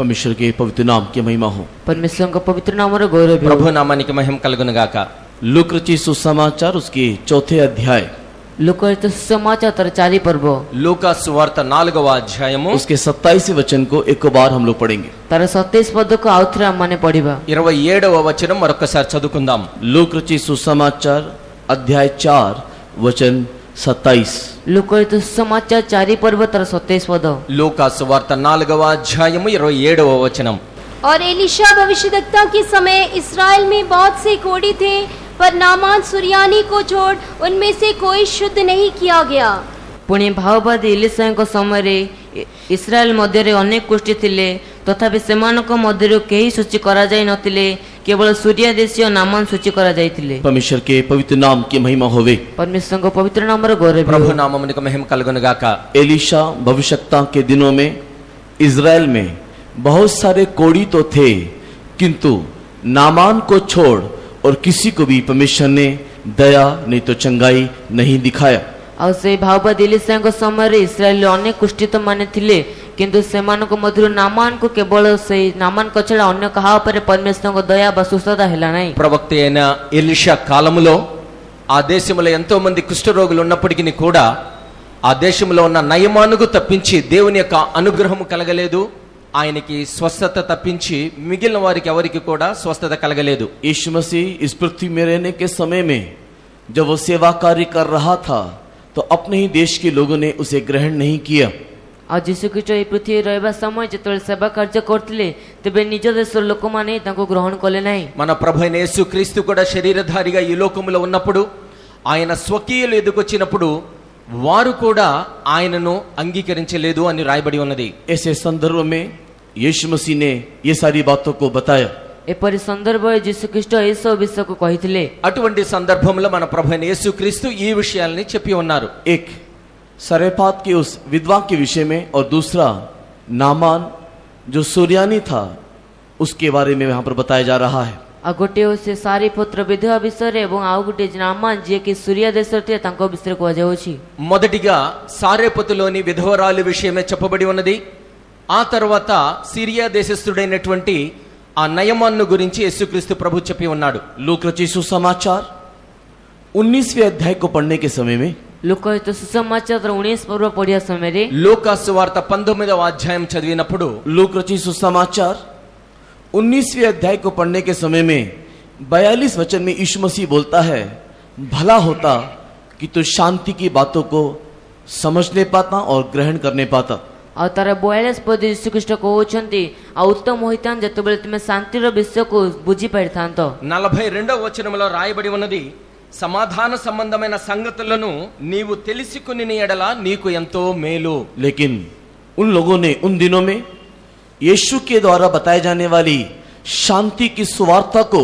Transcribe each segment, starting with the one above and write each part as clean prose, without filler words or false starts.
परमेश्वर के पवित्र नाम की महिमा हो। परमेश्वर का पवित्र नाम और गौरव हो। ప్రభు నామానికి మహిమ కలుగును గాక। लूक रचित सुसमाचार उसके चौथे अध्याय लूका समाचार तर 4 पर्व లూకా సువార్త 4వ అధ్యాయము उसके 27वें वचन को एक बार हम लोग पढ़ेंगे। तर 27 पद को आउथरा माने पढ़िबा। 27వ వచనం మరొకసారి చదువుకుందాం। लूक रचित सुसमाचार अध्याय 4 वचन 27। लूका समाचार 4 पर्व तर 27 पद। లూకా సువార్త 4వ అధ్యాయము 27వ వచనం। और एलिशा भविष्यद्वक्ता के समय इस्राएल में बहुत से कोढ़ी थे, पर नामान सुरियानी को छोड़ उनमें से कोई शुद्ध नहीं किया गया। पुणी भाववादी इलिशा समय इस्राएल मध्य अनेक कुष्ठी थिले, तथापि सेमानक मध्यरु केही सूची करा जाय नथिले, केवल सूर्य देशीय नामान सूची करा जायथिले। परमेश्वर के पवित्र नाम की महिमा होवे। परमेश्वर को पवित्र नाम रो गौरव हो। ప్రభు నామమునకు మహిమ కలుగును గాక। एलिशा भविष्यद्वक्ता के दिनों में इज़राइल में बहुत सारे कोढ़ी तो थे, किंतु नामान को छोड़ और किसी को भी परमेश्वर ने दया नहीं तो चंगाई नहीं दिखाया। और से भाववादी इलिशा समय इस्राएल अनेक कुष्ठित माने थिले, किंतु सेमानक मध्यरु नामान को केवल से नामान को छड़ा अन्य कहा पर परमेश्वर को दया व सुस्थता हेला नहीं। ప్రవక్త అయిన ఎలీషా కాలములో ఆ దేశంలో ఎంతో మంది కుష్ఠరోగులు ఉన్నప్పటికీ కూడా ఆ దేశంలో ఉన్న నయమానుకు తప్పించి దేవుని యొక్క అనుగ్రహం కలగలేదు, ఆయనకి స్వస్థత తప్పించి మిగిలిన వారికి ఎవరికి కూడా స్వస్థత కలగలేదు। यीशु मसीह इस पृथ्वी में रहने के समय में जब वो सेवा कार्य कर रहा था तो अपने ही देश के लोगों ने उसे ग्रहण नहीं किया। और जीशु ख्रीष्ट ए पृथ्वी रहबा समय जतबेले सेवा कार्य करथिले तबे निज देशर लोक माने ताको ग्रहण कले नाही। మన ప్రభు అయిన యేసుక్రీస్తు కూడా శరీరధారిగా ఈ లోకములో ఉన్నప్పుడు ఆయన స్వకీయులు ఎదుకొచ్చినప్పుడు వారు కూడా ఆయనను అంగీకరించలేదు అని రాయబడి ఉన్నది। ऐसे संदर्भ में यीशु मसीह ने ये सारी बातों को बताया। एपरि संदर्भ जीशु ख्रीष्ट ए सब विषय को कहिथिले। అటువంటి సందర్భంలో మన ప్రభు అయిన యేసుక్రీస్తు ఈ విషయాల్ని చెప్పి ఉన్నారు। एक सरेपात की उस विधवा के विषय में और दूसरा नामान जो सूर्यानी था उसके बारे में यहाँ पर बताया जा रहा है। आ गोटे से सारी पुत्र विधवा विषय एवं आउ गोटे नामान जे कि सूर्य देश थे तांको विषय को जाउछि। మొదటిగా సారెపతులోని విధవరాలు విషయమే చెప్పబడి ఉన్నది। ఆ తర్వాత సిరియా దేశస్థుడైనటువంటి ఆ నయమాన్ను గురించి యేసుక్రీస్తు ప్రభు చెప్పి ఉన్నాడు। लूक रचित सुसमाचार 19वें अध्याय को पढ़ने के समय में लूका सुसमाचार 19 पर्व पढ़िया समय रे లూకా సువార్త 19వ అధ్యాయం చదివినప్పుడు लूक रचित सुसमाचार 19वें अध्याय को पढ़ने के समय में 42 वचन में यीशु मसीह बोलता है, भला होता कि तू शांति की बातों को समझने पाता और ग्रहण करने पाता। और तार 42 पद यीशु ख्रीष्ट कहउछंती आ उत्तम होइतान जतबेले तुमे शांतिर विषय को बुझी पाइथांत। 42వ వచనములో రాయబడి ఉన్నది, సమాధాన సంబంధమైన సంగతులను నీవు తెలుసుకుని ఎడల నీకు ఎంతో మేలు। लेकिन उन लोगों ने उन दिनों में यीशु के द्वारा बताए जाने वाली शांति की सुवार्ता को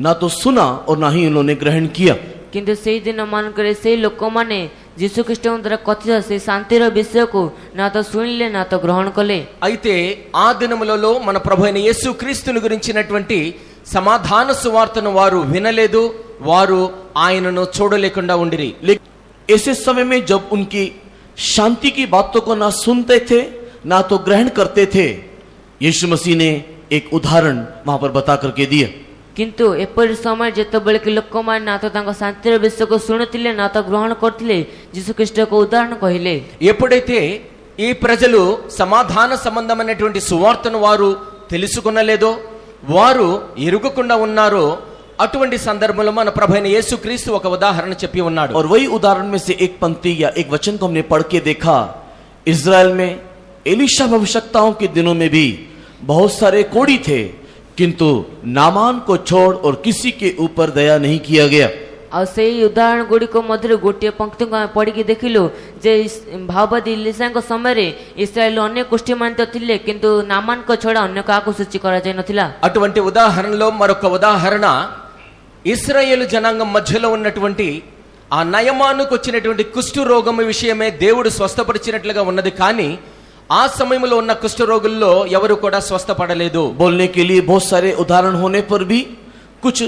ना तो सुना और ना ही उन्होंने ग्रहण किया। किंतु सेई दिन मान करे सेई लोक माने यीशु ख्रीष्ट द्वारा कथित से शांतिर विषय को ना तो सुनिले ना तो ग्रहण कले। అయితే ఆ దినములలో మన ప్రభు అయిన యేసుక్రీస్తుని గురించినటువంటి సమాధాన సువార్తను వారు వినలేదు, వారు ఆయనను చూడలేకుండా ఉండిరి। लेकिन ऐसे समय में जब उनकी शांति की बातों को ना सुनते थे ना तो ग्रहण करते थे, यीशु मसीह ने एक उदाहरण वहां पर बता करके दिया। किंतु एपरि समय जेतबेले कि लोक मान ना तो तांको शांतिर विषय को सुनतिले ना तो ग्रहण करतिले यीशु ख्रीष्ट को उदाहरण कहिले। ఎప్పుడైతే ఈ ప్రజలు సమాధాన సంబంధమైనటువంటి సువార్తను వారు తెలుసుకొనలేదో, వారు ఎరుగకుండా ఉన్నారో, అటువంటి సందర్భంలో మన ప్రభు అయిన యేసుక్రీస్తు ఒక ఉదాహరణ చెప్పి ఉన్నాడు। और वही उदाहरण में से एक पंक्ति या एक वचन को हमने पढ़ के देखा। इज़राइल में एलीशा भविष्यद्वक्ताओं के दिनों में भी बहुत सारे कोढ़ी थे, किंतु नामान को छोड़ और किसी के ऊपर दया नहीं किया गया। और से उदाहरण गुड़ी को मध्य गोटे पंक्ति को पढ़ी की देखिलु जे भाववादी इलिशा समय इस्राएल अनेक कुष्ठी मानित थिले, किंतु नामान को छोड़ा अन्य काको सूची करा जाय नथिला। అటువంటి ఉదాహరణలో మరొక ఉదాహరణ ఇశ్రాయేలు జనాంగం మధ్యలో ఉన్నటువంటి ఆ నయమానుకు వచ్చినటువంటి కుష్ఠు రోగం విషయమే దేవుడు స్వస్థపరిచినట్లుగా ఉన్నది, కానీ ఆ సమయంలో ఉన్న కుష్ఠ రోగుల్లో ఎవరు కూడా స్వస్థపడలేదు। बोलने के लिए बहुत सारे उदाहरण होने पर भी कुछ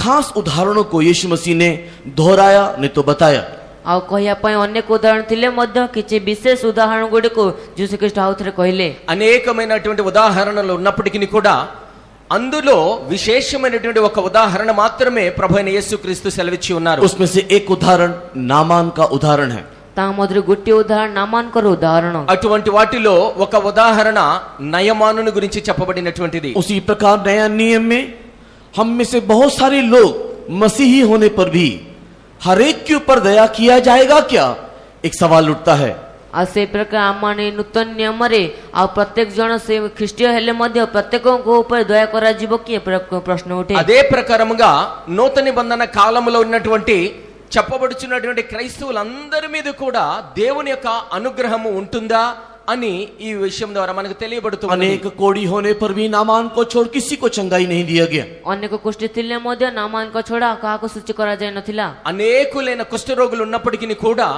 खास उदाहरणों को यीशु मसीह ने दोहराया नहीं तो बताया। ଆଉ କହିବା ପାଇଁ ଅନେକ ଉଦାହରଣ ଥିଲେ ମଧ୍ୟ କିଛି ବିଶେଷ ଉଦାହରଣ ଗୁଡ଼ିକୁ ଯୀଶୁଖ୍ରୀଷ୍ଟ ଆଉ ଥରେ କହିଲେ। అనేకమైనటువంటి ఉదాహరణలు ఉన్నప్పటికీ కూడా అందులో విశేషమైనటువంటి ఒక ఉదాహరణ మాత్రమే ప్రభు అయిన యేసుక్రీస్తు సెలవిచ్చి ఉన్నారు. उसमें से एक उदाहरण नामान का उदाहरण है। ତାହା ମଧ୍ୟରୁ ଗୋଟିଏ ଉଦାହରଣ ନାମାନଙ୍କର ଉଦାହରଣ। అటువంటి వాటిలో ఒక ఉదాహరణ నయమానుని గురించి చెప్పబడినటువంటిది. उसी प्रकार नया नियम में हम में से बहुत सारे लोग मसीही होने पर भी हर एक के ऊपर दया किया जाएगा क्या, एक सवाल उठता है। ଆଉ ସେଇ ପ୍ରକାର ଆମମାନେ ନୂତନ ନିୟମରେ ଆଉ ପ୍ରତ୍ୟେକ ଜଣ ସେ ଖ୍ରୀଷ୍ଟୀୟ ହେଲେ ମଧ୍ୟ ପ୍ରତ୍ୟେକଙ୍କ ଉପରେ ଦୟା କରାଯିବ କି ପ୍ରଶ୍ନ ଉଠେ। అదే ప్రకారముగా నూతన నిబంధన కాలంలో ఉన్నటువంటి చెప్పబడుచున్నటువంటి క్రైస్తవులందరి మీద కూడా దేవుని యొక్క అనుగ్రహము ఉంటుందా అని ఈ విషయం ద్వారా మనకు తెలియబడుతుంది. अनेक कोड़ी होने पर भी नामान को छोड़ किसी को चंगाई नहीं दिया गया। ଅନେକ କୁଷ୍ଠ ଥିଲେ ମଧ୍ୟ ନାମାନଙ୍କ ଛଡ଼ା କାହାକୁ ସୂଚି କରାଯାଇ ନଥିଲା। అనేకులైన కుష్ఠరోగులు ఉన్నప్పటికీ కూడా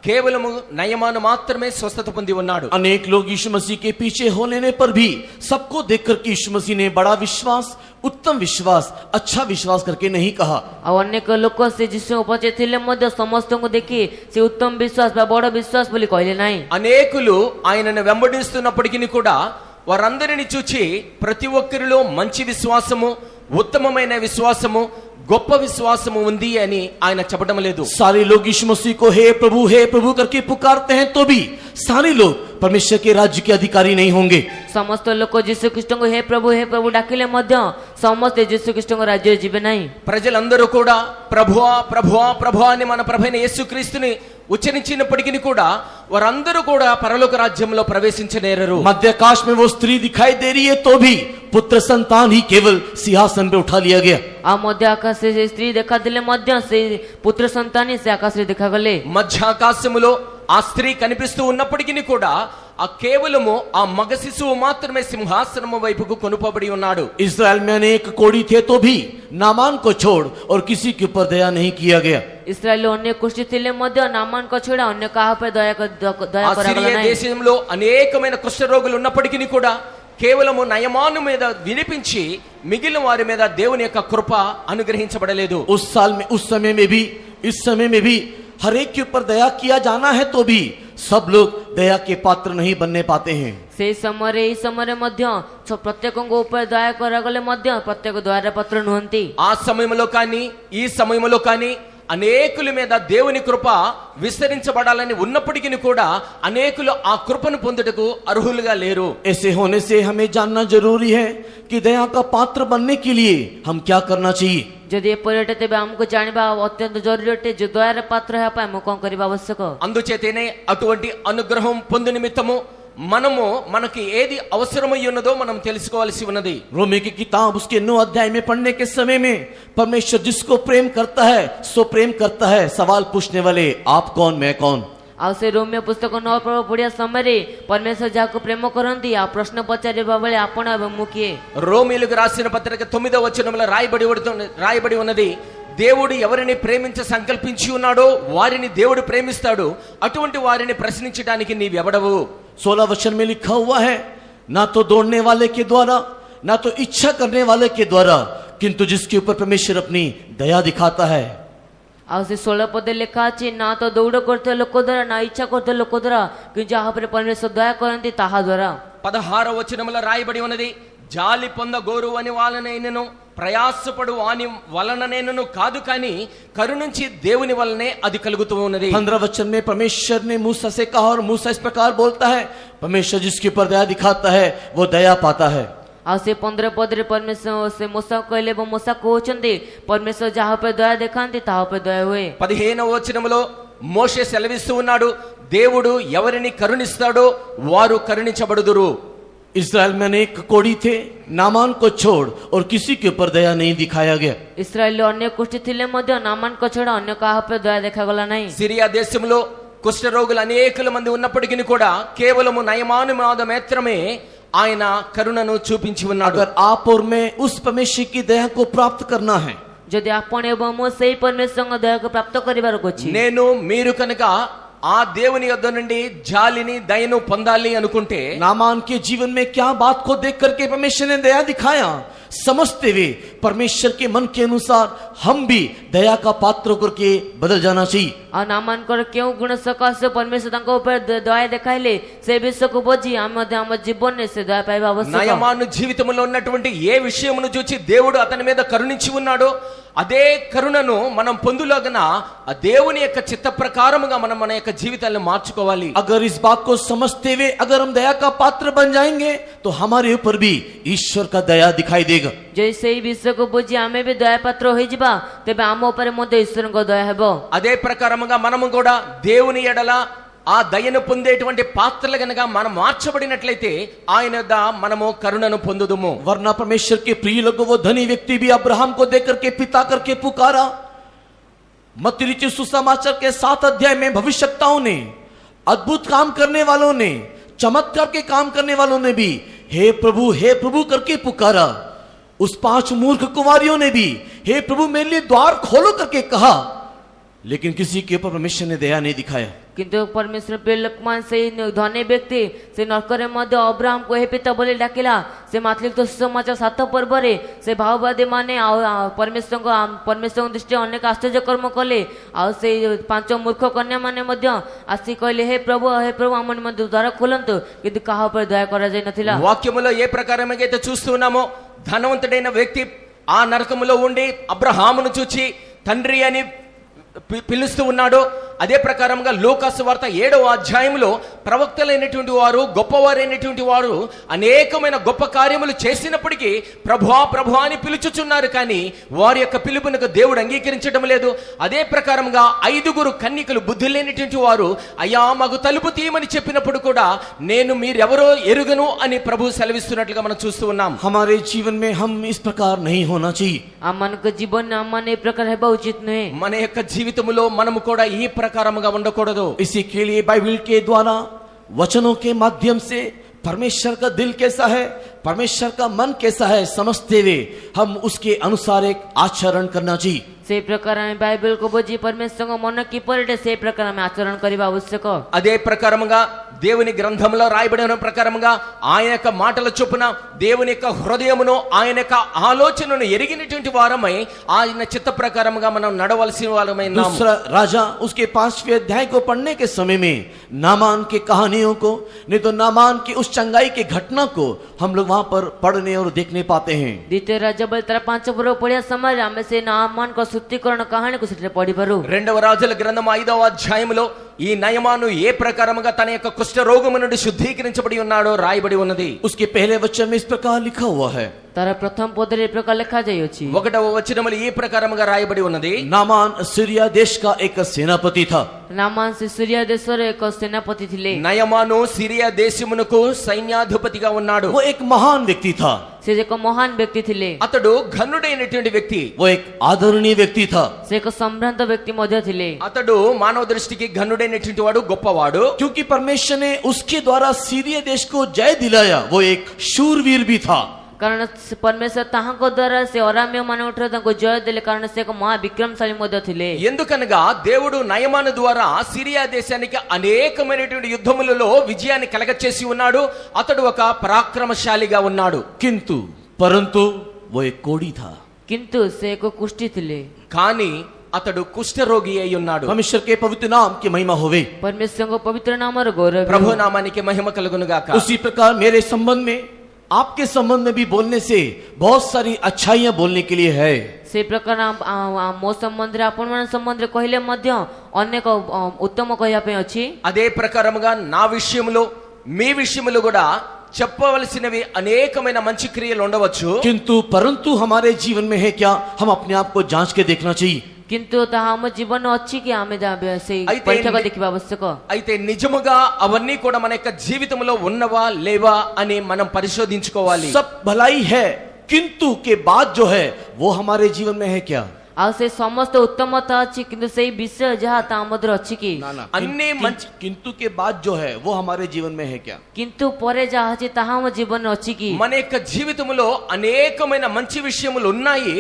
కేవలము నయమాను మాత్రమే స్వస్థత పొంది ఉన్నాడు. अनेक लोग यीशु मसीह के पीछे हो लेने पर भी सबको देखकर कि यीशु मसीह ने बड़ा विश्वास, उत्तम विश्वास, अच्छा विश्वास करके नहीं कहा। ଆଉ ଅନେକ ଲୋକ ସେ ଯୀଶୁଙ୍କ ପଛେ ଥିଲେ ମଧ୍ୟ ସମସ୍ତଙ୍କୁ ଦେଖି ସେ ଉତ୍ତମ ବିଶ୍ୱାସ ବା ବଡ଼ ବିଶ୍ୱାସ ବୋଲି କହିଲେ ନାହିଁ। అనేకులు ఆయనను వెంబడిస్తున్నప్పటికీ కూడా వారందరిని చూచి ప్రతి ఒక్కరిలో మంచి విశ్వాసము, ఉత్తమమైన విశ్వాసము, గొప్ప విశ్వాసము ఉంది అని ఆయన చెప్పడం లేదు. सारे लोग यीशु मसीह को हे प्रभु करके पुकारते हैं तो भी सारे लोग परमेश्वर के राज्य के अधिकारी नहीं होंगे। ସମସ୍ତ ଲୋକ ଯୀଶୁଖ୍ରୀଷ୍ଟଙ୍କୁ ହେ ପ୍ରଭୁ ଡାକିଲେ ମଧ୍ୟ ସମସ୍ତେ ଯୀଶୁଖ୍ରୀଷ୍ଟଙ୍କ ରାଜ୍ୟରେ ଯିବେ ନାହିଁ। ప్రజలందరూ కూడా ప్రభువా ప్రభువా ప్రభువా అని మన ప్రభువైన యేసుక్రీస్తుని ఉచ్చరించినప్పటికీ కూడా వారందరూ కూడా పరలోక రాజ్యంలో ప్రవేశించనేరరు. मध्य आकाश में वो स्त्री दिखाई दे रही है तो भी पुत्र संतान ही केवल सिंहासन पे उठा लिया गया। ଆଉ ମଧ୍ୟ ଆକାଶରେ ସେ ସ୍ତ୍ରୀ ଦେଖାଦେଲେ ମଧ୍ୟ ସେ ପୁତ୍ର ସନ୍ତାନ ସେ ଆକାଶରେ ଦେଖାଗଲେ। మధ్య ఆకాశములో ఆ స్త్రీ కనిపిస్తూ ఉన్నప్పటికీ కూడా ఆ కేవలము ఆ మగ శిశువు మాత్రమే సింహాసనము వైపుకు కొనుపబడి ఉన్నాడు. इस्राएल में अनेक कोड़ी थे तो भी नामान को छोड़ और किसी के ऊपर दया नहीं किया गया। ఇశ్రాయేల్లో ଅନେକ కుష్టి ଥିଲେ ମଧ୍ୟ నామాన్ଙ୍କ ଛଡ଼ା ଅନ୍ୟ కాହା ଉପରେ దయ ఆ କରାଗଲା సిరియా ନାହିଁ। దేశంలో అనేకమైన కుష్ఠరోగులు ఉన్నప్పటికీ కూడా కేవలము నయమాను మీద వినిపించి మిగిలిన వారి మీద దేవుని యొక్క కృప అనుగ్రహించబడలేదు. उस साल में, उस समय में भी, इस समय में भी हर एक के ऊपर दया किया जाना है तो भी सब लोग दया के पात्र नहीं बनने पाते हैं। ସେଇ ସମୟରେ ଏଇ ସମୟରେ ମଧ୍ୟ ପ୍ରତ୍ୟେକଙ୍କ ଉପରେ ଦୟା କରାଗଲେ ମଧ୍ୟ ପ୍ରତ୍ୟେକ ଦୟାର ପାତ୍ର ନୁହନ୍ତି। ఆ సమయంలో కానీ ఈ సమయంలో కానీ అనేకుల మీద దేవుని కృప విస్తరించబడాలని ఉన్నప్పటికీ కూడా అనేకులు ఆ కృపను పొందుటకు అర్హులుగా లేరు. ऐसे होने से हमें जानना जरूरी है कि दया का पात्र बनने के लिए हम क्या करना चाहिए। ଯଦି ଏପରି ଅଟେ ତେବେ ଆମକୁ ଜାଣିବା ଅତ୍ୟନ୍ତ ଜରୁରୀ ଅଟେ ଯେ ଦୟାର ପାତ୍ର ହେବା ପାଇଁ ଆମକୁ କଣ କରିବା ଆବଶ୍ୟକ। అందుచేతనే అటువంటి అనుగ్రహం పొందు నిమిత్తము మనకి ఏది అవసరమై ఉన్నదో మనం తెలుసుకోవాల్సి ఉన్నది. रोमी की किताब उसके 9 अध्याय में पढ़ने के समय में परमेश्वर जिसको प्रेम करता है सो प्रेम करता है, सवाल पूछने वाले आप कौन मैं कौन। ଆଉ ସେ ରୋମିଓ ପୁସ୍ତକ 9 ପଢିବା ସମୟରେ ପରମେଶ୍ୱର ଯାହାକୁ ପ୍ରେମ କରନ୍ତି ଆଉ ପ୍ରଶ୍ନ ପଚାରିବା ବେଳେ ଆପଣ ଏବଂ ମୁଁ କିଏ। రోమీయులకు రాసిన పత్రిక 9వ వచనంలో రాయబడి ఉన్నది, దేవుడు ఎవరిని ప్రేమించ సంకల్పించి ఉన్నాడో వారిని దేవుడు ప్రేమిస్తాడు, అటువంటి వారిని ప్రశ్నించడానికి నీవెవడవు। 16 वचन में लिखा हुआ है, ना तो दौड़ने वाले के द्वारा ना तो इच्छा करने वाले के द्वारा किंतु जिसके ऊपर परमेश्वर अपनी दया दिखाता है। ଆଉ ସେ 16 ପଦେ ଲେଖା ଅଛି, ନା ତ ଦୌଡ଼ କରୁଥିବା ଲୋକ ଦ୍ୱାରା ନା ଇଚ୍ଛା କରୁଥିବା ଲୋକ ଦ୍ୱାରା କିନ୍ତୁ ଯାହା ଉପରେ ପରମେଶ୍ୱର ଦୟା କରନ୍ତି ତାହା ଦ୍ୱାରା। 16వ వచనంలో రాయబడి ఉన్నది, జాలి పొంద గోరు అని వాళ్ళనైనను ప్రయాసపడు వాని వలననేనను కాదు కానీ కరుణించి దేవుని వలనే అది కలుగుతూ ఉన్నది। 15 वचन में परमेश्वर ने मूसा से कहा और मूसा इस प्रकार बोलता है, परमेश्वर जिसके ऊपर दया दिखाता है वो दया पाता है। ଆଉ ସେ 15 ପଦରେ ପରମେଶ୍ୱର ସେ మూసా କହିଲେ ଏବଂ మూసା କହୁଛନ୍ତି ପରମେଶ୍ୱର ଯାହା ଉପରେ ଦୟା ଦେଖାନ୍ତି ତାହା ଉପରେ ଦୟା ହୁଏ। 15వ వచనంలో మోషే సెలవిస్తూ ఉన్నాడు, దేవుడు ఎవరిని కరుణిస్తాడో వారు కరుణించబడుదురు। इस्राएल में अनेक कोड़ी थे, नामान को छोड़ और किसी के ऊपर दया नहीं दिखाया गया। ఇశ్రాయేల్లో ଅନେକ కుష్టి ଥିଲେ ମଧ୍ୟ నామాన్ଙ୍କ ଛଡ଼ା ଅନ୍ୟ କାହା ଉପରେ ଦୟା ଦେଖାଗଲା ନାହିଁ। సిరియా దేశంలో కుష్ఠరోగులు అనేకుల మంది ఉన్నప్పటికీ కూడా కేవలము నయమాను మాత్రమే ఆయన కరుణను చూపించి ఉన్నాడు। अगर आप और मैं उस परमेश्वर की दया को प्राप्त करना है, ଯଦି ଆପଣ ଏବଂ ମୁଁ ସେଇ ପରମେଶ୍ୱରଙ୍କ ଦୟାକୁ ପ୍ରାପ୍ତ କରିବାର ଅଛି, నేను మీరు కనుక ఆ దేవుని యొద్ద నుండి జాలిని దయను పొందాలి అనుకుంటే नामान के जीवन में क्या बात को देख करके परमेश्वर ने दया दिखाया समझते हुए परमेश्वर के मन के अनुसार हम भी दया का पात्र करके बदल जाना चाहिए। ଆଉ ନାମାନଙ୍କର କେଉଁ ଗୁଣ ସକାଶେ ପରମେଶ୍ୱର ତାଙ୍କ ଉପରେ ଦୟା ଦେଖାଇଲେ ସେ ବିଷୟକୁ ବୁଝି ଆମେ ମଧ୍ୟ ଆମ ଜୀବନରେ ସେ ଦୟା ପାଇବା ଆବଶ୍ୟକ। నయమాను జీవితంలో ఉన్నటువంటి ఏ విషయమును చూచి దేవుడు అతని మీద కరుణించి ఉన్నాడో అదే కరుణను మనం పొందులాగన ఆ దేవుని యొక్క చిత్త ప్రకారముగా మనం మన యొక్క జీవితాలను మార్చుకోవాలి। अगर इस बात को समझते हुए अगर हम दया का पात्र बन जाएंगे तो हमारे ऊपर भी ईश्वर का दया दिखाई देगा। ଯଦି ସେଇ ବିଷୟକୁ ବୁଝି ଆମେ ବି ଦୟା ପାତ୍ର ହୋଇଯିବା ତେବେ ଆମ ଉପରେ ମଧ୍ୟ ଈଶ୍ୱରଙ୍କ ଦୟା ହେବ। అదే ప్రకారముగా మనము కూడా దేవుని ఎడల ఆ దయను పొందేటువంటి పాత్రలు గనక మనం మార్చబడినట్లయితే ఆయన యొద్ద మనము కరుణను పొందుదుము। वरना परमेश्वर के प्रिय लोगों, वो धनी व्यक्ति भी अब्राहम को देख करके पिता करके पुकारा। मत्ती लिखित सुसमाचार के 7 अध्याय में भविष्यवक्ताओं ने, अद्भुत काम करने वालों ने, चमत्कार के काम करने वालों ने भी हे प्रभु करके पुकारा। उस 5 मूर्ख कुमारियों ने भी हे प्रभु मेरे लिए द्वार खोलो करके कहा, लेकिन किसी के ऊपर परमेश्वर ने दया नहीं दिखाया। କିନ୍ତୁ ପରମେଶ୍ୱର ପ୍ରିୟ ଲୋକମାନ ସେଇ ଧନୀ ବ୍ୟକ୍ତି ସେ ନରକରେ ମଧ୍ୟ ଅବ୍ରାହମକୁ ହେ ପିତା ବୋଲି ଡାକିଲା। ସେ ମାତୃଲିଖିତ ସୁସମାଚାର 7 ପର୍ବରେ ସେ ଭାଓବାଦୀ ମାନେ ଆଉ ପରମେଶ୍ୱରଙ୍କ ଦୃଷ୍ଟିରେ ଅନେକ ଆଶ୍ଚର୍ଯ୍ୟ କର୍ମ କଲେ। ଆଉ ସେଇ 5 ମୂର୍ଖ କନ୍ୟା ମାନେ ମଧ୍ୟ ଆସି କହିଲେ ହେ ପ୍ରଭୁ ଆମ ନିମନ୍ତେ ଦ୍ୱାର ଖୋଲନ୍ତୁ, କିନ୍ତୁ କାହା ଉପରେ ଦୟା କରାଯାଇ ନଥିଲା। వాక్యములో ఏ ప్రకారంగా అయితే చూస్తూ ఉన్నామో ధనవంతుడైన వ్యక్తి ఆ నరకములో ఉండి అబ్రహామును చూచి తండ్రి అని పిలుస్తూ ఉన్నాడు। అదే ప్రకారంగా లూకాసు వార్త 7వ అధ్యాయంలో ప్రవక్తలైనటువంటి వారు, గొప్పవారైనటువంటి వారు అనేకమైన గొప్ప కార్యములు చేసినప్పటికీ ప్రభువా అని పిలుచుచున్నారు, కానీ వారి యొక్క పిలుపునకు దేవుడు అంగీకరించడం లేదు। అదే ప్రకారంగా 5 కన్యకలు బుద్ధి లేనిటువంటి వారు అయ్యా మాకు తలుపు తీయమని చెప్పినప్పుడు కూడా నేను మీరెవరో ఎరుగను అని ప్రభు సెలవిస్తున్నట్లుగా మనం చూస్తూ ఉన్నాం। हमारे जीवन में हम इस प्रकार नहीं होना चाहिए। ଆମମାନଙ୍କ ଜୀବନରେ ଆମମାନେ ଏ ପ୍ରକାର ହେବା ଉଚିତ ନୁହେଁ। మన యొక్క జీవితంలో మనము కూడా ఈ ప్రకారముగా ఉండకూడదు। इसी के लिए बाइबल के द्वारा वचनों के माध्यम से परमेश्वर का दिल कैसा है, परमेश्वर का मन कैसा है समझते हुए हम उसके अनुसार एक आचरण करना चाहिए। ସେଇ ପ୍ରକାର ଆମେ ବାଇବେଲକୁ ବୁଝି ପରମେଶ୍ୱରଙ୍କ ମନ କିପରି ଅଟେ ସେଇ ପ୍ରକାର ଆମେ ଆଚରଣ କରିବା ଆବଶ୍ୟକ। అదే ప్రకారముగా దేవుని గ్రంథంలో రాయబడిన ప్రకారముగా ఆయన యొక్క మాటల చొప్పున దేవుని యొక్క హృదయమును ఆయన యొక్క ఆలోచనను ఎరిగినటువంటి వారమై ఆయన చిత్త ప్రకారముగా మనం నడవలసిన వారమై ఉన్నాము। दूसरा राजा उसके 5वें अध्याय को पढ़ने के समय में नामान के कहानियों को, नहीं तो नामान की उस चंगाई की घटना को हम लोग वहां पर पढ़ने और देखने पाते हैं। ଦ୍ୱିତୀୟ ରାଜବଳି ତାର 5 ପର୍ବ ପଢିବା ସମୟରେ ଆମେ ସେ ନାମାନଙ୍କ ଶୁଦ୍ଧିକରଣ କାହାଣୀକୁ ସେଠାରେ ପଢିପାରୁ। 2వ రాజుల గ్రంథం 5వ అధ్యాయంలో ఈ నయమాను ఏ ప్రకారముగా తన యొక్క కుష్ఠ రోగము నుండి శుద్ధీకరించబడి ఉన్నాడో రాయబడి ఉన్నది। उसके पहले वचन में इस प्रकार लिखा हुआ है, ତାର ପ୍ରଥମ ପଦରେ ଏ ପ୍ରକାର ଲେଖାଯାଇଅଛି। 1వ వచనములో ఈ ప్రకారముగా రాయబడి ఉన్నది। नामान सीरिया देश का एक सेनापति था। ନାମାନ ସେ ସିରିଆ ଦେଶର ଏକ ସେନାପତି ଥିଲେ। నయమాను సిరియా దేశమునకు సైన్యాధిపతిగా ఉన్నాడు। वो एक महान व्यक्ति था, ସେ ଏକ ମହାନ ବ୍ୟକ୍ତି ଥିଲେ। అతడు ఘనుడైనటువంటి వ్యక్తి। वो एक आदरणीय व्यक्ति था, ସେ ଏକ ସମ୍ଭ୍ରାନ୍ତ ବ୍ୟକ୍ତି ମଧ୍ୟ ଥିଲେ। అతడు మానవ దృష్టికి ఘనుడైనటువంటి వాడు, గొప్పవాడు। क्योंकि परमेश्वर ने उसके द्वारा सीरिया देश को जय दिलाया। वो एक शूरवीर भी था। କାରଣ ପରମେଶ୍ୱର ତାହାଙ୍କ ଦ୍ୱାରା ସେ ଅରାମ୍ୟ ମାନଙ୍କଠାରୁ ତାଙ୍କୁ ଜୟ ଦେଲେ, କାରଣ ସେ ଏକ ମହାବିକ୍ରମଶାଳୀ ମଧ୍ୟ ଥିଲେ। ఎందుకనగా దేవుడు నయమాను ద్వారా సిరియా దేశానికి అనేకమైనటువంటి యుద్ధములలో విజయాన్ని కలగచేసి ఉన్నాడు। అతడు ఒక పరాక్రమశాలిగా ఉన్నాడు। किंतु परंतु वो एक कोढ़ी था। କିନ୍ତୁ ସେ ଏକ କୁଷ୍ଠି ଥିଲେ। కానీ అతడు కుష్ఠరోగి అయి ఉన్నాడు। परमेश्वर के पवित्र नाम की महिमा होवे। ପରମେଶ୍ୱରଙ୍କ ପବିତ୍ର ନାମର ଗୌରବ। ప్రభు నామానికి మహిమ కలుగును గాక। उसी प्रकार मेरे संबंध में, आपके संबंध में भी बोलने से बहुत सारी अच्छाइयां बोलने के लिए है। ସେଇ ପ୍ରକାର ମୋ ସମ୍ବନ୍ଧରେ ଆପଣମାନଙ୍କ ସମ୍ବନ୍ଧରେ କହିଲେ ମଧ୍ୟ ଅନେକ ଉତ୍ତମ କହିବା ପାଇଁ ଅଛି। అదే ప్రకారముగా నా విషయంలో మీ విషయంలో కూడా చెప్పవలసినవి అనేకమైన మంచి క్రియలు ఉండవచ్చు। किंतु परंतु हमारे जीवन में है क्या, हम अपने आप को जांच के देखना चाहिए। କିନ୍ତୁ ତାହା ଆମ ଜୀବନ ଅଛି କି ଆମେ ସେଇ అయితే ପରୀକ୍ଷା କରି ଦେଖିବା ଆବଶ୍ୟକ। అయితే నిజముగా అవన్నీ కూడా మన యొక్క జీవితంలో ఉన్నవా లేవా అని మనం పరిశోధించుకోవాలి। सब भलाई है, किंतु के बाद जो है वो हमारे जीवन में है क्या। ଆଉ ସେ ସମସ୍ତ ଉତ୍ତମତା ଅଛି, କିନ୍ତୁ ସେଇ ବିଷୟ ଯାହା ତା ମଧ୍ୟରେ ଅଛି କି। అన్ని మంచి किंतु के बाद जो है वो हमारे जीवन में है क्या। କିନ୍ତୁ ପରେ ଯାହା ଅଛି ତାହା ଆମ ଜୀବନରେ ଅଛି କି। మన యొక్క జీవితంలో అనేకమైన మంచి విషయములు ఉన్నాయి,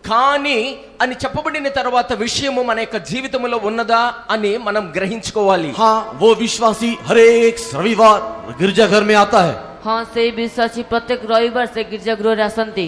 కానీ అని చెప్పబడిన తర్వాత విషయము మన యొక్క జీవితంలో ఉన్నదా అని మనం గ్రహించుకోవాలి। हाँ, वो विश्वासी हर एक रविवार गिरजाघर में आता है। ହଁ ସେଇ ବିଶ୍ୱାସୀ ପ୍ରତ୍ୟେକ ରବିବାର ସେ ଗୀର୍ଜା ଗୃହରେ ଆସନ୍ତି।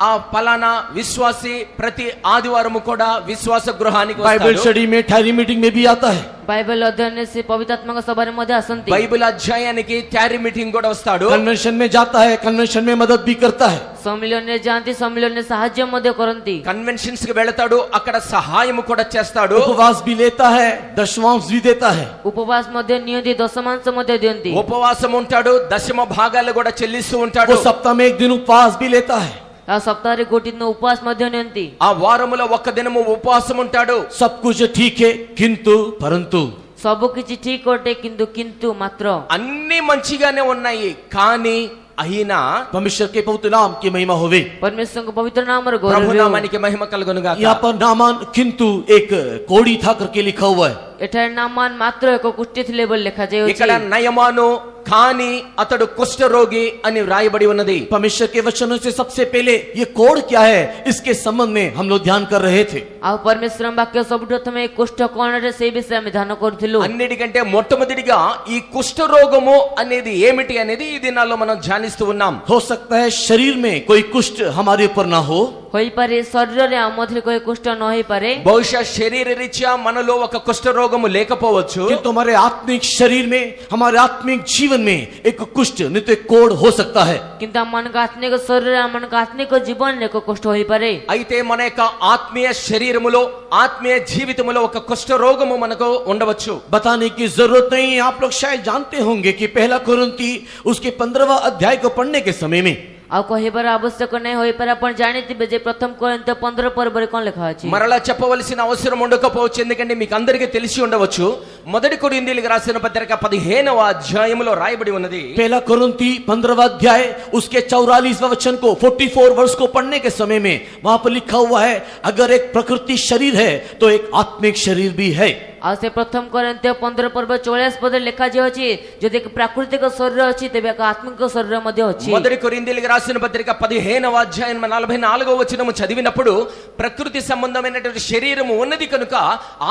ఆ పలానా విశ్వాసి ప్రతి ఆదివారం కూడా విశ్వాస గృహానికి बाइबल వస్తాడు। स्टडी में ठारी मीटिंग में भी आता है। ବାଇବେଲ ଅଧ୍ୟୟନରେ ସେ ପବିତ୍ର ଆତ୍ମାଙ୍କ ସଭାରେ ମଧ୍ୟ ଆସନ୍ତି। బైబిల్ అధ్యాయానికి త్యారి మీటింగ్ కూడా వస్తాడు। कन्वेंशन में जाता है, कन्वेंशन में मदद भी करता है। ସମ୍ମିଳନୀରେ ଯାଆନ୍ତି, ସମ୍ମିଳନୀରେ ସାହାଯ୍ୟ ମଧ୍ୟ କରନ୍ତି। కన్వెన్షన్స్ కి వెళతాడు, అక్కడ సహాయం కూడా చేస్తాడు। उपवास भी लेता है, दशमांश भी देता है। ଉପବାସ ମଧ୍ୟ ନିଅନ୍ତି, ଦଶମାଂଶ ମଧ୍ୟ ଦିଅନ୍ତି। ఉపవాసం ఉంటాడు, దశమ భాగాలు కూడా చెల్లిస్తూ ఉంటాడు। वो सप्ताह में एक दिन उपवास भी लेता है। ଆଉ ସପ୍ତାହରେ ଗୋଟିଏ ଦିନ ଉପବାସ ମଧ୍ୟ ନିଅନ୍ତି। ఆ వారములో ఒక్క దినము ఉపవాసం ఉంటాడు। सब कुछ ठीक है, किंतु परंतु ସବୁ କିଛି ଠିକ ଅଟେ, କିନ୍ତୁ ମାତ୍ର అన్ని మంచిగానే ఉన్నాయి, కానీ అయినా परमेश्वर के पवित्र नाम की महिमा होवे। परमेश्वरଙ୍କ पवित्र नामର ప్రభు ଗୌରବ ହେଉ। నామానికి మహిమ కలుగును గాక। यहाँ पर नामान किंतु एक कोड़ी था करके लिखा हुआ है। ଏଠାରେ ନାମାନ ମାତ୍ର ଏକ କୁଷ୍ଠି ଥିଲେ ବୋଲି ଲେଖାଯାଇଅଛି। ఇక్కడ నయమాను కానీ అతడు కుష్ఠరోగి అని వ్రాయబడి ఉన్నది। परमेश्वर के वचनों से सबसे पहले ये कोड़ क्या है, इसके संबंध में हम लोग ध्यान कर रहे थे। ଆଉ ପରମେଶ୍ୱର ବାକ୍ୟ ସବୁଠୁ ପ୍ରଥମେ କୁଷ୍ଠ କଣରେ ସେଇ ବିଷୟରେ ଆମେ ଧ୍ୟାନ କରୁଥିଲୁ। అన్నిటికంటే మొట్టమొదటిగా ఈ కుష్ఠరోగము అనేది ఏమిటి అనేది ఈ దినాల్లో మనం ధ్యానిస్తూ ఉన్నాం। हो सकता है शरीर में कोई कुष्ठ हमारे ऊपर ना हो, ହୋଇପାରେ ଶରୀରରେ ଆମ ମଧ୍ୟରେ કોઈ କୁଷ୍ଠ ନ ହୋଇପାରେ, బహుశా శరీర రీత్యా మనలో ఒక కుష్ఠరోగము లేకపోవచ్చు, किंतु हमारे आत्मिक शरीर में, हमारे आत्मिक जीवन में एक कुष्ठ नित्य कोड़ हो सकता है। କିନ୍ତୁ ଆମମାନଙ୍କ ଆତ୍ମିକ ଶରୀରରେ ଆମମାନଙ୍କ ଆତ୍ମିକ ଜୀବନରେ ଏକ କୁଷ୍ଠ ହୋଇପାରେ। అయితే మన యొక్క ఆత్మీయ శరీరములో ఆత్మీయ జీవితములో ఒక కుష్ఠరోగము మనకు ఉండవచ్చు। बताने की जरूरत नहीं, आप लोग शायद जानते होंगे कि पहला कुरिन्थी उसके 15वां अध्याय को पढ़ने के समय में ଆଉ କହିବାର ଆବଶ୍ୟକ ନାହିଁ, ହୋଇପାରେ ଆପଣ ଜାଣିଥିବେ ଯେ ପ୍ରଥମ కొరింథీ 15 పర్ବରେ କ'ଣ ଲେଖା ଅଛି। మరలా చెప్పవలసిన అవసరం ఉండకపోవచ్చు, ఎందుకంటే మీకు అందరికీ తెలిసి ఉండవచ్చు। మొదటి కొరింథీయులకు రాసిన పత్రిక 15వ అధ్యాయములో రాయబడి ఉన్నది। पहला कुरिन्थी 15वां अध्याय उसके 44वां वचन को 44 वर्ष को पढ़ने के समय में वहां पर लिखा हुआ है, अगर एक प्रकृति शरीर है तो एक आत्मिक शरीर भी है। ଆଉ ସେ ପ୍ରଥମ కొరింథీ 15 ପର୍ବ 44 ପଦରେ ଲେଖାଯାଇଅଛି, ଯଦି ଏକ ପ୍ରାକୃତିକ ଶରୀର ଅଛି ତେବେ ଏକ ଆତ୍ମିକ ଶରୀର ମଧ୍ୟ ଅଛି। మొదటి కొరింథీయులకు రాసిన పత్రిక 15వ అధ్యాయం 44వ వచనము చదివినప్పుడు ప్రకృతి సంబంధమైనటువంటి శరీరము ఉన్నది కనుక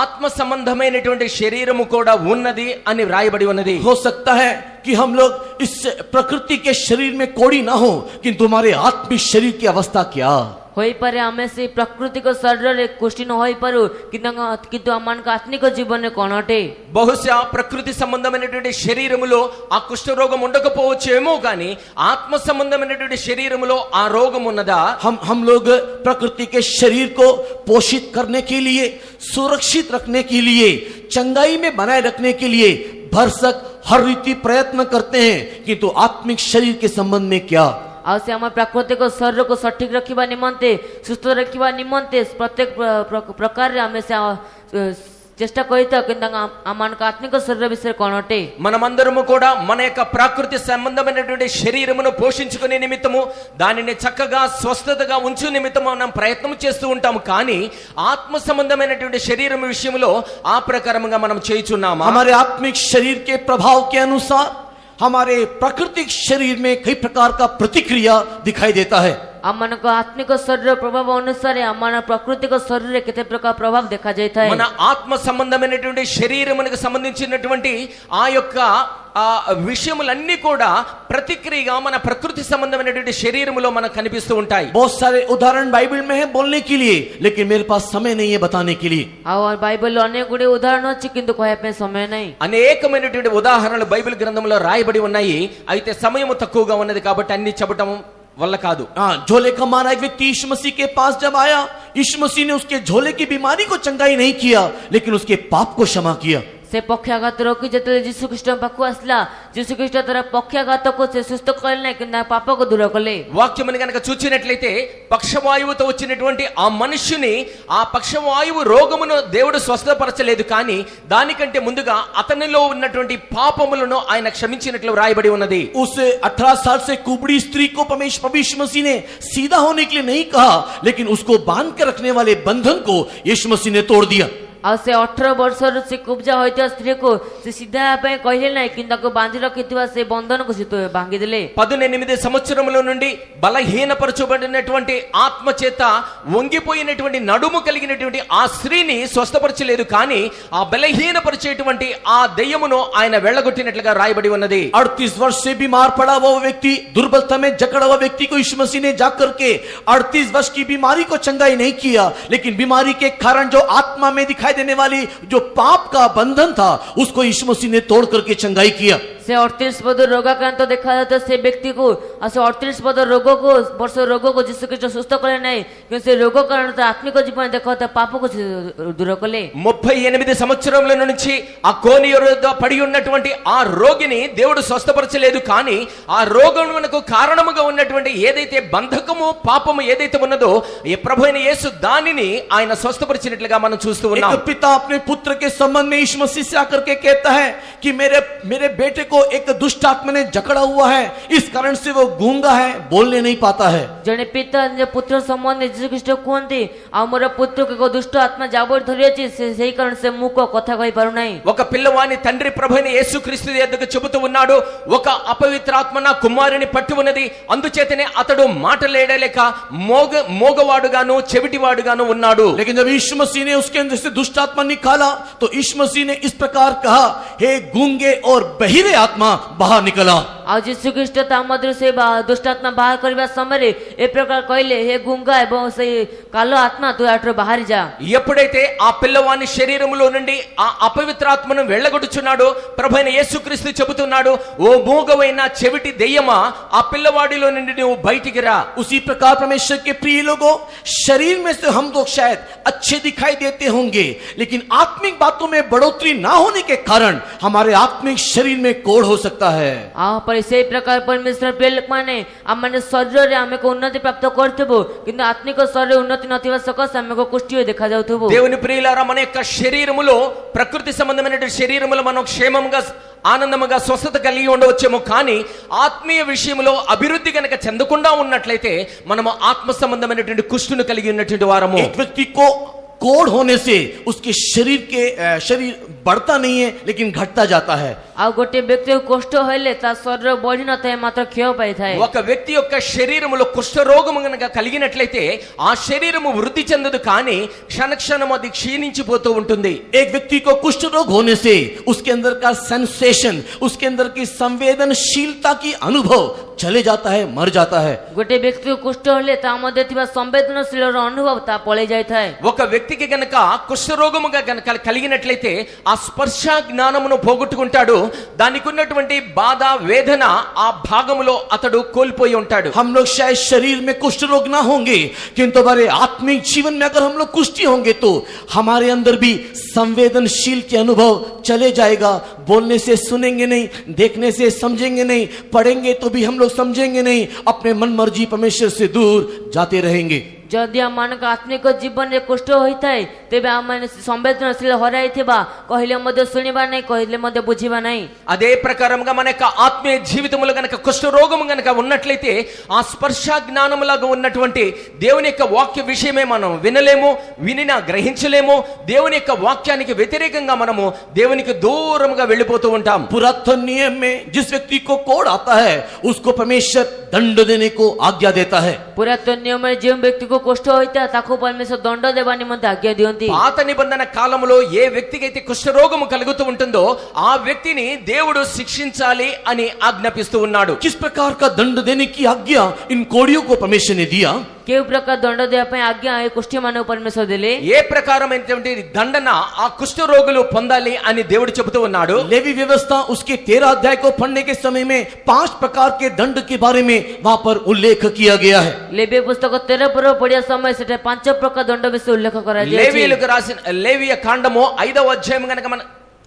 ఆత్మ సంబంధమైనటువంటి శరీరము కూడా ఉన్నది అని వ్రాయబడి ఉన్నది। हो सकता है कि हम लोग इस प्रकृति के शरीर में कोड़ी ना हो, किंतु हमारे आत्मिक शरीर की अवस्था क्या। ହୋଇପାରେ ଆମେ ସେଇ ପ୍ରାକୃତିକ ଶରୀରରେ କୁଷ୍ଠି ନ ହୋଇପାରୁ, କିନ୍ତୁ ଆମମାନଙ୍କ ଆତ୍ମିକ ଜୀବନରେ କ'ଣ ଅଟେ। బహుశా ప్రకృతి సంబంధమైనటువంటి శరీరములో ఆ కుష్ఠరోగం ఉండకపోవచ్చేమో కానీ ఆత్మ సంబంధమైనటువంటి శరీరములో ఆ రోగం ఉన్నదా? हम लोग प्रकृति के शरीर को पोषित करने के लिए, सुरक्षित रखने के लिए, चंगाई में बनाए रखने के लिए भरसक हर रीति प्रयत्न करते हैं, किंतु आत्मिक शरीर के संबंध में क्या। ଆଉ ସେ ଆମ ପ୍ରାକୃତିକ ଶରୀରକୁ ସଠିକ ରଖିବା ନିମନ୍ତେ, ସୁସ୍ଥ ରଖିବା ନିମନ୍ତେ ପ୍ରତ୍ୟେକ ପ୍ରକାରରେ ଆମେ ସେ ଚେଷ୍ଟା କରିଥାଉ, କିନ୍ତୁ ଆମମାନଙ୍କ ଆତ୍ମିକ ଶରୀର ବିଷୟରେ କ'ଣ ଅଟେ। మనమందరము కూడా మన యొక్క ప్రకృతి సంబంధమైనటువంటి శరీరమును పోషించుకునే నిమిత్తము, దానిని చక్కగా స్వస్థతగా ఉంచు నిమిత్తము మనం ప్రయత్నం చేస్తూ ఉంటాము, కానీ ఆత్మ సంబంధమైనటువంటి శరీరం విషయంలో ఆ ప్రకారంగా మనం చేయుచున్నామా? हमारे आत्मिक शरीर के प्रभाव के अनुसार हमारे प्राकृतिक शरीर में कई प्रकार का प्रतिक्रिया दिखाई देता है। ଆମମାନଙ୍କ ଆତ୍ମିକ ଶରୀର ପ୍ରଭାବ ଅନୁସାରେ ଆମ ପ୍ରାକୃତିକ ଶରୀରରେ କେତେ ପ୍ରକାର ପ୍ରଭାବ ଦେଖାଯାଇଥାଏ। మన ఆత్మ సంబంధమైనటువంటి శరీరమునకు సంబంధించినటువంటి ఆ యొక్క విషయములన్నీ కూడా ప్రతిక్రియగా మన ప్రకృతి సంబంధమైనటువంటి శరీరములో మనకు కనిపిస్తూ ఉంటాయి। बहुत सारे उदाहरण बाइबल में है बोलने के लिए, लेकिन मेरे पास समय नहीं है बताने के लिए। ଆଉ బైబిల్లో ଅନେକ ଗୁଡ଼ିଏ ఉదాహరణ ଅଛି, କିନ୍ତୁ କହିବା ପାଇଁ ସମୟ ନାହିଁ। అనేకమైనటువంటి ఉదాహరణలు బైబిల్ గ్రంథంలో రాయబడి ఉన్నాయి, అయితే సమయం తక్కువగా ఉన్నది కాబట్టి అన్ని చెప్పడం వల్ల కాదు। झोले का मारा एक व्यक्ति यीशु मसीह के पास जब आया, यीशु मसीह ने उसके झोले की बीमारी को चंगाई नहीं किया, लेकिन उसके पाप को क्षमा किया। ସେ ପକ୍ଷାଘାତ ରୋଗୀ ଯେତେବେଳେ ଯୀଶୁଖ୍ରୀଷ୍ଟଙ୍କ ପାଖକୁ ଆସିଲା, ଯୀଶୁଖ୍ରୀଷ୍ଟ ତାର ପକ୍ଷାଘାତକୁ ସେ ସୁସ୍ଥ କଲେ ନାହିଁ, କିନ୍ତୁ ତା ପାପକୁ ଦୂର కలే। వాక్యముని గనక చూచినట్లయితే పక్షవాయువుతో వచ్చినటువంటి ఆ మనుష్యుని, ఆ పక్షవాయువు రోగమును దేవుడు స్వస్థపరచలేదు, కానీ దానికంటే ముందుగా అతనిలో ఉన్నటువంటి పాపములను ఆయన క్షమించినట్లు రాయబడి ఉన్నది। उस 18 साल से कुबड़ी स्त्री को परमेश्वर मसीह ने सीधा होने के लिए नहीं कहा, लेकिन उसको बांध कर रखने वाले बंधन को यीशु मसीह ने तोड़ दिया। ଆଉ ସେ 18 ବର୍ଷରୁ ସେ କୁବ୍ଜା ହୋଇଥିବା ସ୍ତ୍ରୀକୁ ସେ ସିଧା ହେବା ପାଇଁ କହିଲେ ନାହିଁ, କିନ୍ତୁ ତାକୁ ବାନ୍ଧି ରଖିଥିବା ସେ ବନ୍ଧନକୁ ସେ ଭାଙ୍ଗିଦେଲେ। 18 సంవత్సరముల నుండి బలహీనపరచబడినటువంటి ఆత్మ చేత వంగిపోయినటువంటి నడుము కలిగినటువంటి ఆ స్త్రీని స్వస్థపరచలేదు, కానీ ఆ బలహీనపరిచేటువంటి ఆ దెయ్యమును ఆయన వెళ్ళగొట్టినట్లుగా రాయబడి ఉన్నది। 38 वर्ष से बीमार पड़ा हुआ वो व्यक्ति, दुर्बलता में जकड़ा हुआ व्यक्ति को यीशु मसीह ने जाकर के 38 वर्ष की बीमारी को चंगाई नहीं किया, लेकिन बीमारी के कारण जो आत्मा में दिखाई देने वाली जो पाप का बंधन था उसको यीशु मसीह ने तोड़ करके चंगाई किया। से 38 पद रोगाक्रांत देखा जाता से व्यक्ति को से 38 पद वर्ष रोग को जीशु ख्रीष्ट सुस्थ कले नहीं, क्योंकि से रोग कारण आत्मिक जीवन देखा पाप को दूर कले। 38 సంవత్సరముల నుంచి ఆ కోని యొద్ద పడి ఉన్నటువంటి ఆ రోగిని దేవుడు స్వస్థపరచలేదు, కానీ ఆ రోగమునకు కారణముగా ఉన్నటువంటి ఏదైతే బంధకము పాపము ఏదైతే ఉన్నదో ఈ ప్రభువైన యేసు దానిని ఆయన స్వస్థపరిచినట్లుగా మనం చూస్తూ ఉన్నాం। एक पिता अपने पुत्र के संबंध में यीशु मसीह से आकर के कहता है कि मेरे बेटे को एक दुष्ट आत्मा ने जकड़ा हुआ है, इस कारण से वो गूंगा है, बोलने नहीं पाता है। जने पिता निज पुत्र संबंध जीशु ख्रीष्ट कहते आ मोर पुत्र को दुष्ट आत्मा जाबोर धरि अछि, सेही कारण से मुख को कथा कहि पारु नाही। ఒక పిల్లవాని తండ్రి ప్రభువైన యేసుక్రీస్తు యొద్దకు చెబుతూ ఉన్నాడు, ఒక అపవిత్రాత్మ నా కుమారుని పట్టి ఉన్నది, అందుచేతనే అతడు మాటలేడలేక మోగవాడుగాను చెవిటివాడుగాను ఉన్నాడు। लेकिन जब यीशु मसीह ने उसके अंदर से दुष्ट आत्मा निकाला तो यीशु मसीह ने इस प्रकार कहा, हे गूंगे और बहिरे आत्मा बाहर निकला। आज जीशु ख्रीष्ट मध्य से दुष्ट आत्मा बाहर करने समय ए प्रकार कहले, हे गुंगा एवं से कालो आत्मा तू आटो बाहर जा। ఎప్పుడైతే ఆ పిల్లవాని శరీరములో నుండి ఆ అపవిత్రాత్మను వెళ్ళగొట్టుచున్నాడో ప్రభువైన యేసుక్రీస్తు చెబుతున్నాడు, ఓ మూగవైన చెవిటి దెయ్యమా ఆ పిల్లవాడిలో నుండి నువ్వు బయటికి రా। उसी प्रकार परमेश्वर के प्रिय लोगों, शरीर में से हम लोग शायद अच्छे दिखाई देते होंगे, लेकिन आत्मिक बातों में बढ़ोतरी ना होने के कारण हमारे आत्मिक शरीर में कोढ़ हो सकता है। पर इसे प्रकार परमेश्वर प्रिय लोक माने आमने शरीर रे आमे को उन्नति प्राप्त करथबो, किंतु आत्मिक शरीर उन्नति नथिबा सकस आमे को कुष्ठी देखा जाउथबो। దేవుని ప్రియులారా, మన యొక్క శరీరములో ప్రకృతి సంబంధమైనటువంటి శరీరములో మనం క్షేమముగా ఆనందముగా స్వస్థత కలిగి ఉండవచ్చేమో, కానీ ఆత్మీయ విషయంలో అభివృద్ధి గనక చెందకుండా ఉన్నట్లయితే మనము ఆత్మ సంబంధమైనటువంటి కుష్ఠును కలిగి ఉన్నటువంటి వారము। एक व्यक्ति को कोढ़ होने से उसके शरीर बढ़ता नहीं है लेकिन घटता जाता है। आ गोटे व्यक्ति को कष्ट होइले ता शरीर बढ़ी न थाए मात्र क्षय पाई थाए। ఒక వ్యక్తి యొక్క శరీరములో కుష్ఠ రోగము గనక కలిగినట్లయితే ఆ శరీరము వృద్ధి చెందదు, కానీ క్షణక్షణం అది క్షీణించిపోతూ ఉంటుంది। एक व्यक्ति को कुष्ठ रोग होने से उसके अंदर का सेंसेशन, उसके अंदर की संवेदनशीलता की अनुभव चले जाता है, मर जाता है। गोटे व्यक्ति को कुष्ठ होले ता मध्ये थिबा संवेदनशील अनुभव ता पळे जाय थाए। ఒక వ్యక్తికి గనక కుష్ఠ రోగముగా గనక కలిగినట్లయితే ఆ స్పర్శ జ్ఞానమును పోగొట్టుకుంటాడు, దానికి ఉన్నటువంటి బాధ వేదన ఆ భాగములో అతడు కోల్పోయి ఉంటాడు। हम लोग शायद शरीर में कुष्ठ रोग ना होंगे, किंतु हमारे आत्मिक जीवन में अगर हम लोग कुष्ठी होंगे तो हमारे अंदर भी संवेदनशील के अनुभव चले जाएगा। बोलने से सुनेंगे नहीं, देखने से समझेंगे नहीं, पढ़ेंगे तो भी हम लोग समझेंगे नहीं, अपने मन मर्जी परमेश्वर से दूर जाते रहेंगे। जदि आम मानक आत्मिक जीवन में कष्ट होता है तेबे आम माने संवेदनशील हराई थिबा कहले मध्य सुनिबा नहीं, कहले मध्य बुझिबा नहीं। అదే ప్రకారంగా మన యొక్క ఆత్మీయ జీవితములో గనక కుష్ఠ రోగము గనక ఉన్నట్లయితే ఆ స్పర్శ జ్ఞానములాగా ఉన్నటువంటి దేవుని యొక్క వాక్య విషయమే మనం వినలేము, వినినా గ్రహించలేము। దేవుని యొక్క వాక్యానికి వ్యతిరేకంగా మనము దేవునికి దూరముగా వెళ్ళిపోతూ ఉంటాం। पुरातन नियम में जिस व्यक्ति को कोढ़ आता है उसको परमेश्वर दंड देने को आज्ञा देता है। पुरातन नियम में जो व्यक्ति को कष्ट होता ताको परमेश्वर दंड देवा निमित्त आज्ञा दियंती। పాత నిబంధన కాలంలో ఏ వ్యక్తికి అయితే కుష్ఠ రోగము కలుగుతూ ఉంటుందో ఆ వ్యక్తిని దేవుడు శిక్షించాలి అని ఆజ్ఞాపిస్తూ ఉన్నాడు। किस प्रकार का दंड देने की आज्ञा इन कोढ़ियों को परमेश्वर ने दिया? केउ प्रकार दंड देवा पई आज्ञा ए कुष्ठी मानव परमेश्वर देले। ఏ ప్రకారమైనటువంటి దండన ఆ కుష్ఠ రోగులు పొందాలి అని దేవుడు చెబుతూ ఉన్నాడు। लेवी व्यवस्था उसके 13 अध्याय को पढ़ने के समय में 5 प्रकार के दंड के बारे में वहां पर उल्लेख किया गया है। लेवी पुस्तक 13 पर्व पढ़िया समय सेटे 5 प्रकार दंड विषय उल्लेख करा जाय। లేవీయులకు రాసిన లేవియ కాండము 5వ అధ్యాయం గనుక మన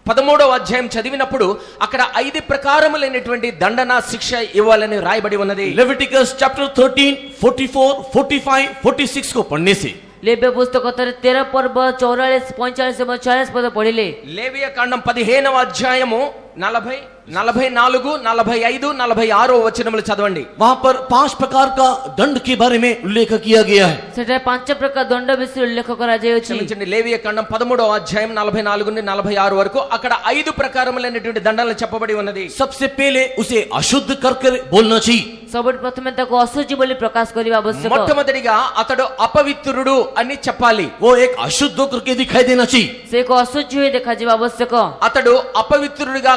13వ అధ్యాయం చదివినప్పుడు అక్కడ 5 ప్రకారములైనటువంటి దండన శిక్ష ఇవ్వాలని రాయబడి ఉన్నది। Leviticus chapter 13, 44, 45, 46 को पढ़ने से लेवी पुस्तक 13 पर्व 44, 45 एवं 46 पद पढ़िले। లేవియ కాండం 15వ అధ్యాయము 40 44, 45, 46 వచనములు చదవండి. वहां पर 5 प्रकार का दंड के बारे में उल्लेख किया गया है। ସେଠାରେ 5 ପ୍ରକାର ଦଣ୍ଡ ବିଷୟରେ ଉଲ୍ଲେଖ କରାଯାଇଅଛି। క్షమించండి, లేవియ కాండం 13వ అధ్యాయం 44 నుండి 46 వరకు అక్కడ 5 ప్రకారములైనటువంటి దండాలు చెప్పబడి ఉన్నది. सबसे पहले उसे अशुद्ध कर बोलना चाहिए। ସବୁଠୁ ପ୍ରଥମେ ତାକୁ ଅଶୁଚି ବୋଲି ପ୍ରକାଶ କରିବା ଆବଶ୍ୟକ। మొట్టమొదటిగా అతడు అపవిత్రుడు అని చెప్పాలి. वो एक अशुद्ध होकर के दिखाई देना चाहिए। ସେ ଏକ ଅଶୁଚି ହୋଇ ଦେଖାଯିବା ଆବଶ୍ୟକ। అతడు అపవిత్రుడిగా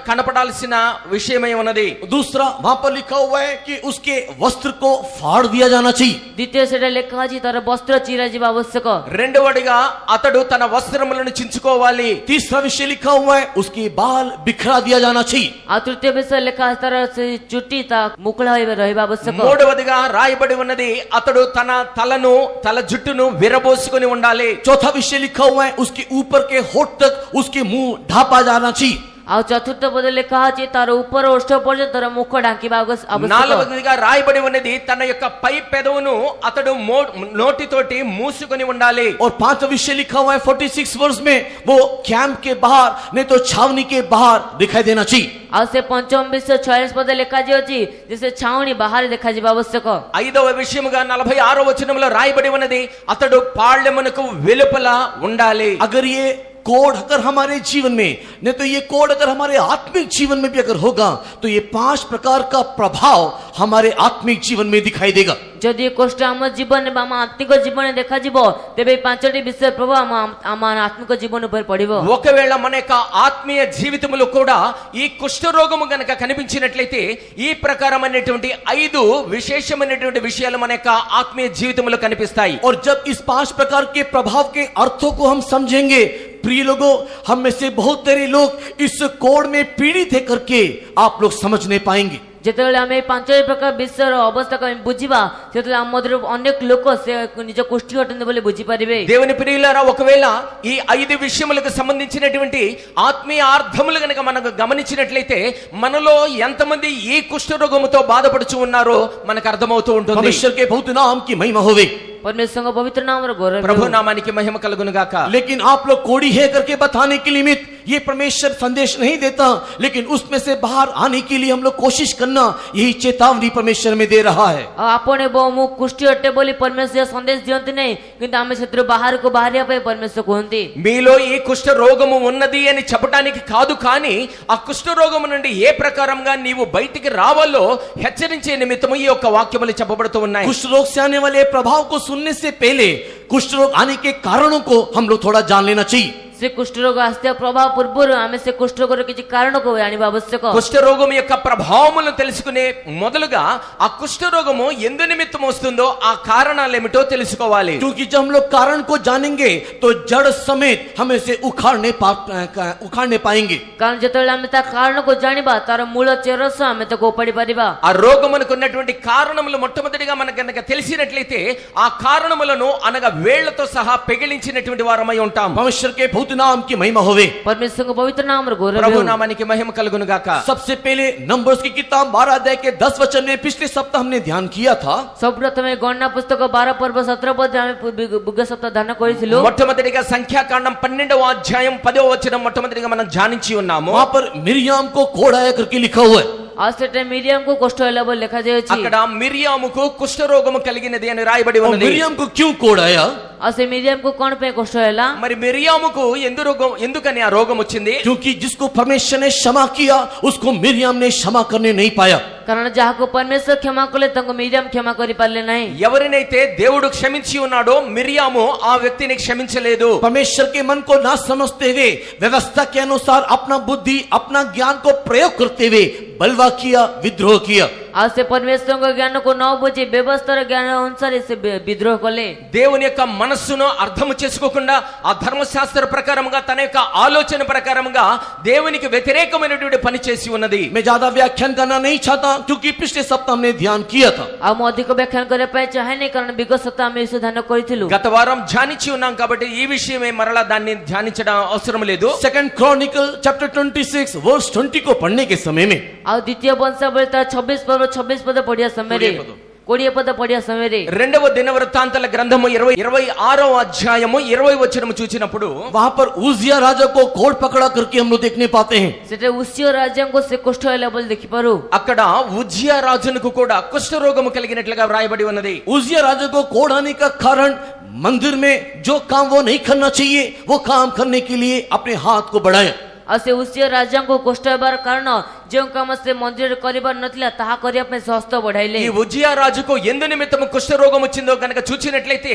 కనపడాల్సిన విషయమై ఉన్నది. दूसरा वहां पर लिखा हुआ है कि उसके वस्त्र को फाड़ दिया जाना चाहिए। ଦ୍ୱିତୀୟ ସେଟା ଲେଖା ଅଛି ତାର ବସ୍ତ୍ର ଚିରା ଯିବା ଆବଶ୍ୟକ। రెండవదిగా అతడు తన వస్త్రములను చించుకోవాలి. तीसरा विषय लिखा हुआ है उसके बाल बिखरा दिया जाना चाहिए। ଆଉ ତୃତୀୟ ବିଷୟ ଲେଖା ଅଛି ତାର ସେ ଚୁଟି ତା ମୁକୁଳା ହୋଇ ରହିବା ଆବଶ୍ୟକ। మూడవదిగా రాయబడి ఉన్నది అతడు తల జుట్టును విరబోసుకొని ఉండాలి. चौथा विषय लिखा हुआ है उसके ऊपर के होठ तक उसके मुंह ढापा जाना चाहिए। ଆଉ ଚତୁର୍ଥ ପଦ ଲେଖା ଅଛି ତାର ଉପର ଓଷ୍ଠ ପର୍ଯ୍ୟନ୍ତ ତାର ମୁଖ ଢାଙ୍କିବା ଆବଶ୍ୟକ। నాలుగవదిగా రాయబడి ఉన్నది తన యొక్క పై పెదవును అతడు నోటితోటి మూసుకొని ఉండాలి. और 5 विषय लिखा हुआ है 46 वर्ष में वो कैंप के बाहर नहीं तो छावनी के बाहर दिखाई देना चाहिए। ଆଉ ସେ ପଞ୍ଚମ ବିଷୟ 46 ପଦ ଲେଖାଯାଇଛି ଯେ ସେ ଛାଉଣି ବାହାରେ ଦେଖାଯିବା ଆବଶ୍ୟକ। ఐదవ విషయముగా 46వ వచనంలో రాయబడి ఉన్నది అతడు పాళ్యమునకు వెలుపల ఉండాలి. अगर ये कोड अगर हमारे जीवन में नहीं तो ये कोड अगर हमारे आत्मिक जीवन में भी अगर होगा तो ये 5 प्रकार का प्रभाव हमारे आत्मिक जीवन में दिखाई देगा। ଯଦି ଏ କଷ୍ଟ ଆମ ଜୀବନରେ ବା ଆମ ଆତ୍ମିକ ଜୀବନରେ ଦେଖାଯିବ ତେବେ এই 5ଟି ବିଷୟ ପ୍ରଭାବ ଆମ ଆତ୍ମିକ ଜୀବନ ଉପରେ ପଡ଼ିବ। ఒకవేళ మన యొక్క ఆత్మీయ జీవితములో కూడా ఈ కుష్ఠరోగము గనక కనిపించినట్లయితే ఈ ప్రకారమైనటువంటి 5 విశేషమైనటువంటి విషయాలు మన యొక్క ఆత్మీయ జీవితములో కనిపిస్తాయి। और जब इस 5 प्रकार के प्रभाव के अर्थों को हम समझेंगे, प्रिय लोगों, हम में से बहुत सारे लोग इस कोड में पीड़ित है करके आप लोग समझ नहीं पाएंगे। ଯେତେବେଳେ ଆମେ 5 ପ୍ରକାର ବିଷୟର ଅବସ୍ଥାକୁ ଆମେ ବୁଝିବା ସେତେବେଳେ ଆମ ମଧ୍ୟରୁ ଅନେକ ଲୋକ ସେ ନିଜ କୁଷ୍ଠି ଅଟନ୍ତି ବୋଲି ବୁଝିପାରିବେ। దేవుని ప్రియులారా, ఒకవేళ ఈ 5 విషయములకు సంబంధించినటువంటి ఆత్మీయ అర్థములు గనక మనకు గమనించినట్లయితే మనలో ఎంతమంది ఈ కుష్ఠరోగముతో బాధపడుచు ఉన్నారో మనకు అర్థమవుతూ ఉంటుంది। परमेश्वर के बहुत नाम की महिमा होवे। परमेश्वर पवित्र नाम गौरव ప్రభు నామానికి మహిమ కలుగును గాక। लेकिन आप लोग कोड़ी है करके बताने के निमित्त ये परमेश्वर संदेश नहीं देता, लेकिन उसमें से बाहर आने के लिए हम लोग कोशिश करना, यही चेतावनी परमेश्वर में दे रहा है। आपने मु कुष्ठी अट्टे बोली परमेश्वर संदेश दियंती नहीं, किंतु आमे शत्रु बाहर को बाहर पे परमेश्वर कहती మీలో ఈ కుష్ఠ రోగము ఉన్నది అని చెప్పడానికి కాదు, కానీ ఆ కుష్ఠ రోగము నుండి ఏ ప్రకారంగా నీవు బయటికి రావాలో హెచ్చరించే నిమిత్తము ఈ యొక్క వాక్యములు చెప్పబడుతూ ఉన్నాయి। कुष्ठ रोग से आने वाले प्रभाव को सुनने से पहले कुष्ठ रोग आने के कारणों को हम लोग थोड़ा जान लेना चाहिए। से कुष्ठ रोग आस्ते प्रभाव पूर्व आमे से कुष्ठ रोग किसी कारण को जानिबा आवश्यक। కుష్ఠ రోగము యొక్క ప్రభావములను తెలుసుకునే మొదలుగా ఆ కుష్ఠ రోగము ఎందు నిమిత్తం వస్తుందో ఆ కారణాలు ఏమిటో తెలుసుకోవాలి। क्योंकि जब हम लोग कारण को जानेंगे तो जड़ समेत हमें से उखाड़ने पाएंगे। कारण जेतेबेले आमे ता कारण को जानिबा तार मूल चेरस आमे तक उपाड़ी परिबा। ఆ రోగమునకు ఉన్నటువంటి కారణములు మొట్టమొదటిగా మనకు గనుక తెలిసినట్లయితే ఆ కారణములను అనగా వేళ్లతో సహా పెగిలించినటువంటి వారమై ఉంటాం। परमेश्वर के नाम की महिमा होवे। परमेश्वर को पवित्र नाम गौरव ప్రభు నామానికి మహిమ కలుగును గాక। सबसे पहले नंबर्स की किताब 12 अध्याय के 10 वचन में पिछले सप्ताह हमने ध्यान किया था। सर्वप्रथम गणना पुस्तक 12 पर्व 17 पद बुग्ग सप्ताह ध्यान करिसिलो। మొట్టమొదటిగా సంఖ్యాకాండం 12వ అధ్యాయం 10వ వచనం మొట్టమొదటిగా మనం ధ్యానించి ఉన్నాము। वहां पर मिरियाम को कोढ़ाया करके लिखा हुआ है। आस्ते मिरियम को कुष्ठ होला लिखा जायछि। అక్కడ మిరియాముకు కుష్ఠ రోగము కలిగినది అని రాయబడి ఉన్నది। मिरियाम को क्यों कोढ़ाया? आसे मिरियम को कौन पे कुष्ठ होला? మరి మిరియాముకు ఎందుకని ఆ రోగం వచ్చింది? क्योंकि जिसको परमेश्वर ने क्षमा किया उसको मिरियाम ने क्षमा करने नहीं पाया। कारण जहाको परमेश्वर क्षमा कले तंको मिरियम क्षमा करि पाले नहीं। ఎవరినైతే దేవుడు క్షమించి ఉన్నాడో మిరియాము ఆ వ్యక్తిని క్షమించలేదు। परमेश्वर के मन को ना समझते हुए व्यवस्था के अनुसार अपना बुद्धि अपना ज्ञान को प्रयोग करते हुए बलवा किया, विद्रोह किया। आज से परमेश्वर को ज्ञान को न बुझी व्यवस्था ज्ञान अनुसार इसे विद्रोह कले। దేవుని యొక్క మనస్సును అర్థం చేసుకోకుండా ఆ ధర్మశాస్త్ర ప్రకారంగా తన యొక్క ఆలోచన ప్రకారంగా దేవునికి వ్యతిరేకమైనటువంటి పని చేసి ఉన్నది। मैं ज्यादा व्याख्यान करना नहीं चाहता क्योंकि पिछले सप्ताह हमने ध्यान किया था। हम अधिक व्याख्यान करे पाए चाहे नहीं कारण विगत सप्ताह में इसे ध्यान करिथिलु। గత వారం ధ్యానించి ఉన్నాం కాబట్టి ఈ విషయమే మరలా దాన్ని ధ్యానించడం అవసరం లేదు। सेकंड क्रॉनिकल चैप्टर 26 वर्स 20 को पढ़ने के समय में और द्वितीय वंशावली 26 पद पढ़िया समय रे कोड़िए पद पढ़िया समय रे రెండవ దినవృత్తాంతాల గ్రంథము 26వ అధ్యాయము 20 వచనము చూచినప్పుడు वहां पर उजिया राजा को कोड़ पकड़ा करके हम लोग देखने पाते हैं। सेटे उसियो राज्यांगो से कुष्ठ लेवल देखि पारो అక్కడ ఉజ్జియా రాజునకు కూడా కుష్ఠరోగము కలిగినట్లుగా వ్రాయబడి ఉన్నది। उजिया राजा को कोड़ आने का कारण मंदिर में जो काम वो नहीं करना चाहिए वो काम करने के लिए अपने हाथ को बढ़ाया। असे उसियो राज्यांगो कुष्ठ हेबार कारण जो काम से मंदिर करिबार नथिला ताहा करिया पे हस्त बढ़ाइले। ఈ ఉజ్జియా రాజుకు ఎందు నిమిత్తము కుష్ఠరోగం వచ్చిందో కనుక చూచినట్లయితే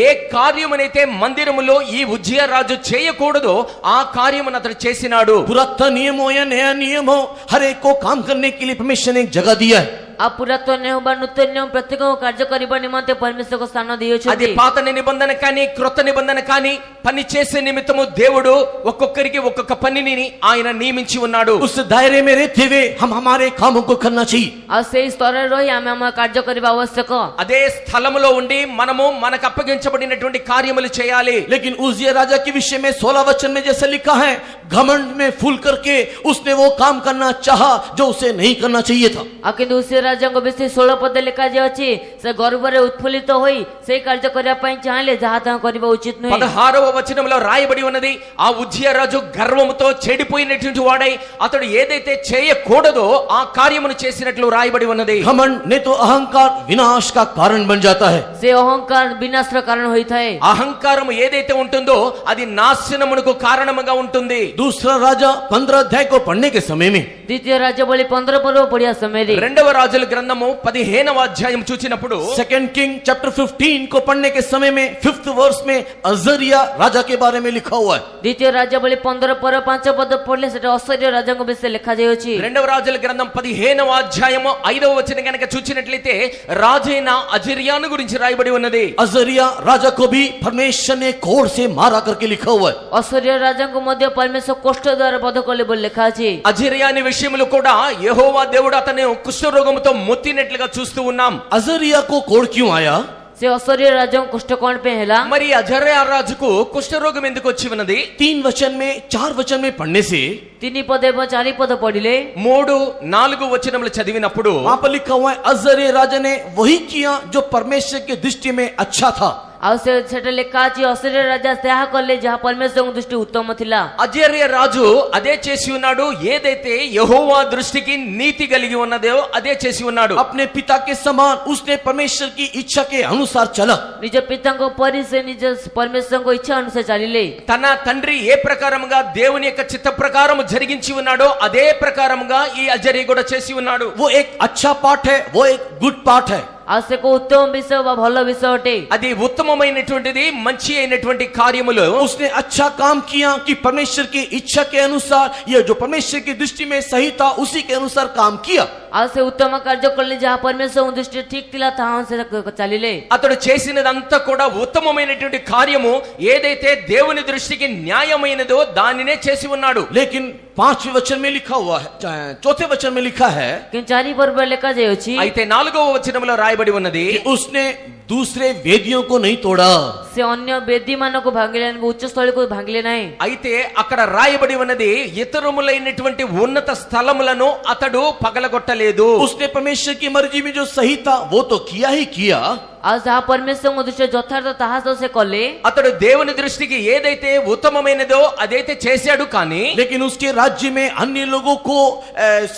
ఏ కార్యమునైతే మందిరములో ఈ ఉజ్జియా రాజు చేయకూడదో ఆ కార్యమును అతడు చేసినాడు। पुरातन नियम हो या नया नियम हो, हर एक को काम करने के लिए परमेश्वर ने एक जगह दिया है। आ पुरातन नियम बा नूतन नियम प्रत्येक कार्य करिबा निमंते परमेश्वर को स्थान అది दियोछथि। పాత నిబంధన కానీ క్రొత్త నిబంధన కానీ పని చేసే నిమిత్తము దేవుడు ఒక్కొక్కరికి ఒక్కొక్క పనిని ఆయన నియమించి ఉన్నాడు। उस दायरे में रहते हुए हम हमारे कामों को करना चाहिए। आ से स्तर रही आमे हम कार्य करिबा आवश्यक। అదే స్థలములో ఉండి మనము మనకు అప్పగించబడినటువంటి కార్యములు చేయాలి। लेकिन उजिया राजा के विषय में 16 वचन में जैसे लिखा है, घमंड में फूल करके उसने वो काम करना चाहा जो उसे नहीं करना चाहिए था। आ किंतु उसे राज्यांगो बेसी 16 पद लिखा जे अछि से गर्वरे उत्फुल्लित होई से कार्य करिया पई चाहिले जहा ता करिबा उचित नही। 16వ వచనంలో రాయబడి ఉన్నది, ఆ ఉజ్జియా రాజు గర్వముతో చెడిపోయినటువంటి వాడై అతడు ఏదైతే చేయకూడదో ఆ కార్యమును చేసినట్లు రాయబడి ఉన్నది। घमंड नहीं तो अहंकार विनाश का कारण बन जाता है। से अहंकार विनाश रा कारण होई थाए। అహంకారం ఏదైతే ఉంటుందో అది నాశనమునకు కారణముగా ఉంటుంది। दूसरा राजा 15 अध्याय को पढ़ने के समय में द्वितीय राज्य बोली 15 पर्व पढ़िया समय रे రెండవ రాజుల గ్రంథము 15వ అధ్యాయం చూచినప్పుడు सेकंड किंग चैप्टर 15 को पढ़ने के समय में 5th वर्ष में अजरिया राजा के बारे में लिखा हुआ है। द्वितीय राज्य बोली 15 पर्व 5 पद पढ़ले सेटा आश्चर्य राजांगो बेसे लिखा जाय अछि। రెండవ రాజుల గ్రంథం 15వ అధ్యాయము 5వ వచనం గనుక చూచినట్లయితే రాజైన అజర్యాను గురించి రాయబడి ఉన్నది। अजरिया राजा को भी परमेश्वर ने कोड़ से मारा करके लिखा हुआ है। आश्चर्य राजांगो मध्य परमेश्वर कष्ट द्वारा बध कले बोल लिखा अछि। అజర్యాని విషయములో కూడా యెహోవా దేవుడు అతని కుష్ఠరోగముతో మొత్తినట్లుగా చూస్తూ ఉన్నాం। अजरिया को कोड़ क्यों आया? से आश्चर्य राजांगो कष्ट कोण पे हैला మరి అజర్యా రాజుకు కుష్ఠరోగం ఎందుకు వచ్చి ఉన్నది? 3 वचन में 4 वचन में पढ़ने से 3 पद एवं 4 पद पढ़िले 3, 4 వచనములు చదివినప్పుడు वहां पर लिखा हुआ है, अजरिया राजा ने वही किया जो परमेश्वर की दृष्टि में अच्छा था। आ से सेटा लिखा अछि आश्चर्य राजा त्याह करले जहा परमेश्वर दृष्टि उत्तम थिला। అజర్య రాజు అదే చేసి ఉన్నాడు, ఏదైతే యెహోవా దృష్టికి నీతి కలిగి ఉన్నదో అదే చేసి ఉన్నాడు। अपने पिता के समान उसने परमेश्वर की इच्छा के अनुसार चला। निज पितांको परि से निज परमेश्वर को इच्छा अनुसार चालिले। తన తండ్రి ఏ ప్రకారముగా దేవుని యొక్క చిత్త ప్రకారం జరిగించి ఉన్నాడో అదే ప్రకారముగా ఈ అజర్య కూడా చేసి ఉన్నాడు। वो एक अच्छा पाठ है, वो एक गुड पाठ है। आसे को उत्तम विषय व भलो विषय अटे। అది ఉత్తమమైనటువంటిది, మంచి అయినటువంటి కార్యములు। उसने अच्छा काम किया कि परमेश्वर की इच्छा के अनुसार, ये जो परमेश्वर की दृष्टि में सही था उसी के अनुसार काम किया। आसे उत्तम कार्य करले जहा परमेश्वर दृष्टि ठीक थिला ताहा से चालिले। అతడు చేసినదంతా కూడా ఉత్తమమైనటువంటి కార్యము, ఏదైతే దేవుని దృష్టికి న్యాయమైనదో దానినే చేసి ఉన్నాడు। लेकिन 5वें वचन में लिखा हुआ है, 4थे वचन में लिखा है किन 4 पर्व लिखा जाय अछि అయితే 4వ వచనములో రాయబడి ఉన్నది, कि उसने दूसरे वेदियों को नहीं तोड़ा। से अन्य वेदी मानो को भांगिले उच्च स्थल को भांगिले नहीं। అయితే అక్కడ రాయబడి ఉన్నది, ఇతరములైనటువంటి ఉన్నత స్థలములను అతడు పగలగొట్టలేదు। उसने परमेश्वर की मर्जी में जो सही था वो तो किया ही किया। आज जहा परमेश्वर दृष्टि यथार्थ ताहा से कले అతడు దేవుని దృష్టికి ఏదైతే ఉత్తమమైనదో అదైతే చేశాడు। కానీ लेकिन उसके राज्य में अन्य लोगों को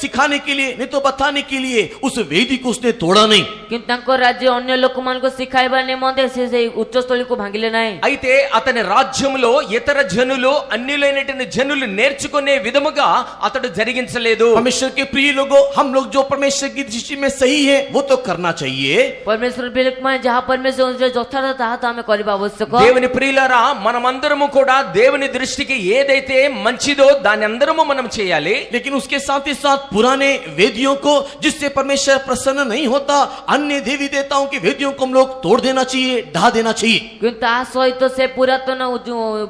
सिखाने के लिए, नहीं तो बताने के लिए उस वेदी को उसने तोड़ा नहीं। किंतु तांको राज्य अन्य लोक मान को सिखाइबा निमंते से उच्च स्थल को भांगिले नहीं। అయితే అతని రాజ్యములో ఇతర జనులు, అన్యులైనటువంటి జనులు నేర్చుకునే విధముగా అతడు జరిగించలేదు। परमेश्वर के प्रिय लोगों, हम लोग जो परमेश्वर की दृष्टि में सही है वो तो करना चाहिए। परमेश्वर बिलक में जहा परमेश्वर यथार्थ ताहा हमें करबा आवश्यक। దేవుని ప్రియులారా, మనమందరము కూడా దేవుని దృష్టికి ఏదైతే మంచిదో దాని అందరము మనం చేయాలి। लेकिन उसके साथ ही साथ पुराने वेदियों को, जिससे परमेश्वर प्रसन्न नहीं होता, अन्य देवी देवताओं की वेदियों को हम लोग तोड़ देना चाहिए, ढा देना चाहिए। किंतु ता सहित से पुरातन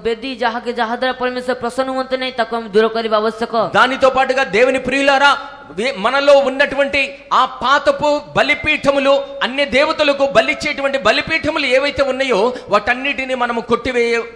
वेदी जहा के जहा द्वारा परमेश्वर प्रसन्न होते नहीं ताको हम दूर करबा आवश्यक। దానితో పాటుగా దేవుని ప్రియులారా, మనలో ఉన్నటువంటి ఆ పాతపు బలిపీఠములు, అన్ని దేవతలకు బలిచ్చేటువంటి బలిపీఠములు ఏవైతే ఉన్నాయో వాటన్నిటిని మనము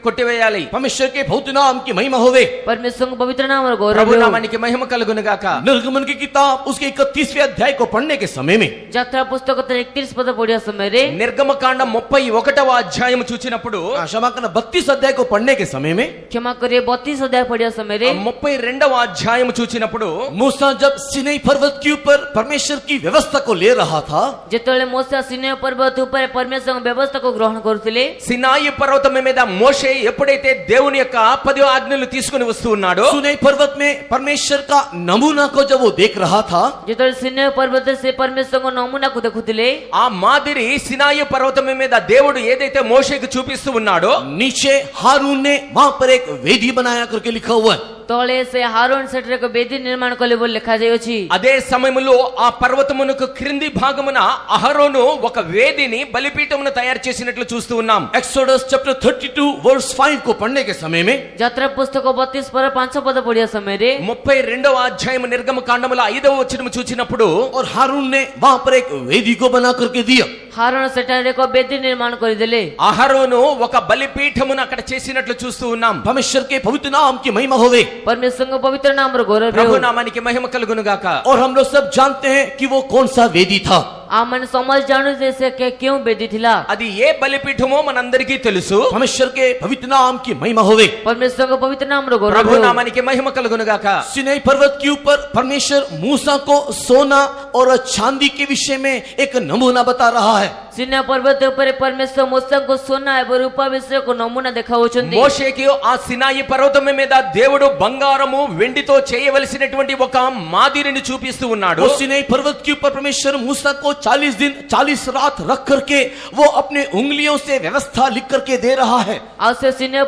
కొట్టివేయాలి. परमेश्वर के भव्य नाम की महिमा होवे। परमेश्वर को पवित्र नाम और गौरव ప్రభు हो। నామానికి మహిమ కలుగును గాక. निर्गमन की किताब उसके 31वें अध्याय को पढ़ने के समय में यात्रा पुस्तक 31 पद पढ़िया समय रे నిర్గమకాండం 31వ అధ్యాయం చూచినప్పుడు, क्षमा करना 32 अध्याय को पढ़ने के समय में क्षमा करिए 32 अध्याय पढ़िया समय रे 32వ అధ్యాయం చూచినప్పుడు मूसा जब सिनै पर्वत के ऊपर परमेश्वर की व्यवस्था को ले रहा था, जेतବେଳେ मोसे सिनै पर्वत ऊपर परमेश्वर व्यवस्था को ग्रहण କରୁଥିଲେ, సినాయి పర్వతం మీద మోషే ఎప్పుడైతే దేవుని యొక్క 10 ఆజ్ఞలు తీసుకుని వస్తూ ఉన్నాడో, सुनै पर्वत में परमेश्वर का नमूना को जब वो देख रहा था, ଯେତେବେଳେ ସିନେ पर्वत से परमेश्वर को नमूना को देखुଥିଲେ, ఆ మాదిరి సినాయి పర్వతం మీద దేవుడు ఏదైతే మోషేకి చూపిస్తూ ఉన్నాడో, नीचे हारून ने वहां पर एक वेदी बनाया करके लिखा हुआ है। ତଳେ ସେ ହାରୋନ ସେଠାରେ ଏକ ବେଦୀ ନିର୍ମାଣ କଲେ ବୋଲି ଲେଖାଯାଇଅଛି। అదే సమయంలో ఆ పర్వతమునకు క్రింది భాగమున అహరోను ఒక వేదిని బలిపీఠమును తయారు చేసినట్లు చూస్తూ ఉన్నాం. एक्सोडस चैप्टर 32 वर्स 5 को पढ़ने के समय में ଯାତ୍ରା ପୁସ୍ତକ 32 पर 5 ପଦ ପଢିବା ସମୟରେ 32వ అధ్యాయం నిర్గమకాండములో 5వ వచనము చూచినప్పుడు, और हारून ने वहां पर एक वेदी को बना करके दिया। ହାରୋନ ସେଠାରେ ଏକ ବେଦୀ ନିର୍ମାଣ କରିଦେଲେ। అహరోను ఒక బలిపీఠమును అక్కడ చేసినట్లు చూస్తూ ఉన్నాం. परमेश्वर के पवित्र नाम की महिमा होवे। परमेश्वर को पवित्र नाम और गौरव ప్రభు हो। నామానికి మహిమ కలుగును గాక. और हम लोग सब जानते हैं कि वो कौन सा वेदी था। आमन समझ जानु जैसे के क्यों बेदी थिला। అది ఏ బలిపీఠమో మనందరికీ తెలుసు. परमेश्वर के पवित्र नाम की महिमा होवे। परमेश्वर को पवित्र नाम और गौरव ప్రభు हो। నామానికి మహిమ కలుగును గాక. सिनै पर्वत के ऊपर परमेश्वर मूसा को सोना और चांदी के विषय में एक नमूना बता रहा है। सिन्हा पर्वत ऊपर परमेश्वर मूसा को सोना एवं रूपा विषय को नमूना देखावुచుంది। మోషేకి ఆ సినాయి పర్వతం మీద దేవుడు బంగారము వెండితో చేయవలసినటువంటి ఒక మాదిరిని చూపిస్తూ ఉన్నాడు. वो सिनै पर्वत के ऊपर परमेश्वर मूसा को 40 दिन 40 रात रख करके वो अपने उंगलियों से व्यवस्था लिख करके दे रहा है। और से सिन्हा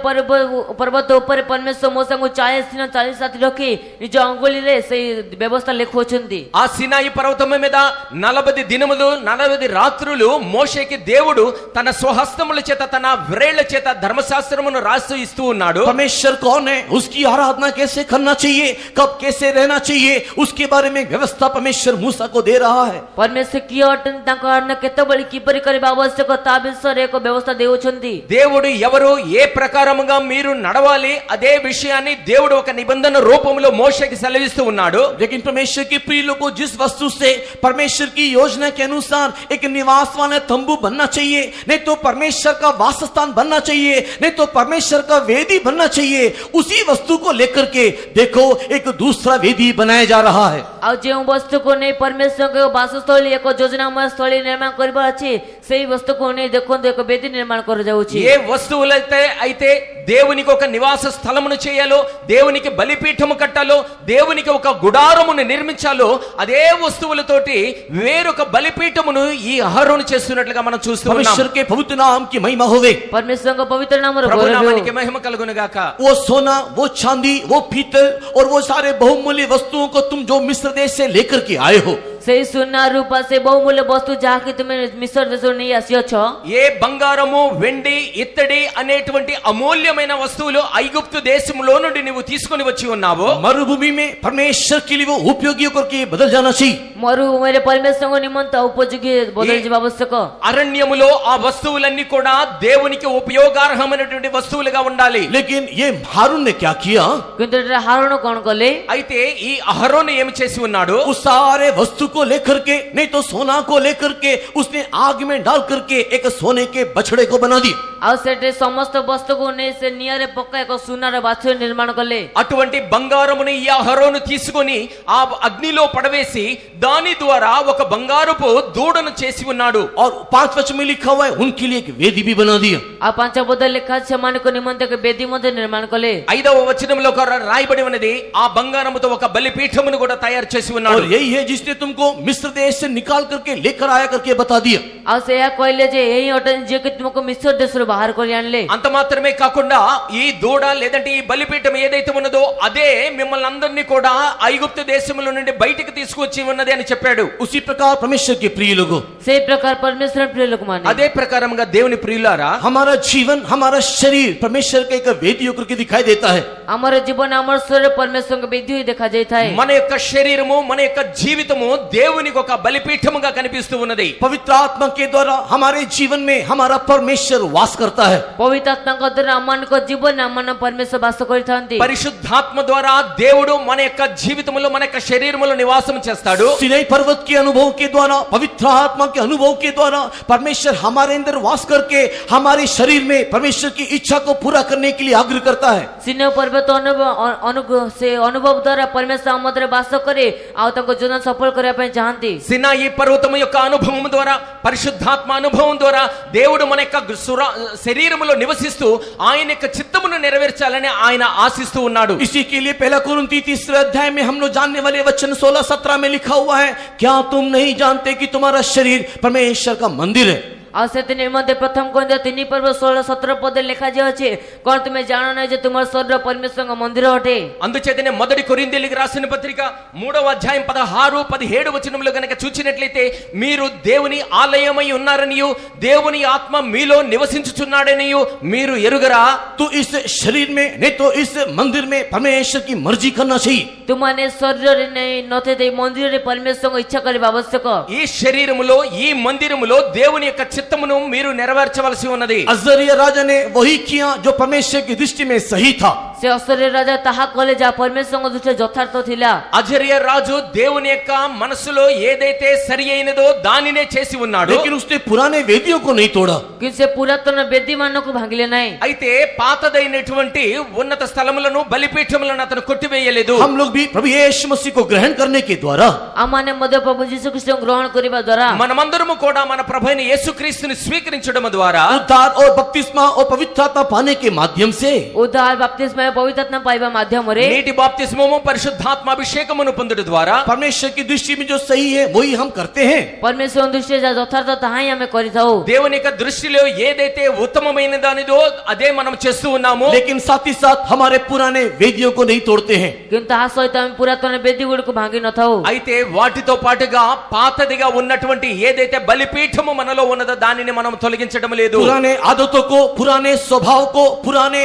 पर्वत ऊपर परमेश्वर मूसा को 40 दिन 40 रात रखी निज अंगुली रे से व्यवस्था लिखुచుంది। ఆ సినాయి పర్వతం మీద 40 దినములు 40 రాత్రులు మోషేకి దేవుడు తన స్వహస్తముల చేత తన వ్రేళ్ల చేత ధర్మశాస్త్రమును రాసి ఇస్తూ ఉన్నాడు. परमेश्वर कौन है, उसकी आराधना कैसे करना चाहिए, कब कैसे रहना चाहिए, उसके बारे में व्यवस्था परमेश्वर मूसा को दे रहा है। परमेश्वर की अटन तांको अन्न केतबळी किपरि करिबा आवश्यक ता विषय एक व्यवस्था देउచుంది। దేవుడు ఎవరు ఏ ప్రకారముగా మీరు నడవాలి అదే విషయాన్ని దేవుడు ఒక నిబంధన రూపంలో మోషేకి సెలవిస్తూ ఉన్నాడు. लेकिन परमेश्वर के प्रिय लोगों, जिस वस्तु से परमेश्वर की योजना के अनुसार एक निवास वाला तंबू बनना चाहिए, नहीं तो परमेश्वर का वासस्थान बनना चाहिए, नहीं तो परमेश्वर का वेदी बनना चाहिए, उसी वस्तु को लेकर के देखो एक दूसरा वेदी बनाया जा रहा है। और जो वस्तु को नहीं परमेश्वर के वासस्थली एक योजनामय स्थली निर्माण करबा अछि सेही वस्तु को नहीं देखो एक वेदी निर्माण कर जाउछि। ఏ వస్తువులైతే అయితే దేవునికి ఒక నివాస స్థలమును చేయాలో, దేవునికి బలిపీఠము కట్టాలో, దేవునికి ఒక గుడారమును నిర్మించాలో అదే వస్తువులతోటి వేరొక బలిపీఠమును ఈ అహరోను చేస్తున్నట్లుగా మనం చూస్తూ ఉన్నాం. परमेश्वर के पवित्र नाम की महिमा होवे। परमेश्वर का पवित्र नाम और ప్రభు गौरव हो। నామానికి మహిమ కలుగును గాక. वो सोना, वो चांदी, वो पीतल और वो सारे बहुमूल्य वस्तुओं को तुम जो मिस्र देश से लेकर के आए हो, सेही सुना रूपा से बहुमूल्य वस्तु जाके तुम मिस्र देश नहीं आसियछ। ఏ బంగారము వెండి ఇత్తడి అనేటువంటి అమూల్యమైన వస్తువులు ఐగుప్తు దేశంలో నుండి నువ్వు తీసుకొని వచ్చి ఉన్నావు. मरुभूमि में परमेश्वर के लिए वो उपयोगी होकर के बदल जाना चाहिए। मरु मेरे परमेश्वर को निमंत उपयोगी बदल जीव आवश्यक। అరణ్యములో ఆ వస్తువులన్నీ కూడా దేవునికి ఉపయోగార్హమైనటువంటి వస్తువులుగా ఉండాలి. लेकिन ये हारून ने क्या किया, किंतु हारून कौन कले అయితే ఈ అహరోను ఏమి చేసి ఉన్నాడు, उस सारे वस्तु को लेकर के, नहीं तो सोना को लेकर के उसने आग में डाल करके एक सोने के बछड़े को बना दिया। ଆଉ ସେଠି ସମସ୍ତ ବସ୍ତୁକୁ ନେଇ ସେ ନିଆଁରେ ପକା ଏକ ସୁନାର ବାଛୁରୀ ନିର୍ମାଣ କଲେ। అటువంటి బంగారముని ఈ అహరోను తీసుకొని ఆ అగ్నిలో పడవేసి దాని ద్వారా ఒక బంగారపు దూడను చేసి ఉన్నాడు. और 5 वचन में लिखा हुआ है उनके लिए एक वेदी भी बना दिया। ଆଉ ପାଞ୍ଚ ପଦ ଲେଖା ଅଛି ସେମାନଙ୍କ ନିମନ୍ତେ ଏକ ବେଦୀ ମଧ୍ୟ ନିର୍ମାଣ କଲେ। 5వ వచనంలో రాయబడి ఉన్నది ఆ బంగారముతో ఒక బలిపీఠమును కూడా తయారు చేసి ఉన్నాడు. और यही है जिसने तुमको मिस्र देश से निकाल करके लेकर आया करके बता दिया। ଆଉ ସେ ଏହା କହିଲେ ଯେ ଏହି ଅଟେ ଯିଏକି ତୁମକୁ ମିଶ୍ର ଦେଶରୁ ବାହାର କରି ଆଣିଲେ। అంత మాత్రమే కాకుండా ఈ దూడ లేదంటే ఈ బలిపీఠం ఏదైతే ఉన్నదో అదే మిమ్మల్ని అందరినీ కూడా ఐగుప్తు దేశంలో నుండి బయటికి తీసుకొచ్చి ఉన్నది అని అని చెప్పాడు. उसी प्रकार परमेश्वर के प्रिय लोगों, ସେଇ ପ୍ରକାର ପରମେଶ୍ୱର ପ୍ରିୟ ଲୋକମାନେ అదే ప్రకారంగా దేవుని ప్రియులారా, हमारा जीवन, हमारा शरीर परमेश्वर के एक वेदी होकर के दिखाई देता है। ଆମର ଜୀବନ ଆମର ଶରୀର ପରମେଶ୍ୱରଙ୍କ ବିଧି ହୋଇ ଦେଖାଯାଇଥାଏ। మన యొక్క శరీరము, మన యొక్క జీవితము దేవునికి ఒక బలిపీఠముగా కనిపిస్తూ ఉన్నది. पवित्र आत्मा के द्वारा हमारे जीवन में हमारा परमेश्वर वास करता है। ପବିତ୍ର ଆତ୍ମାଙ୍କ ଦ୍ୱାରା ଆମମାନଙ୍କ ଜୀବନ ଆମମାନ ପରମେଶ୍ୱର ବାସ କରିଥାନ୍ତି। పరిశుద్ధాత్మ ద్వారా దేవుడు మన యొక్క జీవితంలో, మన యొక్క శరీరములో నివాసం చేస్తాడు. सिनै पर्वत के अनुभव के द्वारा, पवित्र आत्मा के अनुभव के द्वारा परमेश्वर हमारे अंदर वास करके हमारे शरीर में परमेश्वर की इच्छा को पूरा करने के लिए आग्रह करता है। ସିନେହ ପର୍ବତ ସେ ଅନୁଭବ ଦ୍ୱାରା ପରମେଶ୍ୱର ଆମ ମଧ୍ୟରେ ବାସ କରେ ଆଉ ତାଙ୍କ ଯୋଜନା ସଫଳ କରିବା ପାଇଁ ଚାହାନ୍ତି। సినాయి పర్వతము యొక్క అనుభవం ద్వారా, పరిశుద్ధాత్మ అనుభవం ద్వారా దేవుడు మన యొక్క శరీరములో నివసిస్తూ ఆయన యొక్క చిత్తమును నెరవేర్చాలని ఆయన ఆశిస్తూ ఉన్నాడు. इसी के लिए पहला कुरिन्थी 3 अध्याय में हम लोग जानने वाले वचन 16-17 में लिखा हुआ है, क्या तुम नहीं जानते कि तुम्हारा शरीर परमेश्वर का मंदिर है। ଆଉ ସେଥି ନିମନ୍ତେ ପ୍ରଥମ କନିନ୍ଥିଓ 3:16-17 ପଦରେ ଲେଖାଯାଇଅଛି, କଣ ତୁମେ ଜାଣ ନାହିଁ ଯେ ତୁମର ଶରୀର ପରମେଶ୍ୱରଙ୍କ ମନ୍ଦିର ଅଟେ। అందుచేతనే మొదటి కొరింథీయులకు రాసిన పత్రిక 3వ అధ్యాయం 16-17 వచనములు గనుక చూచినట్లయితే, మీరు దేవుని ఆలయమై ఉన్నారనియు దేవుని ఆత్మ మీలో నివసించుచున్నాడనియు మీరు ఎరుగరా? तो इस शरीर में नहीं तो इस मंदिर में परमेश्वर की मर्जी करना चाहिए। ତୁମମାନେ ଶରୀରରେ ନଥାଏ ଏଇ ମନ୍ଦିରରେ ପରମେଶ୍ୱରଙ୍କ ଇଚ୍ଛା କରିବା ଆବଶ୍ୟକ। ఈ శరీరములో, ఈ మందిరములో దేవుని యొక్క చిత్తమును మీరు నెరవేర్చవలసి ఉన్నది. अज़रिया राजा ने वही किया जो परमेश्वर की दृष्टि में सही था। ସେ ଅସୂର୍ୟ ରାଜା ତାହା କଲେ ଯାହା ପରମେଶ୍ୱରଙ୍କ ଦୃଷ୍ଟିରେ ଯଥାର୍ଥ ଥିଲା। అజర్య రాజు దేవుని యొక్క మనసులో ఏదైతే సరి అయినదో దానినే చేసి ఉన్నాడు. लेकिन उसने पुराने वेदियों को नहीं तोड़ा। କିନ୍ତୁ ସେ ପୁରାତନ ବେଦୀ ମାନଙ୍କୁ ଭାଙ୍ଗିଲେ ନାହିଁ। అయితే పాతదైనటువంటి ఉన్నత స్థలములను, బలిపీఠములను అతను కొట్టివేయలేదు. हम लोग भी प्रभु यीशु मसीह को ग्रहण करने के द्वारा, ଆମମାନେ ମଧ୍ୟ ପ୍ରଭୁ ଯୀଶୁଖ୍ରୀଷ୍ଟଙ୍କୁ ଗ୍ରହଣ କରିବା ଦ୍ୱାରା, మనమందరము కూడా మన ప్రభువైన యేసుక్రీస్తుని స్వీకరించడం ద్వారా, उद्धार और बपतिस्मा और पवित्र आत्मा पाने के माध्यम से, ଉଦ୍ଧାର ବାପ୍ତିସ୍ମ ପବିତ୍ର ଆତ୍ମା ପାଇବା ମାଧ୍ୟମରେ, నీటి బాప్తిస్మము, పరిశుద్ధాత్మ అభిషేకమును పొందుట ద్వారా परमेश्वर की दृष्टि में जो सही है वही हम करते हैं। ପରମେଶ୍ୱରଙ୍କ ଦୃଷ୍ଟିରେ ଯାହା ଯଥାର୍ଥ ତାହା ହିଁ ଆମେ କରିଥାଉ। దేవుని యొక్క దృష్టిలో ఏదైతే ఉత్తమమైన దానిదో అదే మనం చేస్తూ ఉన్నాము. लेकिन साथ ही साथ हमारे पुराने वेदियों को नहीं तोड़ते हैं। କିନ୍ତୁ ତାହା ସହିତ ଆମେ ପୁରାତନ ବେଦୀ ଗୁଡ଼ିକୁ ଭାଙ୍ଗି ନଥାଉ। అయితే వాటితో పాటుగా పాతదిగా ఉన్నటువంటి ఏదైతే బలిపీఠము మనలో ఉన్నదో దానిని మనం తొలగించడం లేదు. पुराने आदतों को, पुराने स्वभाव को, पुराने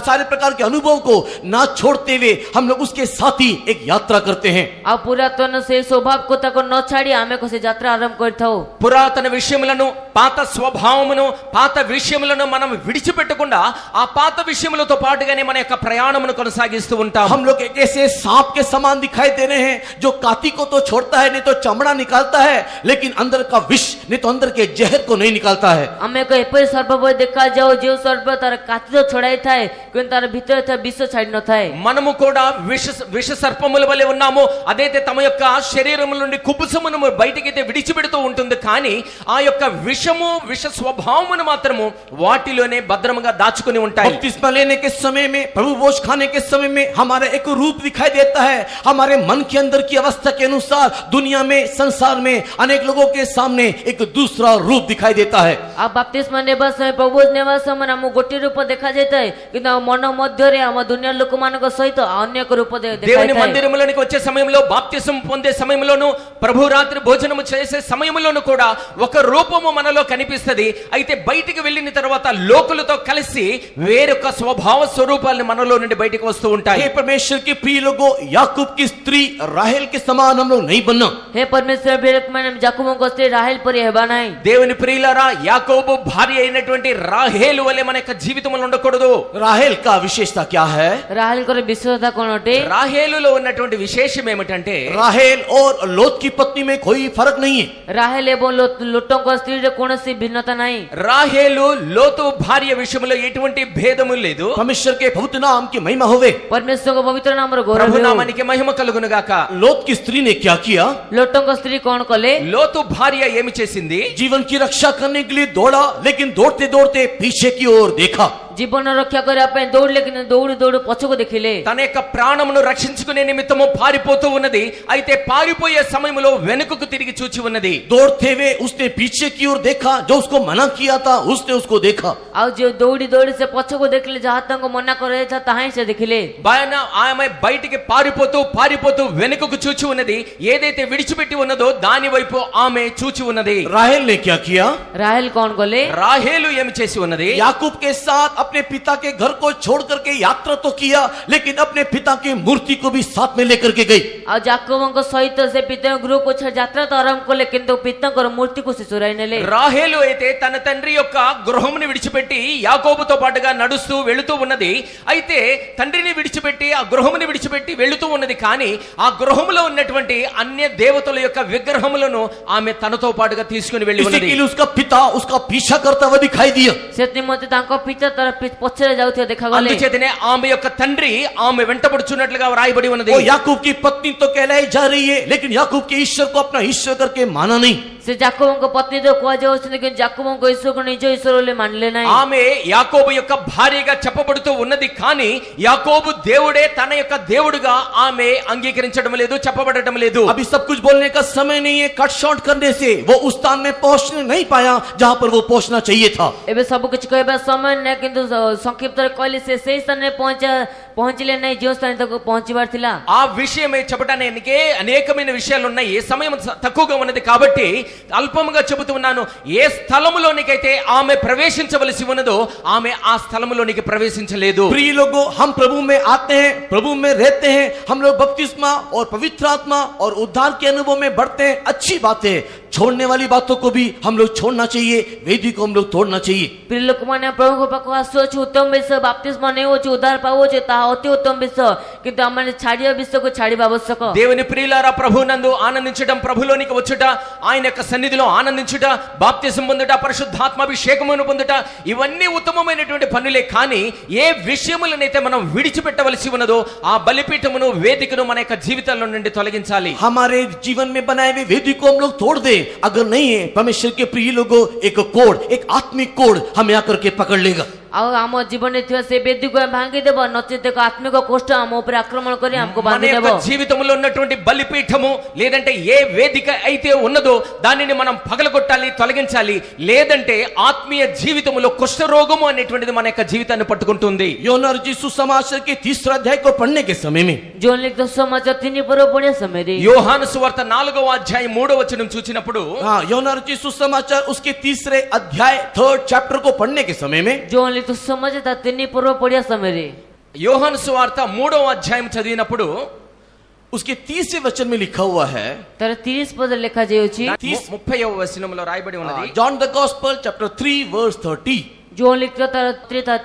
सारे प्रकार के अनुभव को ना छोड़ते हुए हम लोग उसके साथ ही एक यात्रा करते हैं। ଆଉ ପୁରାତନ ସେ ସ୍ୱଭାବକୁ ତାକୁ ନ ଛାଡ଼ି ଆମେ ସେ ଯାତ୍ରା ଆରମ୍ଭ କରିଥାଉ। పురాతన విషయములను, పాత స్వభావమును, పాత విషయములను మనం విడిచిపెట్టకుండా ఆ పాత విషయములతో పాటుగానే మన యొక్క ప్రయాణమును కొనసాగిస్తూ ఉంటాం. हम लोग एक ऐसे सांप के समान दिखाई दे रहे हैं जो काती को तो छोड़ता है, नहीं तो चमड़ा निकालता है, लेकिन अंदर का विष नहीं तो अंदर के जहर को नहीं निकालता है। ଆମେ ଏକ ଏପରି ସର୍ପ ପରି ଦେଖାଯାଉ ଯେଉଁ ସର୍ପ ତାର କାତି ତ ଛଡ଼ାଇଥାଏ କିନ୍ତୁ ତାର ଭିତରେ ଥିବା ବିଷ ଛାଡ଼ି ନଥାଏ। మనము కూడా విష సర్పముల వలె ఉన్నాము. అదైతే తమ యొక్క శరీరముల నుండి కుబుసమును బయటికైతే విడిచిపెడుతూ ఉంటుంది, కానీ ఆ యొక్క విషము, విష స్వభావమును మాత్రము వాటిలోనే భద్రముగా దాచుకుని ఉంటాయి. बपतिस्मा लेने के समय में, प्रभु भोज खाने के समय में हमारा एक रूप दिखाई देता है। हमारे मन के अंदर की अवस्था के अनुसार दुनिया में, संसार में अनेक लोगों के सामने एक दूसरा रूप दिखाई देता है। ଆଉ ବାପ୍ତିସ୍ମ ନେବା ସମୟ, ପ୍ରଭୁ ନେବା ସମୟରେ ଆମକୁ ଗୋଟିଏ ରୂପ ଦେଖାଯାଇଥାଏ, କିନ୍ତୁ ଆମ ମନ ମଧ୍ୟରେ ଆମ ଦୁନିଆର ଲୋକମାନଙ୍କ ସହିତ ଅନ୍ୟ ଏକ ରୂପ దేవుని ଦେଖାଯାଇଥାଏ। మందిరములోనికి వచ్చే సమయంలో, బాప్తిసం పొందే సమయంలోను, ప్రభు రాత్రి భోజనము చేసే సమయంలోను కూడా ఒక రూపము మనలో కనిపిస్తది. అయితే బయటికి వెళ్ళిన తర్వాత లోకులతో కలిసి వేరొక స్వభావ స్వరూపాలను మనలో నుండి బయటికి వస్తూ ఉంటాయి. हे परमेश्वर के प्रिय लोगों, याकूब की स्त्री राहेल के समान हम लोग नहीं बनना। ହେ ପରମେଶ୍ୱର ବିରକ୍ତମାନେ ଜାକୁବଙ୍କ ସ୍ତ୍ରୀ ରାହେଲ ପରି ହେବା ନାହିଁ। దేవుని ప్రియులారా, యాకోబు భార్య అయినటువంటి రాహేలు వలె మన యొక్క జీవితంలో ఉండకూడదు. राहेल का विशेषता क्या है? ରାହେଲଙ୍କର ବିଶେଷତା କଣ ଅଟେ? రాహేలులో ఉన్నటువంటి విశేషం ఏమిటంటే, राहेल और लोत की पत्नी में कोई फर्क नहीं है। ରାହେଲ ଏବଂ ଲୋଟଙ୍କ ସ୍ତ୍ରୀରେ କୌଣସି ଭିନ୍ନତା ନାହିଁ। రాహేలు లోతు భార్య విషయంలో ఎటువంటి భేదము లేదు. परमेश्वर के पवित्र नाम की महिमा होवे। ପରମେଶ୍ୱରଙ୍କ ପବିତ୍ର ନାମର ଗୌରବ ప్రభు ହେଉ। నామానికి మహిమ కలుగును గాక. लोत की स्त्री ने क्या किया? ଲୋଟଙ୍କ ସ୍ତ୍ରୀ କଣ କଲେ? లోతు భార్య ఏమి చేసింది? जीवन की रक्षा करने के लिए दौड़ा, लेकिन दौड़ते दौड़ते पीछे की ओर देखा। ଜୀବନ ରକ୍ଷା କରିବା ପାଇଁ ଦୌଡ଼ିଲେ କିନ୍ତୁ ଦୌଡ଼ି ଦୌଡ଼ି పచ్చకు ଦେଖିଲେ తన యొక్క ప్రాణమును రక్షించుకునే నిమిత్తము పారిపోతూ ఉన్నది. అయితే పారిపోయే సమయంలో వెనుకకు తిరిగి చూచి ఉన్నది. दौड़ते हुए उसने पीछे की ओर देखा, जो उसको मना किया था उसने उसको देखा। ଆଉ ଯୋଉ ଦୌଡ଼ି ଦୌଡ଼ି ସେ ପଛକୁ ଦେଖିଲେ ଯାହା ତାଙ୍କୁ ମନା କରାଯାଇଥିଲା ତାହା ହିଁ ସେ ଦେଖିଲେ। ఆమె బయటికి పారిపోతూ వెనుకకు చూచి ఉన్నది. ఏదైతే విడిచిపెట్టి ఉన్నదో దాని వైపు ఆమె చూచి ఉన్నది. राहेल ने क्या किया? రాహేల్ कौन गले? రాహేలు ఏమి చేసి ఉన్నది? याकूब के साथ अपने पिता के घर को छोड़ करके यात्रा तो किया, लेकिन अपने पिता की मूर्ति को भी साथ में लेकर के गई। ଆଉ ଯାକୋବଙ୍କ ସହିତ ସେ ପିତାଙ୍କ ଗୃହକୁ ଯାତ୍ରା ତ ଆରମ୍ଭ କଲେ କିନ୍ତୁ ପିତାଙ୍କର ମୂର୍ତ୍ତିକୁ ସେ ଚୋରାଇ ନେଲେ। రాహేలు అయితే తన తండ్రి యొక్క గృహమును విడిచిపెట్టి యాకోబుతో పాటుగా నడుస్తూ వెళుతూ ఉన్నది. అయితే తండ్రిని విడిచిపెట్టి ఆ గృహముని విడిచిపెట్టి వెళుతూ ఉన్నది. కానీ ఆ గృహములో ఉన్నటువంటి అన్య దేవతల యొక్క విగ్రహములను ఆమె తనతో పాటుగా తీసుకుని వెళ్ళి ఉన్నది. इसीलिए उसका पिता उसका पीछा करता हुआ दिखाई दिया। ସେଥିମଧ୍ୟ ତାଙ୍କ ପିତା ତାର ପଛରେ ଯାଉଥିବା ଦେଖାଗଲେ। అందుచేతనే ఆమె యొక్క తండ్రి ఆమె వెంటబడుచున్నట్లుగా రాయబడి ఉన్నది. वो याकूब की पत्नी तो कहलाई जा रही है, लेकिन याकूब के ईश्वर को अपना ईश्वर करके माना नहीं। ସେ ଯାକୋବଙ୍କ ପତ୍ନୀ ତ କୁହାଯାଉଛନ୍ତି କିନ୍ତୁ ଯାକୋବଙ୍କ ଈଶ୍ୱରକୁ ନିଜ ଈଶ୍ୱର ବୋଲି ମାନିଲେ ନାହିଁ। ఆమె యాకోబు యొక్క భార్యగా చెప్పబడుతూ ఉన్నది. కానీ యాకోబు దేవుడే తన యొక్క దేవుడుగా ఆమె అంగీకరించడం లేదు, చెప్పబడటం లేదు. अभी सब कुछ बोलने का समय नहीं है। कट शॉर्ट करने से वो उस स्थान में पहुंचने नहीं पाया जहां पर वो पहुंचना चाहिए था। ଏବେ ସବୁ କିଛି କହିବା ସମୟ ନାହିଁ କିନ୍ତୁ ସଂକ୍ଷିପ୍ତରେ କହିଲେ ସେ ସେଇ ସ୍ଥାନରେ ପହଞ୍ଚିଲେ ନାହିଁ ଯେଉଁ ସ୍ଥାନରେ ତାକୁ ପହଞ୍ଚିବାର ଥିଲା। ఆ విషయమే చెప్పడానికి అనేకమైన విషయాలు ఉన్నాయి. ఏ సమయం తక్కువగా ఉన్నది కాబట్టి అల్పముగా చెబుతున్నాను. ఏ స్థలములోనికైతే ఆమె ప్రవేశించవలసి ఉన్నదో ఆమె ఆ స్థలములోనికి ప్రవేశించలేదు. प्रिय लोगों, हम प्रभु में आते हैं, प्रभु में रहते हैं, हम लोग बपतिस्मा और पवित्र आत्मा और उद्धार के अनुभव में बढ़ते हैं। अच्छी बात है। छोड़ने वाली बातों को भी हम लोग छोड़ना चाहिए, वेदी को हम लोग तोड़ना चाहिए। ପ୍ରିୟ ଲୋକମାନେ ପ୍ରଭୁଙ୍କ ପାଖକୁ ଆସୁଅଛୁ, ଉତ୍ତମ ବିଷୟ ବାପ୍ତିସ୍ମ ନେଉଛୁ, ଉଦ୍ଧାର ପାଉଛୁ, ତାହା ଅତି ଉତ୍ତମ ବିଷୟ। କିନ୍ତୁ ଆମମାନେ ଛାଡ଼ିବା ବିଷୟକୁ ଛାଡ଼ିବା ଆବଶ୍ୟକ। దేవుని ప్రియులారా, ప్రభునందు ఆనందించడం, ప్రభులోనికి వచ్చుట, ఆయన యొక్క సన్నిధిలో ఆనందించుట, బాప్తిసం పొందుట, పరిశుద్ధాత్మాభిషేకమును పొందుట, ఇవన్నీ ఉత్తమమైనటువంటి పనులే. కానీ ఏ విషయములనైతే మనం విడిచిపెట్టవలసి ఉన్నదో ఆ బలిపీఠమును, వేదికను మన యొక్క జీవితాల్లో నుండి తొలగించాలి. हमारे जीवन में बनाए हुए वेदी को हम लोग तोड़ दे, अगर नहीं है परमेश्वर के प्रिय लोगों, एक कोड, एक आत्मिक कोड हमें आकर के पकड़ लेगा। ଆଉ ଆମ ଜୀବନରେ ଥିବା ସେ ବେଦୀକୁ ଆମେ ଭାଙ୍ଗିଦେବ, ନଚେତ ଏକ ଆତ୍ମିକ କୋଷ୍ଠ ଆମ ଉପରେ ଆକ୍ରମଣ କରି ଆମକୁ మన ବାନ୍ଧିଦେବ। యొక్క జీవితంలో ఉన్నటువంటి బలిపీఠము లేదంటే ఏ వేదిక అయితే ఉన్నదో దానిని మనం పగలగొట్టాలి, తొలగించాలి. లేదంటే ఆత్మీయ జీవితంలో కుష్ఠరోగము అనేటువంటిది మన యొక్క జీవితాన్ని పట్టుకుంటుంది. योना रचित सुसमाचार के 3 अध्याय को पढ़ने के समय में जोन लिखित सुसमाचार 3 पूर्व पढ़े समय रे యోహాను సువార్త 4వ అధ్యాయం 3వ వచనం చూచినప్పుడు, हाँ, योना रचित सुसमाचार उसके 3 अध्याय 3rd चैप्टर को पढ़ने के समय में जोन लिखित सुसमाचार 3 पूर्व पढ़े समय रे యోహాను సువార్త 3వ అధ్యాయం చదివినప్పుడు उसके 30वें वचन में लिखा हुआ है, तर 30 पद लिखा जाउछि। 30వ వచనంలో రాయబడి ఉన్నది. John the gospel chapter 3 verse 30। John लिखित तर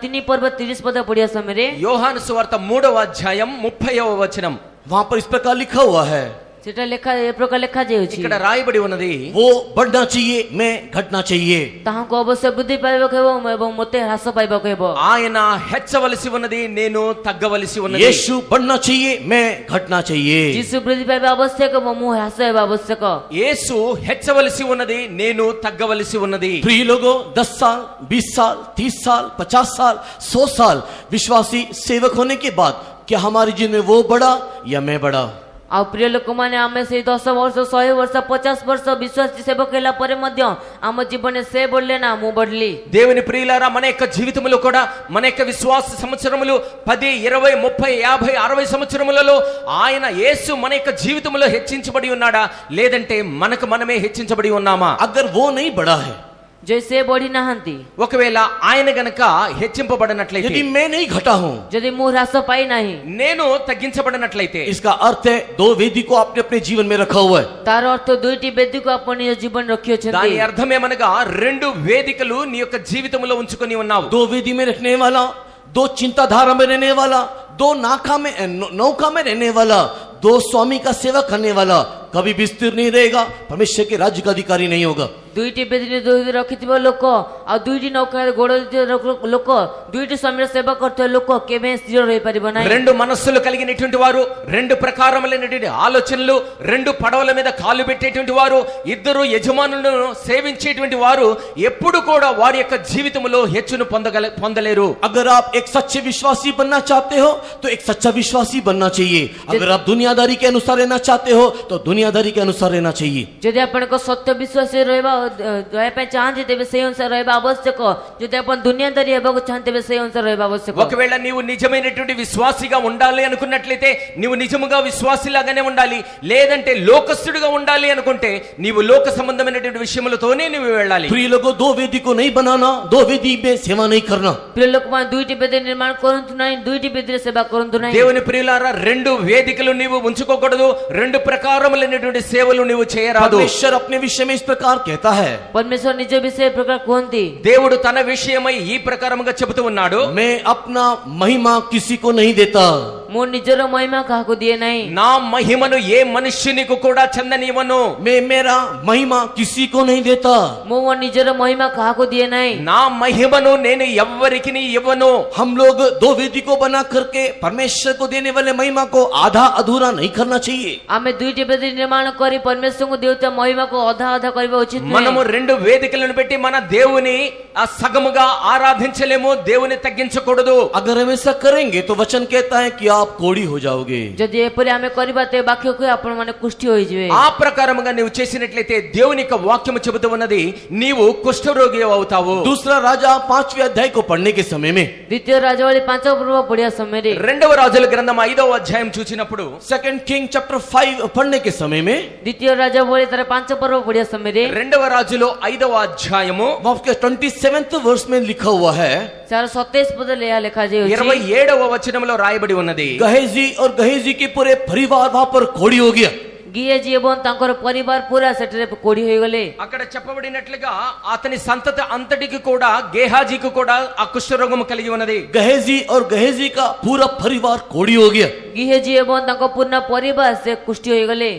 3 पूर्व 30 पद पढ़े समय रे యోహాను సువార్త 3వ అధ్యాయం 30వ వచనం वहां पर इस प्रकार लिखा हुआ है, सेटा लेखा ए प्रकार लिखा जाउछि। ఇక్కడ రాయబడి ఉన్నది, वो बढ़ना चाहिए, मैं घटना चाहिए। ताहाको अवश्य बुद्धि पाइबो कहबो एवं मते ह्रास पाइबो कहबो। ఆయన హెచ్చవలసి ఉన్నది, నేను తగ్గవలసి ఉన్నది. यीशु बढ़ना चाहिए, मैं घटना चाहिए। यीशु वृद्धि पाइबो आवश्यक, मु ह्रास हेबो आवश्यक। యేసు హెచ్చవలసి ఉన్నది, నేను తగ్గవలసి ఉన్నది. प्रिय लोगों, 10 साल 20 साल 30 साल 50 साल 100 साल विश्वासी सेवक होने के बाद क्या हमारे जीवन में वो बढ़ा या मैं बढ़ा? आ प्रिय लोक माने आमे से 10 वर्ष 100 वर्ष 50 वर्ष विश्वास सेवक केला परे मध्य आम जीवन से बढ़ले ना मु बढ़ली। దేవుని ప్రియులారా, మన యొక్క జీవితంలో కూడా మన యొక్క విశ్వాస సంవత్సరములు 10 20 30 50 60 సంవత్సరములలో ఆయన యేసు మన యొక్క జీవితంలో హెచ్చించబడి ఉన్నాడా, లేదంటే మనకు మనమే హెచ్చించబడి ఉన్నామా? अगर वो नहीं बढ़ा है, जैसे बढ़ी नहंती, ఒకవేళ ఆయన గనక హెచ్చింపబడినట్లయితే, यदि मैं नहीं घटा हूं, यदि मु ह्रास पाई नहीं, నేను తగ్గించబడినట్లయితే, इसका अर्थ है 2 वेदी को आपने अपने जीवन में रखा हुआ है। तार अर्थ दुईटी बेदी को अपन निज जीवन रखियो छथि। దాని అర్థం ఏమనగా 2 వేదికలు నీ యొక్క జీవితంలో ఉంచుకొని ఉన్నావు. 2 वेदी में रखने वाला, 2 चिंताधारा में रहने वाला, 2 नौका में रहने वाला, 2 स्वामी का सेवा करने वाला कभी भी स्थिर नहीं रहेगा, परमेश्वर के राज्य का अधिकारी नहीं होगा। ଦୁଇଟି ବେଦିରେ ରଖିଥିବା ଲୋକ ଆଉ ଦୁଇଟି ନୌକାରେ ଗୋଡ଼ ଦେଇଥିବା ଲୋକ ଦୁଇଟି ସ୍ୱାମୀର ସେବା କରୁଥିବା ଲୋକ କେବେ ସ୍ଥିର ରହିପାରିବ ନାହିଁ। రెండు మనస్సులు కలిగినటువంటి వారు, రెండు ప్రకారములైనటువంటి ఆలోచనలు, రెండు పడవల మీద కాలు పెట్టేటువంటి వారు, ఇద్దరు యజమానులను సేవించేటువంటి వారు ఎప్పుడు కూడా వారి యొక్క జీవితంలో హెచ్చును పొందలేరు. अगर आप एक सच्चे विश्वासी बनना चाहते हो तो एक सच्चा विश्वासी बनना चाहिए। अगर आप दुनियादारी के अनुसार रहना चाहते हो तो दुनियादारी के अनुसार रहना चाहिए। ଯଦି ଆପଣଙ୍କ ସତ୍ୟ ବିଶ୍ୱାସୀ ରହିବା ପାଇଁ ଚାହାନ୍ତି ତେବେ ସେହି ଅନୁସାରେ ରହିବା ଆବଶ୍ୟକ। ଯଦି ଆପଣ ଦୁନିଆଦାରୀ ହେବାକୁ ଚାହାନ୍ତି ତେବେ ସେହି ଅନୁସାରେ ରହିବା ଆବଶ୍ୟକ। ఒకవేళ నీవు నిజమైనటువంటి విశ్వాసిగా ఉండాలి అనుకున్నట్లయితే నీవు నిజముగా విశ్వాసిలాగానే ఉండాలి. లేదంటే లోకస్తుడిగా ఉండాలి అనుకుంటే నీవు లోక సంబంధమైనటువంటి విషయములతోనే నీవు వెళ్ళాలి. प्रिय लोगों, दो वेदी को नहीं बनाना, दो वेदी में सेवा नहीं करना। ప్రియ ଲୋକମାନେ ଦୁଇଟି ବେଦି ନିର୍ମାଣ କରନ୍ତୁ ନାହିଁ, ଦୁଇଟି ବେଦିରେ ସେବା କରନ୍ତୁ ନାହିଁ। దేవుని ప్రియులారా, రెండు వేదికలు నీవు ఉంచుకోకూడదు, రెండు ప్రకారములైనటువంటి సేవలు నీవు చేయరాదు. परमेश्वर अपने विषय में इस प्रकार कहता है, ପରମେଶ୍ୱର ନିଜ ବିଷୟ ପ୍ରକାର କୁହନ୍ତି। దేవుడు తన విషయమై ఈ ప్రకారముగా చెబుతూ ఉన్నాడు. मैं अपना महिमा किसी को नहीं देता। ମୁଁ ନିଜର ମହିମା କାହାକୁ ଦିଏ ନାହିଁ। నా మహిమను ఏ మనుష్యునికి కూడా చెందనివ్వను. मैं मेरा महिमा किसी को नहीं देता। ମୁଁ ମୋ ନିଜର ମହିମା କାହାକୁ ଦିଏ ନାହିଁ। నా మహిమను నేను ఎవ్వరికి ఇవ్వను. हम लोग दो वेदी को बना करके परमेश्वर को देने वाले महिमा को आधा अधूरा नहीं करना चाहिए। ଆମେ ଦୁଇଟି ବେଦି ନିର୍ମାଣ କରି ପରମେଶ୍ୱରଙ୍କୁ ଦେଉଥିବା ମହିମାକୁ ଅଧା ଅଧା କରିବା ଉଚିତ మనము ନୁହେଁ। రెండు వేదికలను పెట్టి మన దేవుని ఆ సగముగా ఆరాధించలేము, దేవుని తగ్గించకూడదు. अगर हम ऐसा करेंगे तो वचन कहता है कि आप कोढ़ी हो जाओगे। ଯଦି एपरि ଆମେ କରିବା ତେବେ ବାକ୍ୟ କହି ଆପଣ ମାନେ କୁଷ୍ଠି ହୋଇଯିବେ। ఆ ప్రకారముగా నీవు చేసినట్లయితే దేవుని యొక్క వాక్యము చెబుతూ ఉన్నది నీవు కుష్ఠరోగి అవుతావు. दूसरा राजा 5वें अध्याय को पढ़ने के समय में, ଦ୍ୱିତୀୟ ରାଜବଳୀ 5 ପର୍ବ ପଢିବା ସମୟରେ, రెండవ రాజుల గ్రంథం 5వ అధ్యాయం చూచినప్పుడు, सेकंड किंग चैप्टर 5 पढ़ने के समय में, ଦ୍ୱିତୀୟ ରାଜବଳୀ ତାର 5 ପର୍ବ ପଢିବା ସମୟରେ రెండవ రాజులో 5వ అధ్యాయము 27th वर्ष में लिखा हुआ है, 27 ପଦରେ ଏହା ଲେଖାଯାଇଛି। 27వ వచనంలో రాయబడి ఉన్నది, गहेजी और गहेजी के पूरे परिवार वहां पर कोढ़ी हो गया। గియజీ ଏବଂ ତାଙ୍କର ପରିବାର ପୁରା ସେଠାରେ କୋଢି ହୋଇଗଲେ। అక్కడ చెప్పబడినట్లుగా అతని సంతతి అంతటికి కూడా గేహాజీకి కూడా ఆ కుష్ఠరోగము కలిగి ఉన్నది. गहेजी और गहेजी का पूरा परिवार कोढ़ी हो गया। గిహజీ ଏବଂ ତାଙ୍କ ପୂର୍ଣ୍ଣ ପରିବାର ସେ କୁଷ୍ଠି ହୋଇଗଲେ।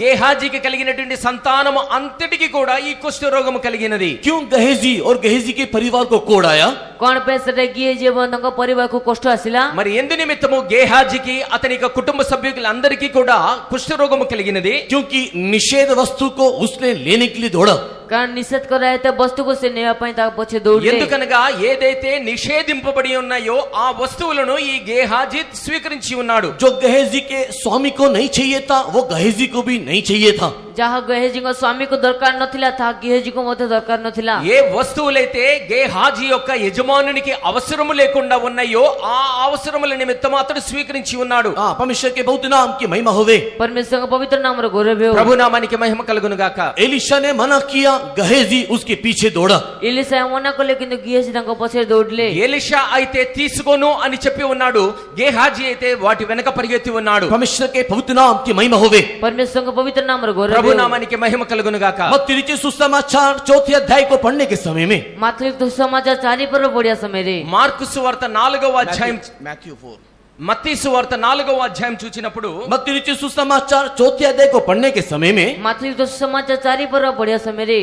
గేహాజీకి కలిగినటువంటి సంతానము అంతటికి కూడా ఈ కుష్ఠరోగము కలిగినది. क्यों गहेजी और गहेजी के परिवार को कोढ़ आया? କଣ ପାଇଁ ସେଠାରେ గిହజీ ଏବଂ ତାଙ୍କ ପରିବାରକୁ କଷ୍ଟ ଆସିଲା? మరి ఎందు నిమిత్తము గేహాజీకి అతని యొక్క కుటుంబ సభ్యులందరికీ కూడా కుష్ఠరోగము కలిగినది? क्योंकि निषेध वस्तु को उसने लेने के लिए दौड़ा। कारण निषेध करायతే వస్తువుకు ସେ ନେବା ପାଇଁ ତା ପଛେ ଦୌଡ଼ିଲେ। ఎందుకనగా ఏదైతే నిషేధింపబడి ఉన్నాయో ఆ వస్తువులను ఈ గేహాజీ స్వీకరించి ఉన్నాడు. जो गहेजी के स्वामी को नहीं चाहिए था वो गहेजी को भी नहीं चाहिए था। ଯାହା ଗେହଜୀଙ୍କ ସ୍ୱାମୀକୁ ଦରକାର ନଥିଲା ତାହା ଗେହଜୀକୁ ମଧ୍ୟ ଦରକାର ନଥିଲା। ఏ వస్తువులైతే గేహాజీ యొక్క యజమానునికి అవసరము లేకుండా ఉన్నాయో ఆ అవసరముల నిమిత్తం అతడు స్వీకరించి ఉన్నాడు. परमेश्वर के बहुत नाम की महिमा होवे। परमेश्वर का पवित्र नाम रो गौरव हो। ప్రభు నామానికి మహిమ కలుగును గాక. एलिशा ने मना किया, गहेजी उसके पीछे दौड़ा। ఎలీషా మନା కలే కింద గేహజీ ତାଙ୍କ పछే దౌడిలే। ఎలీషా అయితే తీసుకోను అని చెప్పి ఉన్నాడు, గేహాజీ అయితే వాటి వెనక పరిగెత్తి ఉన్నాడు. परमेश्वर के पवित्र नाम की महिमा होवे। परमेश्वर का पवित्र नाम रो गौरव ప్రభు हो। నామానికి మహిమ కలుగును గాక. मत्ती लिखे सुसमाचार 4th अध्याय को पढ़ने के समय में, मातृक तो समाचार 4 पर पढ़िया समय रे మార్కు సువార్త 4వ అధ్యాయం, मैथ्यू 4, మత్తయి సువార్త 4వ అధ్యాయం చూచినప్పుడు, मत्ती लिखे सुसमाचार 4th अध्याय को पढ़ने के समय में, मातृक तो समाचार 4 पर पढ़िया समय रे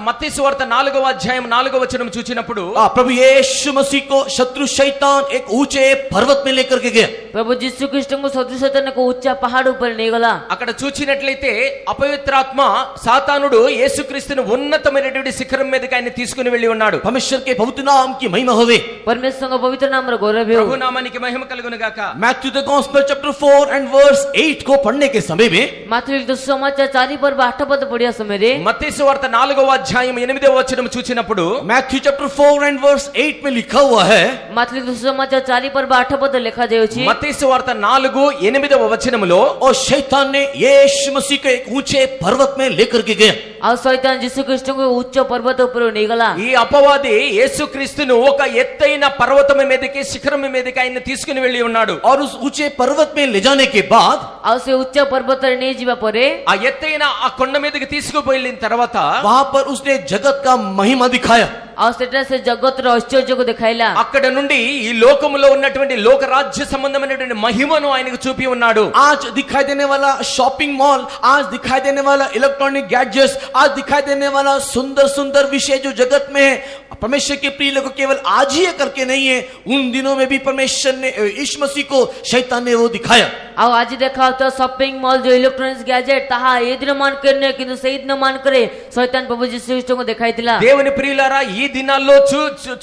మత్తయి సువార్త 4వ అధ్యాయం 4వ వచనం చూచినప్పుడు, प्रभु यीशु मसीह को शत्रु शैतान एक ऊंचे पर्वत में लेकर के गया। प्रभु यीशु कृष्ण को शत्रु शैतान को ऊंचा पहाड़ ऊपर ले गला। అక్కడ చూచినట్లయితే అపవిత్రాత్మ సాతానుడు యేసుక్రీస్తుని ఉన్నతమైనటువంటి శిఖరం మీదకి ఆయన తీసుకుని వెళ్ళి ఉన్నాడు. परमेश्वर के पवित्र नाम की महिमा होवे। परमेश्वर का पवित्र नाम रो गौरव हो। ప్రభు నామానికి మహిమ కలుగును గాక. Matthew the gospel chapter 4 and verse 8 को पढ़ने के समय में, मातृक तो समाचार 4 पर 8 पद पढ़िया समय रे మత్తయి సువార్త 4వ అధ్యాయం 8వ వచనం చూచినప్పుడు, मैथ्यू चैप्टर 4 एंड वर्स 8 में लिखा हुआ है, मातृक तो समाचार 4 पर 8 पद लिखा जाउछि। మత్తయి సువార్త 4:8వ వచనములో, और शैतान ने यीशु मसीह को एक ऊंचे पर्वत में लेकर के गया। और शैतान यीशु कृष्ण को उच्च पर्वत ऊपर ले गला। ఈ అపవాది యేసుక్రీస్తును ఒక ఎత్తైన పర్వతం మీదకి శిఖరం మీదకి ఆయన తీసుకుని వెళ్ళి ఉన్నాడు. और उस ऊंचे पर्वत में ले जाने के बाद, और से उच्च पर्वत रे नहीं जीवा परे ఆ ఎత్తైన ఆ కొండ మీదకి తీసుకుపోయిన తర్వాత वहां पर उसने जगत का महिमा दिखाया। ଆଉ ସେଟା ସେ ଜଗତର ଐଶ୍ୱର୍ଯ୍ୟକୁ ଦେଖାଇଲା। అక్కడ నుండి ఈ లోకములో ఉన్నటువంటి లోక రాజ్య సంబంధమైనటువంటి మహిమను ఆయనకు చూపి ఉన్నాడు. आज दिखाई देने वाला शॉपिंग मॉल, आज दिखाई देने वाला इलेक्ट्रॉनिक गैजेट्स, आज दिखाई देने वाला सुंदर सुंदर विषय जो जगत में है, परमेश्वर के प्रिय लोगों केवल आज ही करके नहीं है, उन दिनों में भी परमेश्वर ने यीशु मसीह को शैतान ने वो दिखाया। ଆଉ ଆଜି ଦେଖାଉଥିବା ସପିଂ ମଲ୍ ଯୋଉ ଇଲେକ୍ଟ୍ରୋନିକ୍ସ ଗ୍ୟାଜେଟ୍ ତାହା ଏ ଦିନ ମାନକରେ ନୁହେଁ, କିନ୍ତୁ ସେଇ ଦିନ ମାନକରେ ଶୈତାନ ପ୍ରଭୁ ଯୀଶୁ ଖ୍ରୀଷ୍ଟଙ୍କୁ ଦେଖାଇଥିଲା। దేవుని ప్రియులారా, ఈ దినాల్లో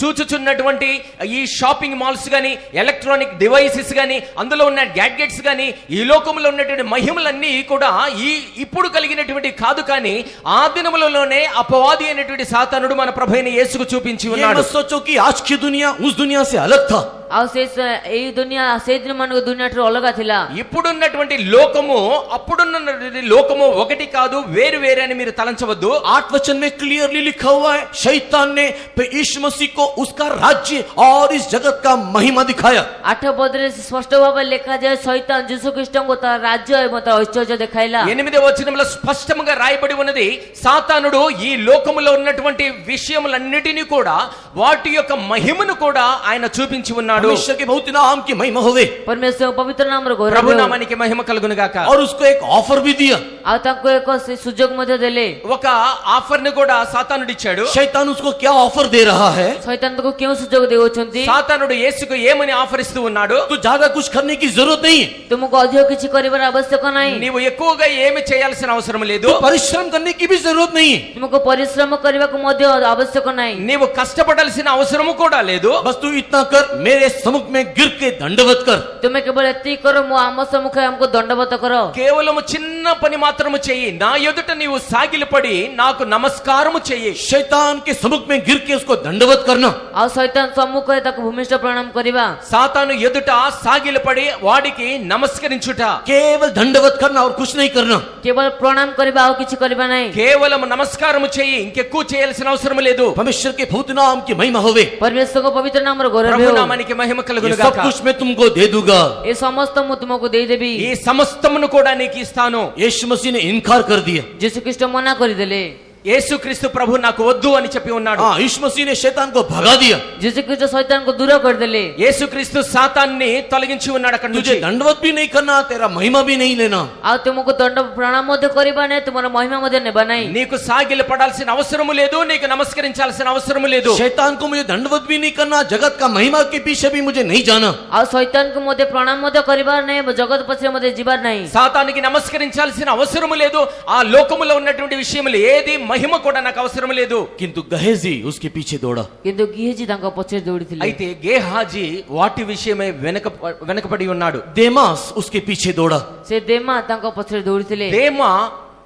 చూచుచున్నటువంటి ఈ షాపింగ్ మాల్స్ గాని, ఎలక్ట్రానిక్ డివైసెస్ గాని, అందులో ఉన్న గ్యాడ్గెట్స్ గాని, ఈ లోకంలో ఉన్నటువంటి మహిమలన్నీ కూడా ఇప్పుడు కలిగినటువంటి కాదు, కానీ ఆ దినములలోనే అపవాది అయినటువంటి సాతానుడు మన ప్రభువైన యేసుకు చూపించి ये ఉన్నాడు. मत सोचो कि आज की दुनिया उस दुनिया से अलग था। ଆଉ ଏଇ ଦୁନିଆ ସେଇଦିନ ମାନଙ୍କ ଦୁନିଆ ଠାରୁ ଅଲଗା ଥିଲା। ఇప్పుడున్నటువంటి లోకము అప్పుడున్నటువంటి లోకము ఒకటి కాదు, వేరు వేరే అని మీరు తలంచవద్దు. 8 वचन में क्लियरली लिखा हुआ है, शैतान ने यीशु मसीह को उसका राज्य और इस जगत का महिमा दिखाया। 8 ପଦରେ ସ୍ପଷ୍ଟ ଭାବରେ ଲେଖାଯାଏ ଶୈତାନ ଯୀଶୁ ଖ୍ରୀଷ୍ଟଙ୍କୁ ତା ରାଜ୍ୟ ଏବଂ ତା ଐଶ୍ୱର୍ଯ୍ୟ ଦେଖାଇଲା। 8వ వచనంలో స్పష్టంగా రాయబడి ఉన్నది, సాతానుడు ఈ లోకములో ఉన్నటువంటి విషయములన్నిటినీ కూడా వాటి యొక్క మహిమను కూడా ఆయన చూపించి ఉన్నాడు. परमेश्वर के बहुत नाम की महिमा होवे, ପରମେଶ୍ୱର ପବିତ୍ର ନାମର ଗୌରବ ప్రభు ହେଉ। నామానికి మహిమ కలుగును గాక. और उसको एक ऑफर भी दिया। ଆଉ ତାଙ୍କୁ ଏକ ସୁଯୋଗ ମଧ୍ୟ ଦେଲେ। ఒక ఆఫర్ ని కూడా సాతానుడు ఇచ్చాడు. शैतान उसको क्या ऑफर दे रहा है? ଶୈତାନ ତାଙ୍କୁ କେଉଁ ସୁଯୋଗ ଦେଉଛନ୍ତି? సాతానుడు యేసుకు ఏమని ఆఫర్ ఇస్తూ ఉన్నాడు? तो ज्यादा कुछ करने की जरूरत नहीं है, ତୁମକୁ ଅଧିକ କିଛି କରିବାର ଆବଶ୍ୟକ ନାହିଁ। నీవు ఎక్కువగా ఏమి చేయాల్సిన అవసరం లేదు. तो परिश्रम करने की भी जरूरत नहीं है, ତୁମକୁ ପରିଶ୍ରମ କରିବାକୁ ମଧ୍ୟ ଆବଶ୍ୟକ ନାହିଁ। నీవు కష్టపడాల్సిన అవసరము కూడా లేదు. बस तू इतना कर, मेरे सम्मुख में गिर के दंडवत कर। ତୁମେ କେବଳ ଏତିକି କର, ମୁଁ ଆମ ସମ୍ମୁଖରେ ଆମକୁ ଦଣ୍ଡବତ କର। కేవలము చిన్న పని మాత్రము చెయ్యి, నా ఎదుట నీవు సాగిలపడి నాకు నమస్కారము చెయ్యి. शैतान के सम्मुख में गिर के उसको दंडवत करना। ଆଉ ଶୈତାନ ସମ୍ମୁଖରେ ତାକୁ ଭୂମିଷ୍ଠ ପ୍ରଣାମ କରିବା। సాతాను ఎదుట సాగిలపడి వాడికి నమస్కరించుట, केवल दंडवत करना और कुछ नहीं करना। କେବଳ ପ୍ରଣାମ କରିବା, ଆଉ କିଛି କରିବା ନାହିଁ। కేవలం నమస్కారము చెయ్యి, ఇంకెక్కువ చేయాల్సిన అవసరం లేదు. परमेश्वर के बहुत नाम की महिमा होवे, ପରମେଶ୍ୱରଙ୍କ ପବିତ୍ର ନାମର ଗୌରବ ప్రభు ହେଉ। నామానికి మహిమ కలుగును ये सब గాక. कुछ मैं तुमको दे दूंगा। ଏ ସମସ୍ତ ମୁଁ ତୁମକୁ ଦେଇଦେବି। ఈ సమస్తమును కూడా నీకు ఇస్తాను. यीशु मसीह ने इनकार कर दिया। ଯୀଶୁ ଖ୍ରୀଷ୍ଟ ମନା କରିଦେଲେ। యేసుక్రీస్తు ప్రభు నాకు వద్దు అని చెప్పి ఉన్నాడు. हाँ, यीशु मसीह ने शैतान को भगा दिया। ଯୀଶୁ ଖ୍ରୀଷ୍ଟ ଶୈତାନକୁ ଦୂର କରିଦେଲେ। యేసుక్రీస్తు సాతాన్ని తొలగించి ఉన్నాడు అక్కడి నుంచి. तुझे दंडवत भी नहीं करना, तेरा महिमा भी नहीं लेना। ଆଉ ତୁମକୁ ଦଣ୍ଡ ପ୍ରଣାମ ମଧ୍ୟ କରିବା ନାହିଁ, ତୁମର ମହିମା ମଧ୍ୟ ନେବା ନାହିଁ। నీకు సాగిల పడాల్సిన అవసరము లేదు, నీకు నమస్కరించాల్సిన అవసరము లేదు. शैतान को मुझे दंडवत भी नहीं करना, जगत का महिमा के पीछे भी मुझे नहीं जाना। ଆଉ ଶୈତାନକୁ ମଧ୍ୟ ପ୍ରଣାମ ମଧ୍ୟ କରିବାର ନାହିଁ, ଜଗତ ପଛରେ ମଧ୍ୟ ଯିବାର ନାହିଁ। సాతానికి నమస్కరించాల్సిన అవసరము లేదు. ఆ లోకములో ఉన్నటువంటి విషయములు ఏది మహిమ కూడా నాకు అవసరం లేదు. किंतु गहेजी उसके पीछे दौड़ा। କିନ୍ତୁ ଗିହଜି ତାଙ୍କ ପଛରେ ଦୌଡ଼ିଥିଲେ। అయితే గేహాజీ వాటి విషయమై వెనకపడి ఉన్నాడు. देमास उसके पीछे दौड़ा। ସେ ଦେମା ତାଙ୍କ ପଛରେ ଦୌଡ଼ିଥିଲେ। దేమా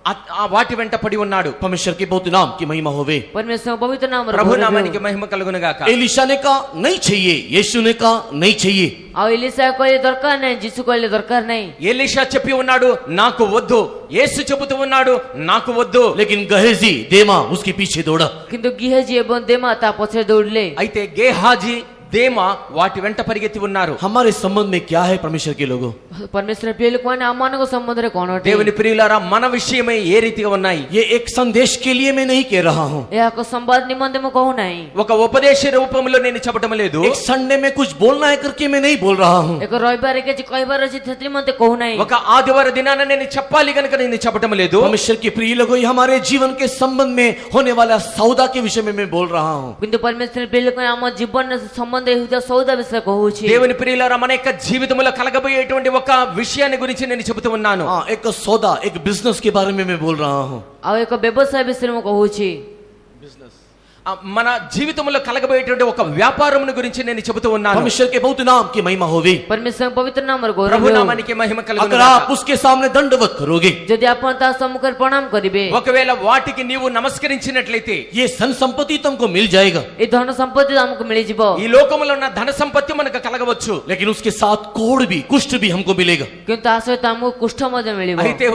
ఆ వాటి వెంట పడి ఉన్నాడు. परमेश्वर के बहुत नाम की महिमा होवे। परमेश्वर पवित्र नाम ప్రభు నామానికి మహిమ కలుగును గాక. एलिशा ने कहा नहीं चाहिए, यीशु ने कहा नहीं चाहिए। ଆଉ ଏଲିସା କହିଲେ ଦରକାର ନାହିଁ, ଯୀଶୁ କହିଲେ ଦରକାର ନାହିଁ। ఎలీషా చెప్పి ఉన్నాడు నాకు వద్దు, యేసు చెబుతూ ఉన్నాడు నాకు వద్దు. लेकिन गहेजी देमा उसके पीछे दौड़ा। କିନ୍ତୁ ଗିହଜି ଏବଂ ଦେମା ତା ପଛରେ ଦୌଡ଼ିଲେ। అయితే గేహాజీ దేమా వాటి వెంట పరిగెత్తి ఉన్నారు. हमारे संबंध में क्या है परमेश्वर के लोगों? परमेश्वर प्रिय ଲୋକମାନେ ଆମମାନଙ୍କ ସମ୍ବନ୍ଧରେ କଣ ଅଟେ? దేవుని ప్రియులారా, మన విషయమై ఏ రీతిగా ఉన్నాయి? ये एक संदेश के लिए मैं नहीं कह रहा हूँ, ଏହା ଏକ ସମ୍ବାଦ ନିମନ୍ତେ ମୁଁ କହୁନାହିଁ। ఒక ఉపదేశ రూపంలో నేను చెప్పటం లేదు. एक संडे में कुछ बोलना है करके मैं नहीं बोल रहा हूँ। ଏକ ରବିବାର କିଛି କହିବାର ଅଛି ସେଥି ନିମନ୍ତେ କହୁନାହିଁ। ఒక ఆదివార దినాన నేను చెప్పాలి గనుక నేను చెప్పటం లేదు. परमेश्वर के प्रिय लोगों, ये हमारे जीवन के संबंध में होने वाला सौदा के विषय में मैं बोल रहा हूँ। କିନ୍ତୁ परमेश्वर ପ୍ରିୟ ଲୋକମାନେ ଆମ ଜୀବନ ସମ୍ବନ୍ଧ ହେଉଥିବା ସୌଦା విషୟ କହୁଛି। దేవుని ప్రియులారా, మన యొక్క జీవితంలో కలగబోయేటువంటి ఒక విషయాన్ని గురించి నేను చెబుతూ ఉన్నాను. हाँ, एक सौदा, एक बिजनेस के बारे में मैं बोल रहा हूँ। ଆଉ ଏକ ବ୍ୟବସାୟ ବିଷୟରେ ମୁଁ କହୁଛି। మన జీవితంలో కలగబోయేటువంటి ఒక వ్యాపారమును గురించి నేను చెబుతూ ఉన్నాను. परमेश्वर के बहुत नाम की महिमा होगी। परमेश्वर पवित्र नाम गौरव ప్రభు हेउ। నామానికి మహిమ కలుగును अगर గాక. आप उसके सामने दंडवत करोगे, यदि आपण ता सम्मुखରେ प्रणाम करिवे, ఒకవేళ వాటికి నీవు నమస్కరించినట్లయితే ये धन संपत्ति तुमको मिल जाएगा। ए धन संपत्ति हमको मिली जिवो। ఈ లోకములో ఉన్న ధన సంపత్తి మనకు కలగవచ్చు. लेकिन उसके साथ कोढ़ भी, कुष्ठ भी हमको मिलेगा। किंतु आ सहित हमको कुष्ठ ମଧ୍ୟ मिलिबो। అయితే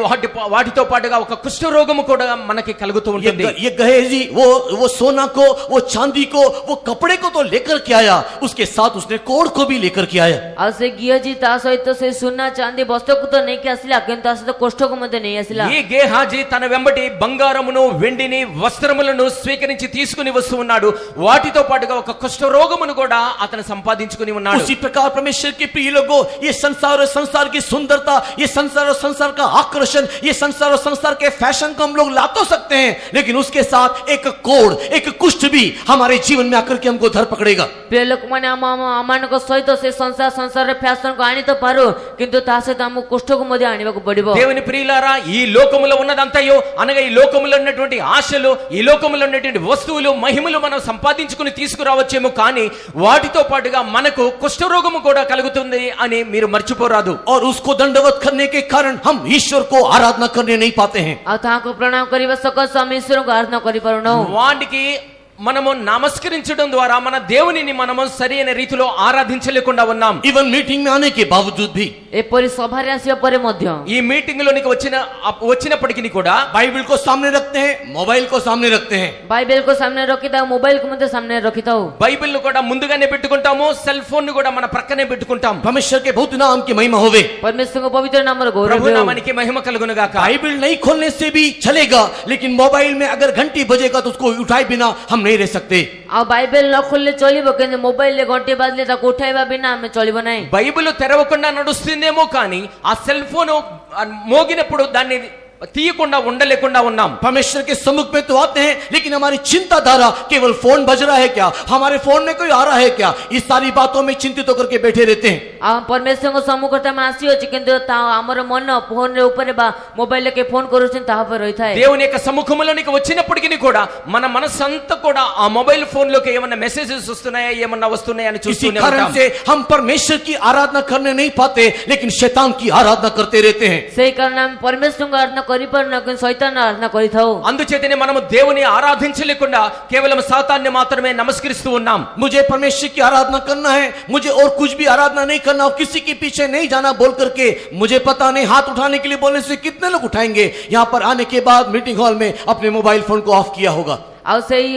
వాటితో పాటుగా ఒక కుష్ఠ రోగము కూడా మనకి కలుగుతూ ఉంటుంది. ये गहेजी वो सोना को, वो चांदी को, वो कपड़े को तो लेकर के आया, उसके साथ उसने कोढ़ को भी लेकर के आया। ଆଉ ସେ ଗିହଜି ତା ସହିତ ସେ ସୁନା ଚାନ୍ଦି ବସ୍ତ୍ରକୁ ତ ନେଇକି ଆସିଲା, କିନ୍ତୁ ତା ସହିତ କୋଷ୍ଠକୁ ମଧ୍ୟ ନେଇ ଆସିଲା। ఈ గేహాజీ తన వెంబడి బంగారమును వెండిని వస్త్రములను స్వీకరించి తీసుకుని వస్తూ ఉన్నాడు. వాటితో పాటుగా ఒక కుష్ఠరోగమును కూడా అతను సంపాదించుకుని ఉన్నాడు. उसी प्रकार परमेश्वर के प्रिय लोगों, ये संसार और संसार की सुंदरता, ये संसार और संसार का आकर्षण, ये संसार और संसार के फैशन को हम लोग ला तो सकते हैं, लेकिन उसके साथ एक कोढ़, एक कुष्ठ भी हमारे जीवन में आकर के हमको धर पकड़ेगा। ପ୍ରିୟ ଲୋକମାନେ ଆମମାନଙ୍କ ସହିତ ସେ ସଂସାର ଫ୍ୟାସନକୁ ଆଣି ତ ପାରୁ, କିନ୍ତୁ ତା ସହିତ ଆମକୁ କୋଷ୍ଠକୁ ମଧ୍ୟ ଆଣିବାକୁ ପଡିବ। దేవుని ప్రియులారా, ఈ లోకములో ఉన్నదంతయో అనగా ఈ లోకములో ఉన్నటువంటి ఆశలు, ఈ లోకములో ఉన్నటువంటి వస్తువులు, మహిమలు మనం సంపాదించుకుని తీసుకురావచ్చేమో, కానీ వాటితో పాటుగా మనకు కుష్ఠరోగము కూడా కలుగుతుంది అని మీరు మర్చిపోరాదు। और उसको दंडवत करने के कारण हम ईश्वर को आराधना करने नहीं पाते हैं। ଆଉ ତାହାକୁ ପ୍ରଣାମ କରିବା ସକାଶେ ଆମେ ଈଶ୍ୱରଙ୍କୁ ଆରାଧନା କରିପାରୁନାହୁଁ। వాటికి మనము నమస్కరించడం ద్వారా మన దేవునిని మనము సరైన రీతిలో ఆరాధించలేకుండా ఉన్నాం। इवन मीटिंग में आने के बावजूद भी, ଏପରି ସଭାରେ ଆସିବା ପରେ ମଧ୍ୟ, ఈ మీటింగ్ లోనికి వచ్చినప్పటికీ కూడా बाइबल को सामने रखते हैं, मोबाइल को सामने रखते हैं। ବାଇବେଲକୁ ସାମ୍ନାରେ ରଖିଥାଉ, ମୋବାଇଲକୁ ମଧ୍ୟ ସାମ୍ନାରେ ରଖିଥାଉ। బైబిల్ ను కూడా ముందుగానే పెట్టుకుంటాము, సెల్ ఫోన్ ను కూడా మన ప్రక్కనే పెట్టుకుంటాం। परमेश्वर के बहुत नाम की महिमा होवे। ପରମେଶ୍ୱରଙ୍କ ପବିତ୍ର ନାମର ଗୌରବ ప్రభు ହେଉ। నామానికి మహిమ కలుగును గాక। बाइबल नहीं खोलने से भी चलेगा, लेकिन मोबाइल में अगर घंटी बजेगा तो उसको उठाए बिना हम नहीं रह सकते। ଆଉ ବାଇବେଲ ନ ଖୋଲିଲେ ଚଳିବ, କିନ୍ତୁ ମୋବାଇଲରେ ଘଣ୍ଟି ବାଜିଲେ ତାକୁ ଉଠାଇବା ବିନା ଆମେ ଚଳିବ ନାହିଁ। బైబిల్ తెరవకుండా నడుస్తుందేమో కానీ ఆ సెల్ ఫోన్ మోగినప్పుడు దాన్ని తీయకుండా ఉండలేకుండా ఉన్నాం। परमेश्वर के सम्मुख में तो आते हैं, लेकिन हमारी चिंताधारा केवल फोन बज रहा है क्या, हमारे फोन में कोई आ रहा है क्या, इस सारी बातों में चिंतित होकर के बैठे रहते हैं। ଆଉ ପରମେଶ୍ୱରଙ୍କ ସମ୍ମୁଖରେ ଆମେ ଆସିଅଛି, କିନ୍ତୁ ଆମର ମନ ଫୋନରେ ଉପରେ ବା ମୋବାଇଲରେ କିଏ ଫୋନ କରୁଛନ୍ତି ତାହା ଉପରେ ରହିଥାଏ। దేవుని యొక్క సముఖంలోనికి వచ్చినప్పటికీ కూడా మన మనసంతా కూడా ఆ మొబైల్ ఫోన్ లోకి ఏమన్నా మెసేజెస్ వస్తున్నాయా, ఏమన్నా వస్తున్నాయా అని इसी చూస్తూనే कारण ఉంటాం। से हम परमेश्वर की आराधना करने नहीं पाते, लेकिन शैतान की आराधना करते रहते हैं। ସେଇ କାରଣ ଆମେ ପରମେଶ୍ୱରଙ୍କ ଆରାଧନା କରିପାରୁନା, କିନ୍ତୁ ଶୈତାନର ଆରାଧନା କରିଥାଉ। అందుచేతనే మనము దేవుని ఆరాధించలేకుండా కేవలం సాతాన్ని మాత్రమే నమస్కరిస్తూ ఉన్నాం। मुझे परमेश्वर की आराधना करना है, मुझे और कुछ भी आराधना नहीं करना, और किसी के पीछे नहीं जाना बोल करके, मुझे पता नहीं हाथ उठाने के लिए बोलने से कितने लोग उठाएंगे। यहाँ पर आने के बाद मीटिंग हॉल में अपने मोबाइल फोन को ऑफ किया होगा। ଆଉ ସେଇ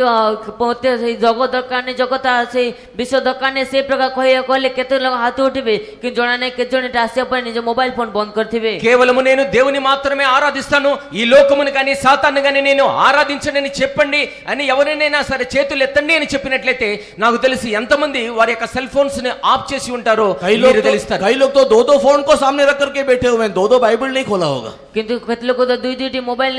ଜଗତ ଦରକାର ଜଗତ ସେଇ ବିଶ୍ୱ ଦରକାର ସେ ପ୍ରକାର କହିବାକୁ କହିଲେ କେତେ ଲୋକ ହାତ ଉଠିବେ, କିନ୍ତୁ ଜଣା ନାହିଁ କେତେ ଜଣ ଆସିବା ପାଇଁ ନିଜ ମୋବାଇଲ ଫୋନ ବନ୍ଦ କରିଥିବେ। కేవలము నేను దేవుని మాత్రమే ఆరాధిస్తాను, ఈ లోకమును కానీ సాతాన్ని కానీ నేను ఆరాధించనని చెప్పండి అని ఎవరైనా సరే చేతులు ఎత్తండి అని చెప్పినట్లయితే నాకు తెలిసి ఎంతమంది వారి యొక్క సెల్ ఫోన్స్ ని ఆఫ్ చేసి ఉంటారో మీరు తెలుస్తారు। कई लोग तो दो फोन को सामने रख करके बैठे हुए हैं, दो बाइबल नहीं खोला होगा। କିନ୍ତୁ କେତେ ଲୋକ ତ ଦୁଇଟି ମୋବାଇଲ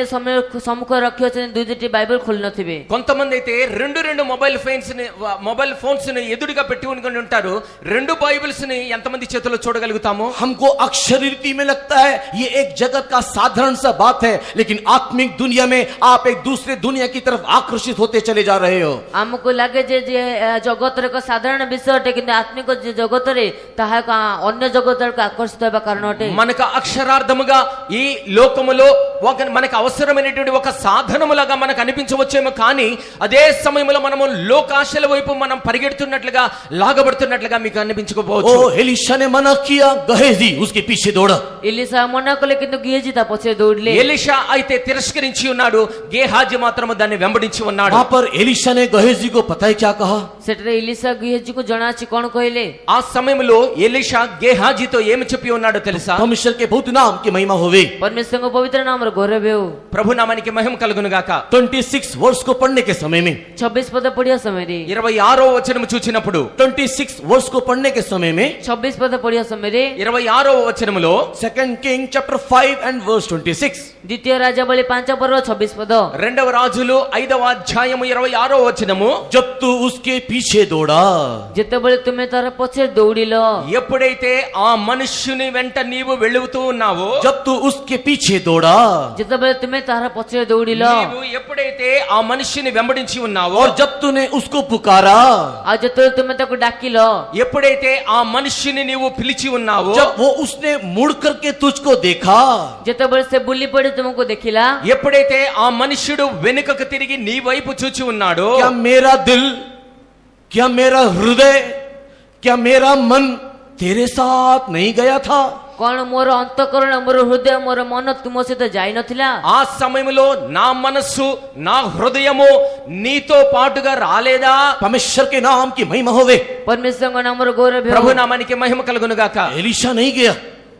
ସମ୍ମୁଖରେ ରଖି ଅଛନ୍ତି, ଦୁଇଟି ବାଇବଲ ଖୋଲି ନଥିବେ। కొంతమంది అయితే రెండు మొబైల్ ఫోన్స్ ని ఎదురుగా పెట్టి ఉని ఉంటారు। రెండు బైబిల్స్ ని ఎంతమంది చేతుల్లో చూడగలుగుతాము? हमको अक्षर रीति में लगता है ये एक जगत का साधारण सा बात है, लेकिन आत्मिक दुनिया में आप एक दूसरे दुनिया की तरफ आकर्षित होते चले जा रहे हो। ଆମକୁ ଲାଗେ ଯେ ଜଗତର ଏକ ସାଧାରଣ ବିଷୟ ଅଟେ, କିନ୍ତୁ ଆତ୍ମିକ ଜଗତରେ ତାହା ଏକ ଅନ୍ୟ ଜଗତକୁ ଆକର୍ଷିତ ହେବା କାରଣ ଅଟେ। మనకు అక్షరార్థముగా ఈ లోకములో మనకు అవసరమైనటువంటి ఒక సాధనములాగా మనకు అనిపించవచ్చేమో, కానీ అదే సమయంలో మనము లోకాశల వైపు మనం పరిగెడుతున్నట్లుగా లాగబడుతున్నట్లుగా మీకు అనిపించకపోవచ్చు। ओ एलीशा ने मना किया, गहेजी उसके पीछे दौड़ा। ఎలీషా మନା కଲେ, କିନ୍ତୁ గేహజీ ତା ପଛରେ ଦୌଡ଼ିଲେ। ఎలీషా అయితే తిరస్కరించి ఉన్నాడు, గేహాజీ మాత్రము దాన్ని వెంబడించి ఉన్నాడు। वहां पर एलीशा ने गहेजी को पता है क्या कहा? ସେଠାରେ ఎలీషା గేహజీକୁ ଜଣାଅଛି କଣ କହିଲେ? ఆ సమయంలో ఎలీషా గేహాజీతో ఏమి చెప్పి ఉన్నాడో తెలుసా? परमेश्वर के बहुत नाम की महिमा होवे। ପରମେଶ୍ୱରଙ୍କ ପବିତ୍ର ନାମର ଗୌରବ ହେଉ। ప్రభు నామానికి మహిమ కలుగును గాక। 26 वर्ष को पढ़ने के समय में, 26 పద పడియా సమୟରେ 26వ వచనము చూచినప్పుడు, 26 वर्ष को पढ़ने के समय में 26 పద పడియా సమୟରେ 26వ వచనములో 2 किंग चैप्टर 5 and verse 26, ଦ୍ୱିତୀୟ ରାଜାବଳୀ 5 ପର୍ବ 26 పଦ, రెండవ రాజులు 5వ అధ్యాయము 26వ వచనము, जब तू उसके पीछे दौड़ा। ଯେତେବେଳେ ତୁମେ ତାର ପଛରେ ଦୌଡ଼ିଲ, ఎప్పుడైతే ఆ మనుష్యుని వెంట నీవు వెళుతూ ఉన్నావో, जब तू उसके पीछे दौड़ा, ଯେତେବେଳେ ତୁମେ ତାର ପଛରେ ଦୌଡ଼ିଲ, నీవు ఎప్పుడైతే ఆ మనుష్యుని వెంబడించి ఉన్నావో, और जब तूने उसको पुकारा, ଆଉ ଯେତେବେଳେ ତୁମେ ତାକୁ ଡାକିଲ, ఎప్పుడైతే ఆ మనుష్యుని నీవు పిలిచి ఉన్నావో, जब वो उसने मुड़ करके तुझको देखा, ଯେତେବେଳେ ସେ ବୁଲି పడి ତୁମକୁ ଦେଖିଲା, ఎప్పుడైతే ఆ మనుష్యుడు వెనుకకు తిరిగి నీ వైపు చూచి ఉన్నాడో, क्या मेरा दिल, क्या मेरा हृदय, क्या मेरा मन तेरे साथ नहीं गया था? କଣ ମୋର ଅନ୍ତଃକରଣ ମୋର ହୃଦୟ ମୋର ମନ ତୁମ ସହିତ ଯାଇ ନଥିଲା? ఆ సమయంలో నా మనస్సు నా హృదయము నీతో పాటుగా రాలేదా? परमेश्वर के नाम की महिमा होवे। परमेश्वरଙ୍କ ନାମର ଗୌରବ ହେଉ। ప్రభు నామానికి మహిమ కలుగును గాక. एलिशा नहीं गया,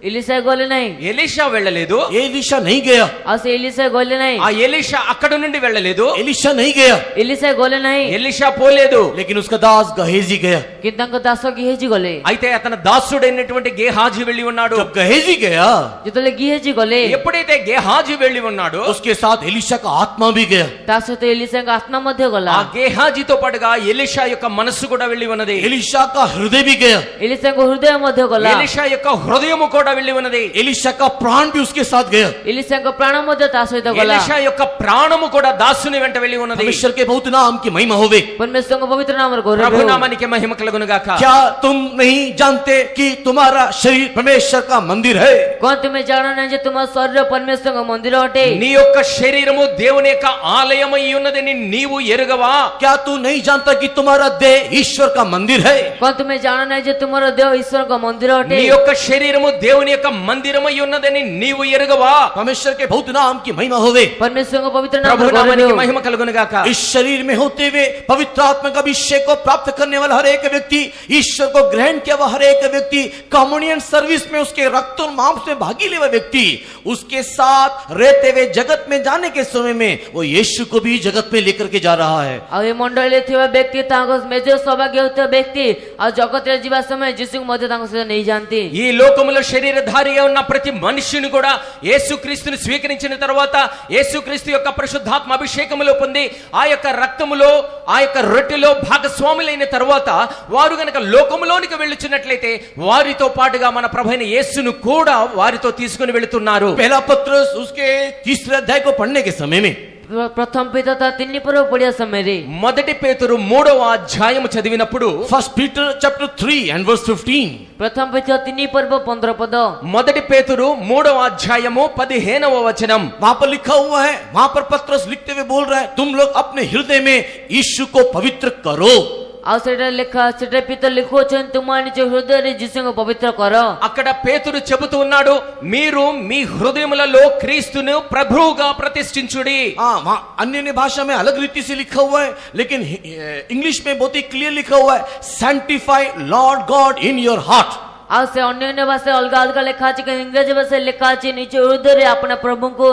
ଏଲିସା ଗଲେ ନାହିଁ, ఎలీషా వెళ్ళలేదు. एलिशा नहीं गया, ଆଉ ସେ ଏଲିସା ଗଲେ ନାହିଁ, ఆ ఎలీషా అక్కడ నుండి వెళ్ళలేదు. एलिशा नहीं गया, ଏଲିସା ଗଲେ ନାହିଁ, ఎలీషా పోలేదు. लेकिन उसका दास गहेजी गया। କିନ୍ତୁ ତାଙ୍କ ଦାସ ଗିହେଜି ଗଲେ। అయితే అతని దాసుడైనటువంటి గేహాజీ వెళ్ళి ఉన్నాడు. जब गहेजी गया ଯେତେବେଳେ ଗିହେଜି ଗଲେ ఎప్పుడైతే గేహాజీ వెళ్ళి ఉన్నాడో उसके साथ एलिशा का आत्मा भी गया। ତା ସହିତ ଏଲିସାଙ୍କ ଆତ୍ମା ମଧ୍ୟ ଗଲା। ఆ గేహాజీతో పాటుగా ఎలీషా యొక్క మనస్సు కూడా వెళ్ళి ఉన్నది. एलिशा का हृदय भी गया, ଏଲିସାଙ୍କ ହୃଦୟ ମଧ୍ୟ ଗଲା। ఎలీషా యొక్క హృదయము కూడా వెళ్ళి ఉన్నది. एलिशा का प्राण भी उसके साथ गया। ଏଲିସାଙ୍କ ପ୍ରାଣ ମଧ୍ୟ ତା ସହିତ ଗଲା। ఎలీషా యొక్క ప్రాణము కూడా దాసుని వెంట వెళ్ళి ఉన్నది. परमेश्वर के बहुत नाम की महिमा होवे। परमेश्वरଙ୍କ पवित्र नामର ଗୌରବ ప్రభు ହେଉ। నామానికి మహిమ కలుగును గాక. क्या तुम नहीं जानते कि तुम्हारा शरीर परमेश्वर का मंदिर है? କଣ ତୁମେ ଜାଣ ନାହିଁ ଯେ ତୁମ ଶରୀର ପରମେଶ୍ୱରଙ୍କ ମନ୍ଦିର ଅଟେ? నీ యొక్క శరీరము దేవుని యొక్క ఆలయమై ఉన్నదని నీవు ఎరుగవా? क्या तू नहीं जानता कि तुम्हारा देह ईश्वर का मंदिर है? କଣ ତୁମେ ଜାଣ ନାହିଁ ଯେ ତୁମର ଦେହ ଈଶ୍ୱରଙ୍କ ମନ୍ଦିର ଅଟେ? నీ యొక్క శరీరము దేవుని యొక్క మందిరమై ఉన్నదని నీవు ఎరుగవా? परमेश्वर के बहुत नाम की महिमा होवे। परमेश्वरଙ୍କ पवित्र ప్రభు नामର ଗୌରବ నామానికి ହେଉ। మహిమ కలుగును గాక. इस शरीर में होते हुए पवित्र आत्मा का अभिषेक को प्राप्त करने वाला हर एक व्यक्ति, ईश्वर को ग्रहण किया हुआ हर एक व्यक्ति, कम्युनियन सर्विस में उसके रक्त और मांस में भागी ले हुआ व्यक्ति, उसके साथ रहते हुए जगत में जाने के समय में वो यीशु को भी जगत में लेकर के जा रहा है। ଆଉ ଏ ମଣ୍ଡଳୀରେ ଥିବା ବ୍ୟକ୍ତି ତାଙ୍କ ମେଜର ସୌଭାଗ୍ୟ ହେଉଥିବା ବ୍ୟକ୍ତି ଆଉ ଜଗତରେ ଯିବା ସମୟ ଯୀଶୁଙ୍କୁ ମଧ୍ୟ ତାଙ୍କ ସହିତ ନେଇଯାଆନ୍ତି। ఈ లోకములో శరీరధారిగా ఉన్న ప్రతి మనుష్యుని కూడా యేసుక్రీస్తుని స్వీకరించిన తర్వాత యేసుక్రీస్తు యొక్క పరిశుద్ధాత్మ అభిషేకములో పొంది ఆ యొక్క రక్తములో ఆ యొక్క రొట్టెలో భాగస్వాములైన తర్వాత వారు గనక లోకములోనికి వెళ్ళుచున్నట్లయితే వారితో పాటుగా మన ప్రభువైన యేసును కూడా వారితో తీసుకుని వెళుతున్నారు. पहला पत्रस उसके तीसरे अध्याय को पढ़ने के समय में ପ୍ରଥମ ପିତା ତା 3 ପର୍ବ ପଢିବା ସମୟରେ మొదటి పేతురు 3వ అధ్యాయము చదివినప్పుడు first Peter chapter 3 and verse 15, ପ୍ରଥମ ପିତା 3 ପର୍ବ 15 ପଦ మొదటి పేతురు 3వ అధ్యాయము 15వ వచనం. वहां पर लिखा हुआ है, वहां पर पत्रस लिखते हुए बोल रहा है, तुम लोग अपने हृदय में यीशु को पवित्र करो। ଆଉ ସେଟା ଲେଖା ସେଟା ପିତା ଲେଖୁଅଛନ୍ତି ତୁମ ନିଜ ହୃଦୟରେ ଯୀଶୁଙ୍କୁ ପବିତ୍ର କର। అక్కడ పేతురు చెబుతూ ఉన్నాడు, మీరు మీ హృదయములలో క్రీస్తును ప్రభువుగా ప్రతిష్ఠించుడి. हाँ, वहां अन्य भाषा में अलग रीति से लिखा हुआ है, लेकिन इंग्लिश में बहुत ही क्लियर लिखा हुआ है, sanctify Lord God in your heart. ଆଉ ସେ ଅନ୍ୟ ଭାଷା ଅଲଗା ଅଲଗା ଲେଖା ଅଛି, କିନ୍ତୁ ଇଂରାଜୀ ଭାଷାରେ ଲେଖା ଅଛି ନିଜ ହୃଦୟରେ ଆପଣ ପ୍ରଭୁଙ୍କୁ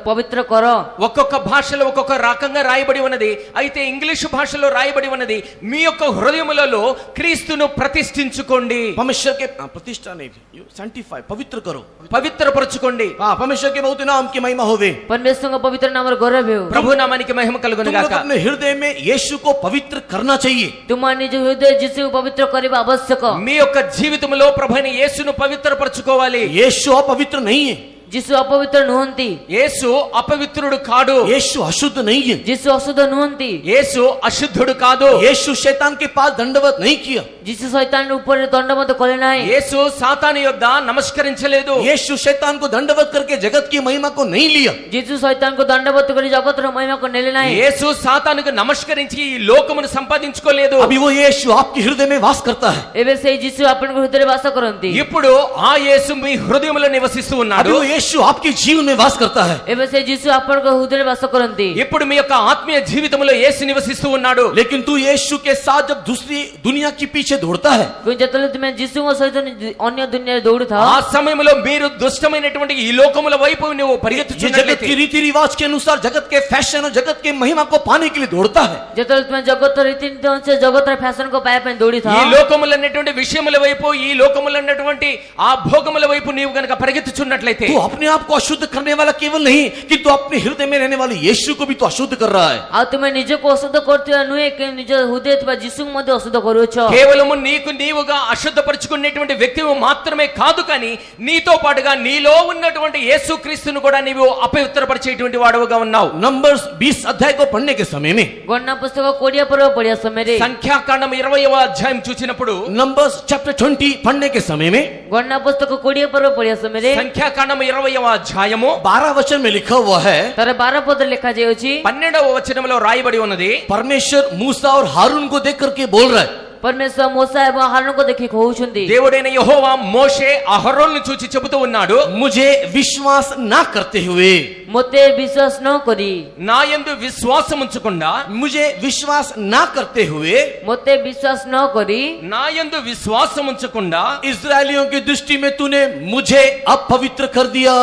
పవిత్ర కర। ఒక్కొక్క భాషలో ఒక్కొక్క రకంగా రాయబడి ఉన్నది. అయితే ఇంగ్లీష్ భాషలో రాయబడి ఉన్నది, మీ యొక్క హృదయములలో క్రీస్తును ప్రతిష్ఠించుకోండి. परमेश्वर के प्रतिष्ठा नहीं, सैंटिफाई पवित्र करो, పవిత్రపరచుకోండి. हाँ, परमेश्वर के बहुत नाम की महिमा होवे। परमेश्वरଙ୍କ पवित्र नामର गौरव ହେଉ। ప్రభు నామానికి మహిమ కలుగును तुम लोग గాక. अपने हृदय में यीशु को पवित्र करना चाहिए। ତୁମ ନିଜ ହୃଦୟ ଯୀଶୁଙ୍କୁ ପବିତ୍ର କରିବା ଆବଶ୍ୟକ। మీ యొక్క జీవితంలో ప్రభువైన యేసును పవిత్రపరచుకోవాలి. यीशु अपवित्र नहीं है, ଯୀଶୁ ଅପବିତ୍ର ନୁହନ୍ତି, యేసు అపవిత్రుడు కాడు. यीशु अशुद्ध नहीं है, ଯୀଶୁ ଅଶୁଦ୍ଧ ନୁହନ୍ତି, యేసు అశుద్ధుడు కాదు. यीशु शैतान के पास दंडवत नहीं किया, ଯୀଶୁ ଶୈତାନ ଉପରେ ଦଣ୍ଡବତ କଲେ ନାହିଁ, యేసు సాతాను యొద్ద నమస్కరించలేదు. यीशु शैतान को दंडवत करके जगत की महिमा को नहीं लिया। ଯୀଶୁ ଶୈତାନକୁ ଦଣ୍ଡବତ କରି ଜଗତର ମହିମାକୁ ନେଲେ ନାହିଁ। యేసు సాతానుకు నమస్కరించి ఈ లోకమును సంపాదించుకోలేదు. अभी वो यीशु आपके हृदय में वास करता है। ଏବେ ସେଇ ଯୀଶୁ ଆପଣଙ୍କ ହୃଦୟରେ ବାସ କରନ୍ତି। ఇప్పుడు ఆ యేసు మీ హృదయములో నివసిస్తూ ఉన్నాడు. अभी वो यीशु आपके जीवन में वास करता है। ଏବେ ସେ ଯୀଶୁ ଆପଣଙ୍କ ହୃଦୟରେ ବାସ କରନ୍ତି। ఇప్పుడు మీ యొక్క ఆత్మీయ జీవితంలో యేసు నివసిస్తూ ఉన్నాడు. लेकिन तू यीशु के साथ जब दूसरी दुनिया के पीछे दौड़ता है, କିନ୍ତୁ ଯେତେବେଳେ ତୁମେ ଯୀଶୁଙ୍କ ସହିତ ଅନ୍ୟ ଦୁନିଆରେ ଦୌଡୁଥାଅ, ఆ సమయంలో మీరు దుష్టమైనటువంటి ఈ లోకముల వైపు నువ్వు ये जगत పరిగెత్తుచున్నట్లయితే, की रीति रिवाज के अनुसार जगत के फैशन और जगत के महिमा को पाने के लिए दौड़ता है। ଯେତେବେଳେ ତୁମେ ଜଗତର ରୀତିନୀତି ଅନୁସାରେ ଜଗତର ଫ୍ୟାସନକୁ ପାଇବା ପାଇଁ ఈ ଦୌଡିଥାଅ, లోకములు అన్నటువంటి విషయముల వైపు ఈ లోకములు అన్నటువంటి ఆ భోగముల వైపు నీవు గనక పరిగెత్తుచున్నట్లయితే, तू अपने आप को अशुद्ध करने वाला केवल नहीं, कि तू अपने हृदय में रहने वाले यीशु को भी तो अशुद्ध कर रहा है। ଆଉ ତୁମେ ନିଜକୁ ଅଶୁଦ୍ଧ କରୁଥିବା ନୁହେଁ କି ନିଜ ହୃଦୟରେ ଥିବା ଯୀଶୁଙ୍କୁ ମଧ୍ୟ ଅଶୁଦ୍ଧ କରୁଅଛ। కేవలము నీకు నీవుగా అశుద్ధపరుచుకునేటువంటి వ్యక్తివి మాత్రమే కాదు, కానీ నీతో పాటుగా నీలో ఉన్నటువంటి యేసుక్రీస్తును కూడా నీవు అపవిత్రపరిచేటువంటి వాడుగా ఉన్నావు. नंबर्स 20 अध्याय को पढ़ने के समय में, ଗଣନା ପୁସ୍ତକ 20 ପର୍ବ ପଢିବା ସମୟରେ, సంఖ్యాకాండం 20వ అధ్యాయం చూసినప్పుడు, नंबर्स चैप्टर 20 पढ़ने के समय में ଗଣନା ପୁସ୍ତକ 20 ପର୍ବ ପଢିବା ସମୟରେ సంఖ్యాకాండం 20వ అధ్యాయము 12 वचन में लिखा हुआ है, ତାର 12 ପଦରେ ଲେଖାଯାଇଅଛି, 12వ వచనంలో రాయబడి ఉన్నది, परमेश्वर मूसा और हारून को देख करके बोल रहा है, परमेश्वर मूसा एवं आहारोन को देखि कहउछन्ति దేవుడైన యెహోవా మోషే అహరోనును చూచి చెబుతూ ఉన్నాడు, मुझे विश्वास ना करते हुए, मोते विश्वास न करी నా యందు విశ్వాసం ఉంచకుండా, मुझे विश्वास ना करते हुए मोते विश्वास न करी నా యందు విశ్వాసం ఉంచకుండా इस्राएलियों की दृष्टि में तूने मुझे अपवित्र कर दिया।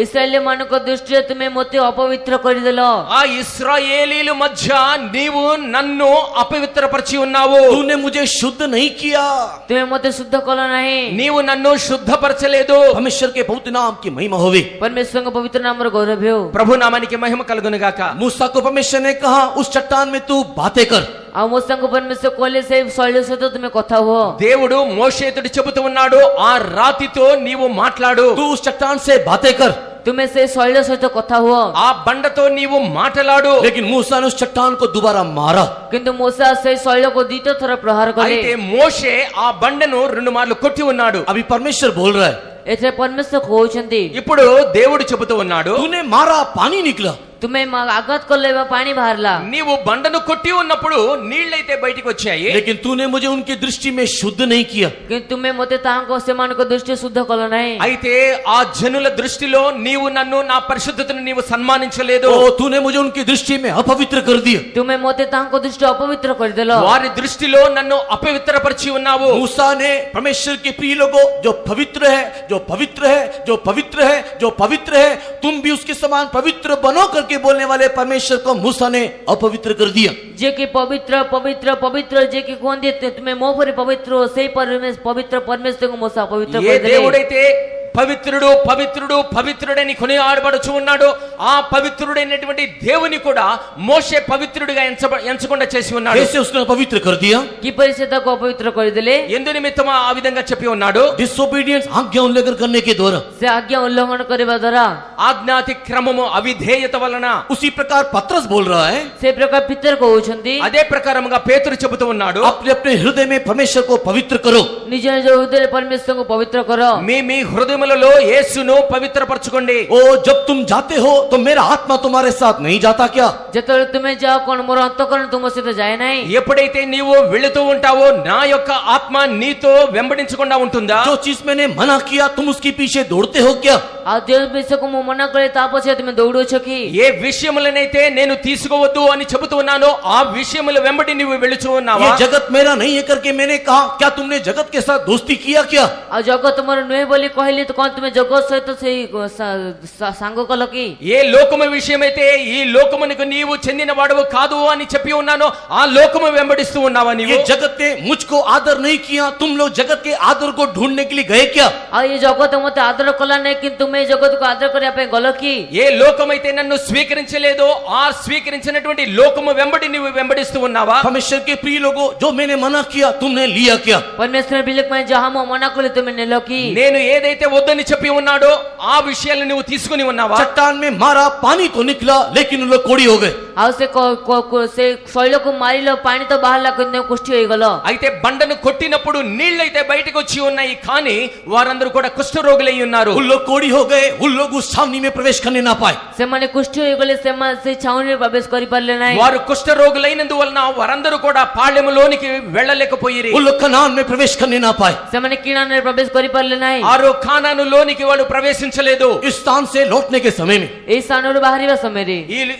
इस्राएल मानक दृष्टि तुमे मोते अपवित्र करिदेल ఆ ఇశ్రాయేలీల మధ్య నీవు నన్ను అపవిత్రపరిచి ఉన్నావు. तूने मुझे शुद्ध नहीं किया। तुमे मोते शुद्ध कल नहीं నీవు నన్ను శుద్ధపరచలేదు. परमेश्वर के पवित्र नाम की महिमा होवे। परमेश्वर का पवित्र नाम रो गौरव हो। ప్రభు నామానికి మహిమ కలుగును గాక. मूसा को परमेश्वर ने कहा उस चट्टान में तू बातें कर। आ मूसा को परमेश्वर कोले से शैल से तो तुम्हें कथा हो। దేవుడు మోషేతుడు చెబుతూ ఉన్నాడు, ఆ రాతితో నీవు మాట్లాడు. तू उस चट्टान से बातें कर। तुम्हें से शैल से तो कथा हो। ఆ బండతో నీవు మాట్లాడు. लेकिन मूसा ने उस चट्टान को दोबारा मारा। किंतु मूसा से शैल को द्वितीय थर प्रहार అయితే करे। మోషే ఆ బండను 2 మార్లు కొట్టి ఉన్నాడు. अभी परमेश्वर बोल रहा है, ऐसे परमेश्वर कहउछन्ति ఇప్పుడు దేవుడు చెబుతూ ఉన్నాడు, तूने मारा पानी निकला। तुम्हें आघात कर लेवा पानी बाहरला। నీవు బండను కొట్టి ఉన్నప్పుడు నీళ్లైతే బయటికి వచ్చాయి. लेकिन तूने मुझे उनकी दृष्టి में शुद्ध नहीं किया। किंतु तुम्हें मोते तांको सेमान को दृष्टि शुद्ध कल नहीं। అయితే ఆ జనుల దృష్టిలో నీవు నన్ను నా పరిశుద్ధతను నీవు సన్మానించలేదు. ओ तूने मुझे उनकी दृष्टि में अपवित्र कर दिया। तुम्हें मोते तांको दृष्टि अपवित्र कर देलो। వారి దృష్టిలో నన్ను అపవిత్రపరిచి ఉన్నావు. मूसा ने परमेश्वर के प्रिय लोगों, जो पवित्र है, जो पवित्र है, जो पवित्र है, जो पवित्र है, तुम भी उसके समान पवित्र बनो करके बोलने वाले परमेश्वर को मूसा ने अपवित्र कर दिया। जे की पवित्र पवित्र पवित्र जे की कौन देते तुम्हें मोह पर पवित्र हो सही पवित्र परमेश्वर को मूसा पवित्र ఏ कर दे। దేవుడైతే పవిత్రుడు పవిత్రుడు పవిత్రుడని కొనియాడబడుచు ఉన్నాడు, ఆ పవిత్రుడైనటువంటి దేవుని కూడా మోషే పవిత్రుడిగా ఎంచకుండా చేసి ఉన్నాడు. कैसे उसने अपवित्र कर दिया? की परिषद को अपवित्र कर दिले। ఎందు నిమిత్తమా ఆ విధంగా చెప్పి ఉన్నాడు? डिसोबीडियंस, आज्ञा उल्लंघन करने के द्वारा। से आज्ञा उल्लंघन करे द्वारा ఆజ్ఞాతిక్రమము అవిధేయత వలన. उसी प्रकार पत्रस बोल रहा है, से प्रकार पितर को उछंती అదే ప్రకారముగా పేతురు చెబుతూ ఉన్నాడు, अपने अपने हृदय में परमेश्वर को पवित्र करो। निज निज हृदय परमेश्वर को पवित्र करो। మీ మీ హృదయములలో యేసును పవిత్రపరచుకోండి. ओ जब तुम जाते हो तो मेरा आत्मा तुम्हारे साथ नहीं जाता क्या? जतोळे तुम्हें जाओ कौन मोर अंतःकरण तुम से तो जाए नहीं। ఎప్పుడైతే నీవు వెళుతూ ఉంటావో నా యొక్క ఆత్మ నీతో వెంబడించకుండా ఉంటుందా? जो चीज मैंने मना किया तुम उसके पीछे दौड़ते हो क्या? आ देव विषय को मु मना करे तापसे तुम्हें दौड़ो छकी। ఏ విషయములనైతే నేను తీసుకోవద్దు అని చెబుతూ ఉన్నానో ఆ విషయముల వెంబడి నీవు వెళుచూ ये ఉన్నావా? जगत मेरा नहीं है करके मैंने कहा, क्या तुमने जगत के साथ दोस्ती किया क्या? आ जगत तुम्हारे नुहे बोली कहली तो कौन तुम्हें जगत सहित से सांग कल की। ఏ లోకము విషయమైతే ఈ లోకమునకు నీవు చెందిన వాడవు కాదు అని చెప్పి ఉన్నానో ఆ లోకము వెంబడిస్తూ ఉన్నావా నీవు? ये जगत ने मुझको आदर नहीं किया, तुम लोग जगत के आदर को ढूंढने के लिए गए क्या? आ ये जगत मते आदर कला नहीं कि तुम्हें जगत को आदर करे पे गल की। ఏ లోకమైతే నన్ను స్వీకరించలేదో ఆ స్వీకరించినటువంటి లోకము వెంబడి నీవు వెంబడిస్తూ ఉన్నావా? परमेश्वर के प्रिय लोगों, जो मैंने मना किया तुमने लिया क्या? परमेश्वर बिलक में जहां मो मना करे तुम्हें ने लो की। నేను ఏదైతే వద్దని చెప్పి ఉన్నాడో ఆ విషయాలను నువ్వు తీసుకుని ఉన్నావా? चट्टान में मारा, पानी तो निकला, लेकिन उन लोग कोड़ी हो गए। आ से शैल को मारी लो पानी तो बाहर ला के कुष्ठी हो गलो। అయితే బండను కొట్టినప్పుడు నీళ్లైతే బయటకు వచ్చి ఉన్నాయి, కానీ వారందరూ కూడా కుష్ఠరోగులై ఉన్నారు. उन लोग कोड़ी हो गए, उन लोग उस छावनी में प्रवेश करने ना पाए। से माने कुष्ठी हो गले से मन से छावनी में प्रवेश करी पाले नहीं। వారు కుష్ఠరోగులైనందువలన వారందరూ కూడా పాళెములోనికి వెళ్ళలేకపోయిరి. उन लोग कनान में प्रवेश करने ना पाए। से माने कीड़ा में प्रवेश करी पाले नहीं। ఆరో కానానులోనికి వాళ్ళు ప్రవేశించలేదు. इस स्थान से लौटने के समय में ए स्थानों बाहरी वा समय रे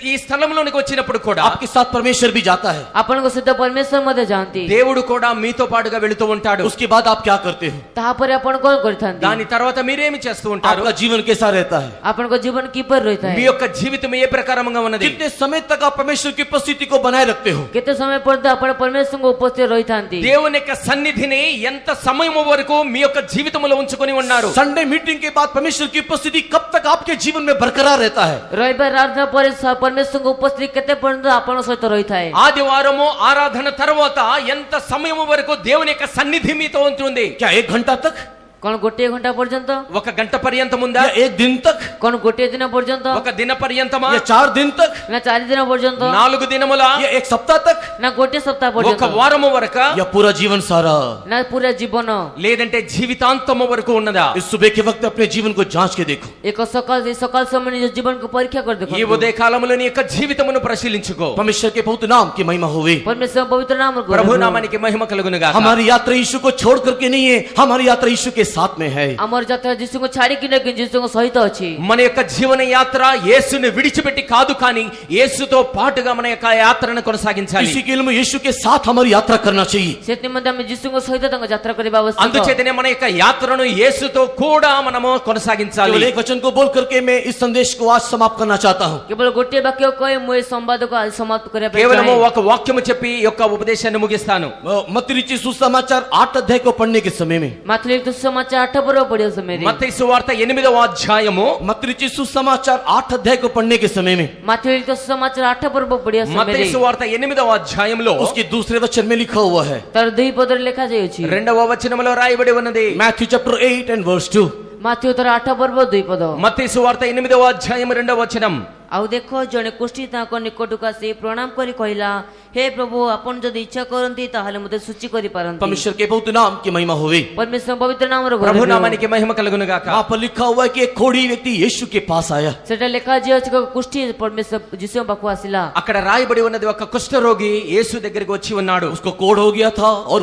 ఈ స్థలంలోనికి వచ్చినప్పుడు కూడా आपके साथ परमेश्वर भी जाता है। अपन को सिद्ध परमेश्वर मध्य जानती। దేవుడు కూడా మీతో పాటుగా వెళుతూ ఉంటాడు. उसके बाद आप क्या करते हो? ताहा पर अपन कौन करता దాని తర్వాత మీరేమి చేస్తూ ఉంటారు? आपका जीवन कैसा रहता है? अपन को जीवन की पर रहता మీ है। యొక్క జీవితం ఏ ప్రకారంగా ఉన్నది? कितने समय तक आप परमेश्वर की उपस्थिति को बनाए रखते हो? कितने समय पर अपन परमेश्वर को उपस्थित रहता है। దేవుని యొక్క సన్నిధిని ఎంత సమయం వరకు మీ యొక్క జీవితంలో ఉంచుకొని ఉన్నారు? संडे मीटिंग के बाद परमेश्वर की उपस्थिति कब तक आपके जीवन में बरकरार रहता है? रविवार आराधना पर परमेश्वर को उपस्थित कितने पर्यंत अपन सहित रहता है। ఆదివారము ఆరాధన తర్వాత ఎంత సమయం వరకు దేవుని యొక్క సన్నిధి మీతో ఉంటుంది? क्या 1 घंटा तक? କଣ ଗୋଟିଏ ଘଣ୍ଟା ପର୍ଯ୍ୟନ୍ତ, ఒక గంట పర్యంతం ఉందా, या एक दिन तक, କଣ ଗୋଟିଏ ଦିନ ପର୍ଯ୍ୟନ୍ତ, ఒక దిన పర్యంతమా, या 4 दिन तक, ନା 4 ଦିନ ପର୍ଯ୍ୟନ୍ତ, 4 దినముల, या एक सप्ताह तक, ନା ଗୋଟିଏ ସପ୍ତାହ ఒక ପର୍ଯ୍ୟନ୍ତ, వారము వరక, या पूरा जीवन सारा। ନା ପୁରା ଜୀବନ। లేదంటే జీవితాంతము వరకు ఉన్నదా? इस सुबह के वक्त अपने जीवन को जांच के देखो। ଏକ ସକାଳ ସମୟ ନିଜ ଜୀବନକୁ ପରୀକ୍ଷା କରି ఈ ଦେଖନ୍ତୁ। ఉదయ కాలంలో నీ యొక్క జీవితమును పరిశీలించుకో. परमेश्वर के पवित्र नाम की महिमा होवे। परमेश्वर पवित्र नाम ప్రభు నామానికి మహిమ కలుగును గాక. हमारी यात्रा यीशु को छोड़ करके नहीं है, हमारी यात्रा यीशु के साथ में है। ଆମର ଯାତ୍ରା ଯୀଶୁଙ୍କୁ ଛାଡିକି ନୁହେଁ, ଯୀଶୁଙ୍କ ସହିତ ଅଛି। మన యొక్క జీవన యాత్ర యేసుని విడిచిపెట్టి కాదు, కానీ యేసుతో పాటుగా మన యొక్క యాత్రను కొనసాగించాలి. इसी के लिए हमें यीशु के साथ हमारी यात्रा करना चाहिए। ସେଥି ନିମନ୍ତେ ଆମେ ଯୀଶୁଙ୍କ ସହିତ ତାଙ୍କ ଯାତ୍ରା କରିବା ଆବଶ୍ୟକ। అందుచేతనే మన యొక్క యాత్రను యేసుతో కూడా మనము కొనసాగించాలి. केवल एक वचन को बोल करके मैं इस संदेश को आज समाप्त करना चाहता हूँ। କେବଳ ଗୋଟିଏ ବାକ୍ୟ କହି ମୁଁ ଏ ସମ୍ବାଦକୁ ଆଜି ସମାପ୍ତ କରିବା ପାଇଁ కేవలం ଚାହେଁ। ఒక వాక్యము చెప్పి ఈ యొక్క ఉపదేశాన్ని ముగిస్తాను. मत्ती रचित सुसमाचार 8 अध्याय को पढ़ने के समय में, ମାଥିଲି ସୁସମାଚାର 8 ପର୍ବ ପଢିବା ସମୟରେ, మత్తయి సువార్త 8వ అధ్యాయము, मत्ती रचित सुसमाचार 8 अध्याय को पढ़ने के समय में, ମାଥିଲି ସୁସମାଚାର 8 పର୍ବ ପଢିବା మత్తయి ସମୟରେ సువార్త 8వ అధ్యాయంలో उसके दूसरे वचन में लिखा हुआ है, ତାର 2 ପଦରେ ଲେଖାଯାଇଅଛି। 2వ వచనములో రాయబడి ఉన్నది. Matthew chapter 8 and verse 2। Matthew ତାର 8 ପର୍ବ 2 ପଦ। మత్తయి సువార్త 8వ అధ్యాయం 2వ వచనం. ଆଉ ଦେଖ, ଜଣେ କୁଷ୍ଠି ତାଙ୍କ ନିକଟକୁ ଆସି ପ୍ରଣାମ କରି କହିଲା, ହେ ପ୍ରଭୁ, ଆପଣ ଯଦି ଇଚ୍ଛା କରନ୍ତି ତାହେଲେ ମୋତେ ସୂଚି କରିପାରନ୍ତି। परमेश्वर के पवित्र नाम की महिमा होवे। ପରମେଶ୍ୱର ପବିତ୍ର ନାମର ప్రభు ଗୌରବ। నామానికి మహిమ కలుగును గాక. वहाँ पर लिखा हुआ है कि एक खोड़ी व्यक्ति यीशु के पास आया। ସେଟା ଲେଖାଯାଇଅଛି, କୁଷ୍ଠି ପରମେଶ୍ୱର ଯୀଶୁଙ୍କ ପାଖକୁ ଆସିଲା। అక్కడ రాయబడి ఉన్నది, ఒక కుష్ఠరోగి యేసు దగ్గరికి వచ్చి ఉన్నాడు. उसको कोढ़ हो गया था और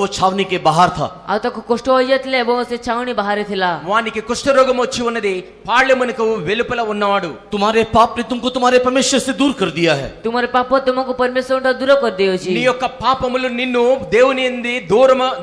वो छावनी के बाहर था। ଆଉ ତାକୁ କୁଷ୍ଠ ହୋଇଯାଇଥିଲା ଏବଂ ସେ ଛାଉଣି ବାହାରେ ଥିଲା। వానికి కుష్ఠరోగం వచ్చి ఉన్నది, పాళ్ళెమునకు వెలుపల ఉన్నవాడు. तुम्हारे पाप ने तुमको तुम्हारे परमेश्वर से दूर कर दिया है। ତୁମର ପାପ ତୁମକୁ ପରମେଶ୍ୱରଠୁ ଦୂର କରିଦେଇଛି। నీ యొక్క పాపములు నిన్ను దేవుని యందు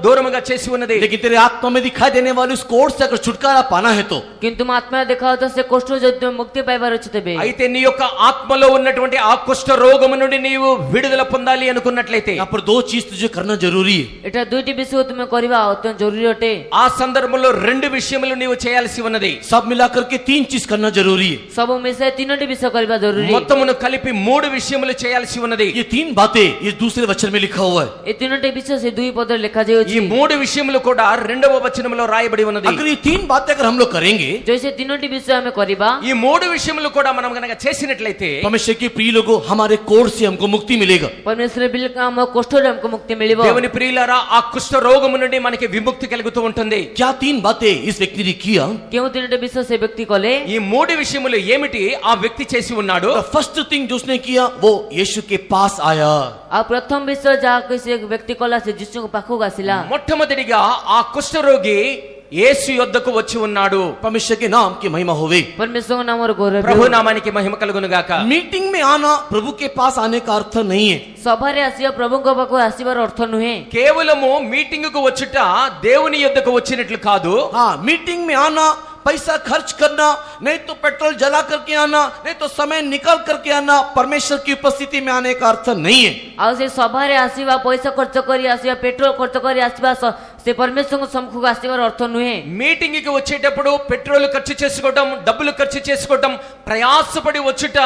దూరముగా చేసి ఉన్నది. लेकिन तेरे आत्मा में दिखाई देने वाली उस कोढ़ से अगर छुटकारा पाना है तो କିନ୍ତୁ ତୁମ ଆତ୍ମାରେ ଦେଖାଯାଉଥିବା ସେ କଷ୍ଟ ଯଦି ତୁମେ ମୁକ୍ତି ପାଇବାର ଅଛି, ତେବେ అయితే నీ యొక్క ఆత్మలో ఉన్నటువంటి ఆ కుష్ఠ రోగము నుండి నీవు విడుదల పొందాలి అనుకున్నట్లయితే यहाँ पर 2 चीज तुझे करना जरूरी है। ଏଟା 2ଟି ବିଷୟ ତୁମେ କରିବା ଅତ୍ୟନ୍ତ ଜରୁରୀ ଅଟେ। ఆ సందర్భంలో 2 విషయములు నీవు చేయాల్సి ఉన్నది. सब मिलाकर के 3 चीज करना जरूरी है। ସବୁ ମିଶାଇ 3ଟି ବିଷୟ କରିବା ଜରୁରୀ। మొత్తమును కలిపి 3 విషయములు చేయాల్సి ఉన్నది. ये 3 बातें इस दूसरे वचन में लिखा हुआ है। ଏ 3ଟି ବିଷୟ ସେ 2 ପଦରେ ఈ ଲେଖାଯାଇଅଛି। 3 విషయములు కూడా 2వ వచనములో రాయబడి ఉన్నది. अगर ये 3 बातें अगर हम लोग करेंगे, ଯଦି ସେ 3ଟି ବିଷୟ ଆମେ କରିବା, ఈ 3 విషయములు కూడా మనం గనక చేసినట్లయితే परमेश्वर के प्रिय लोगों, हमारे कोढ़ से हमको मुक्ति मिलेगा। ପରମେଶ୍ୱର ବିଲକା ଆମ କଷ୍ଟରେ ଆମକୁ ମୁକ୍ତି ମିଳିବ। దేవుని ప్రియులారా, ఆ కుష్ఠ రోగము నుండి మనకి విముక్తి కలుగుతూ ఉంటుంది. क्या 3 बातें इस व्यक्ति ने किया? କେଉଁ 3ଟି ବିଷୟ ସେ ବ୍ୟକ୍ତି କଲେ? ఈ 3 విషయములు ఏమిటి ఆ వ్యక్తి చేసి ఉన్నాడు? The first thing जो उसने किया वो यीशु के पास आया। ଆଉ ପ୍ରଥମ ବିଷୟ ଯାହାକୁ ସେ ବ୍ୟକ୍ତି କଲା, ସେ ଯୀଶୁଙ୍କ ପାଖକୁ ଆସିଲା। మొట్టమొదటిగా ఆ కుష్ఠరోగి యేసు యొద్దకు వచ్చి ఉన్నాడు. परमेश्वर के नाम की महिमा होवे। ପରମେଶ୍ୱରଙ୍କ ନାମର ଗୌରବ। ప్రభు నామానికి మహిమ కలుగును గాక. मीटिंग में आना प्रभु के पास आने का अर्थ नहीं है। ସଭାରେ ଆସିବା ପ୍ରଭୁଙ୍କ ପାଖକୁ ଆସିବାର ଅର୍ଥ ନୁହେଁ। కేవలము మీటింగ్ కు వచ్చుట దేవుని యొద్దకు వచ్చినట్లు కాదు. हाँ, मीटिंग में आना, पैसा खर्च करना, नहीं तो पेट्रोल जला करके आना, नहीं तो समय निकाल करके आना, परमेश्वर की उपस्थिति में आने का अर्थ नहीं है। ଆଉ ସେ ସଭାରେ ଆସିବା, ପଇସା ଖର୍ଚ୍ଚ କରି ଆସିବା, ପେଟ୍ରୋଲ ଖର୍ଚ୍ଚ କରି ଆସିବା, ସେ ପରମେଶ୍ୱରଙ୍କ ସମ୍ମୁଖକୁ ଆସିବାର ଅର୍ଥ ନୁହେଁ। మీటింగ్ కి వచ్చేటప్పుడు పెట్రోల్ ఖర్చు చేసుకోవడం, డబ్బులు ఖర్చు చేసుకోవడం, ప్రయాసపడి వచ్చుట,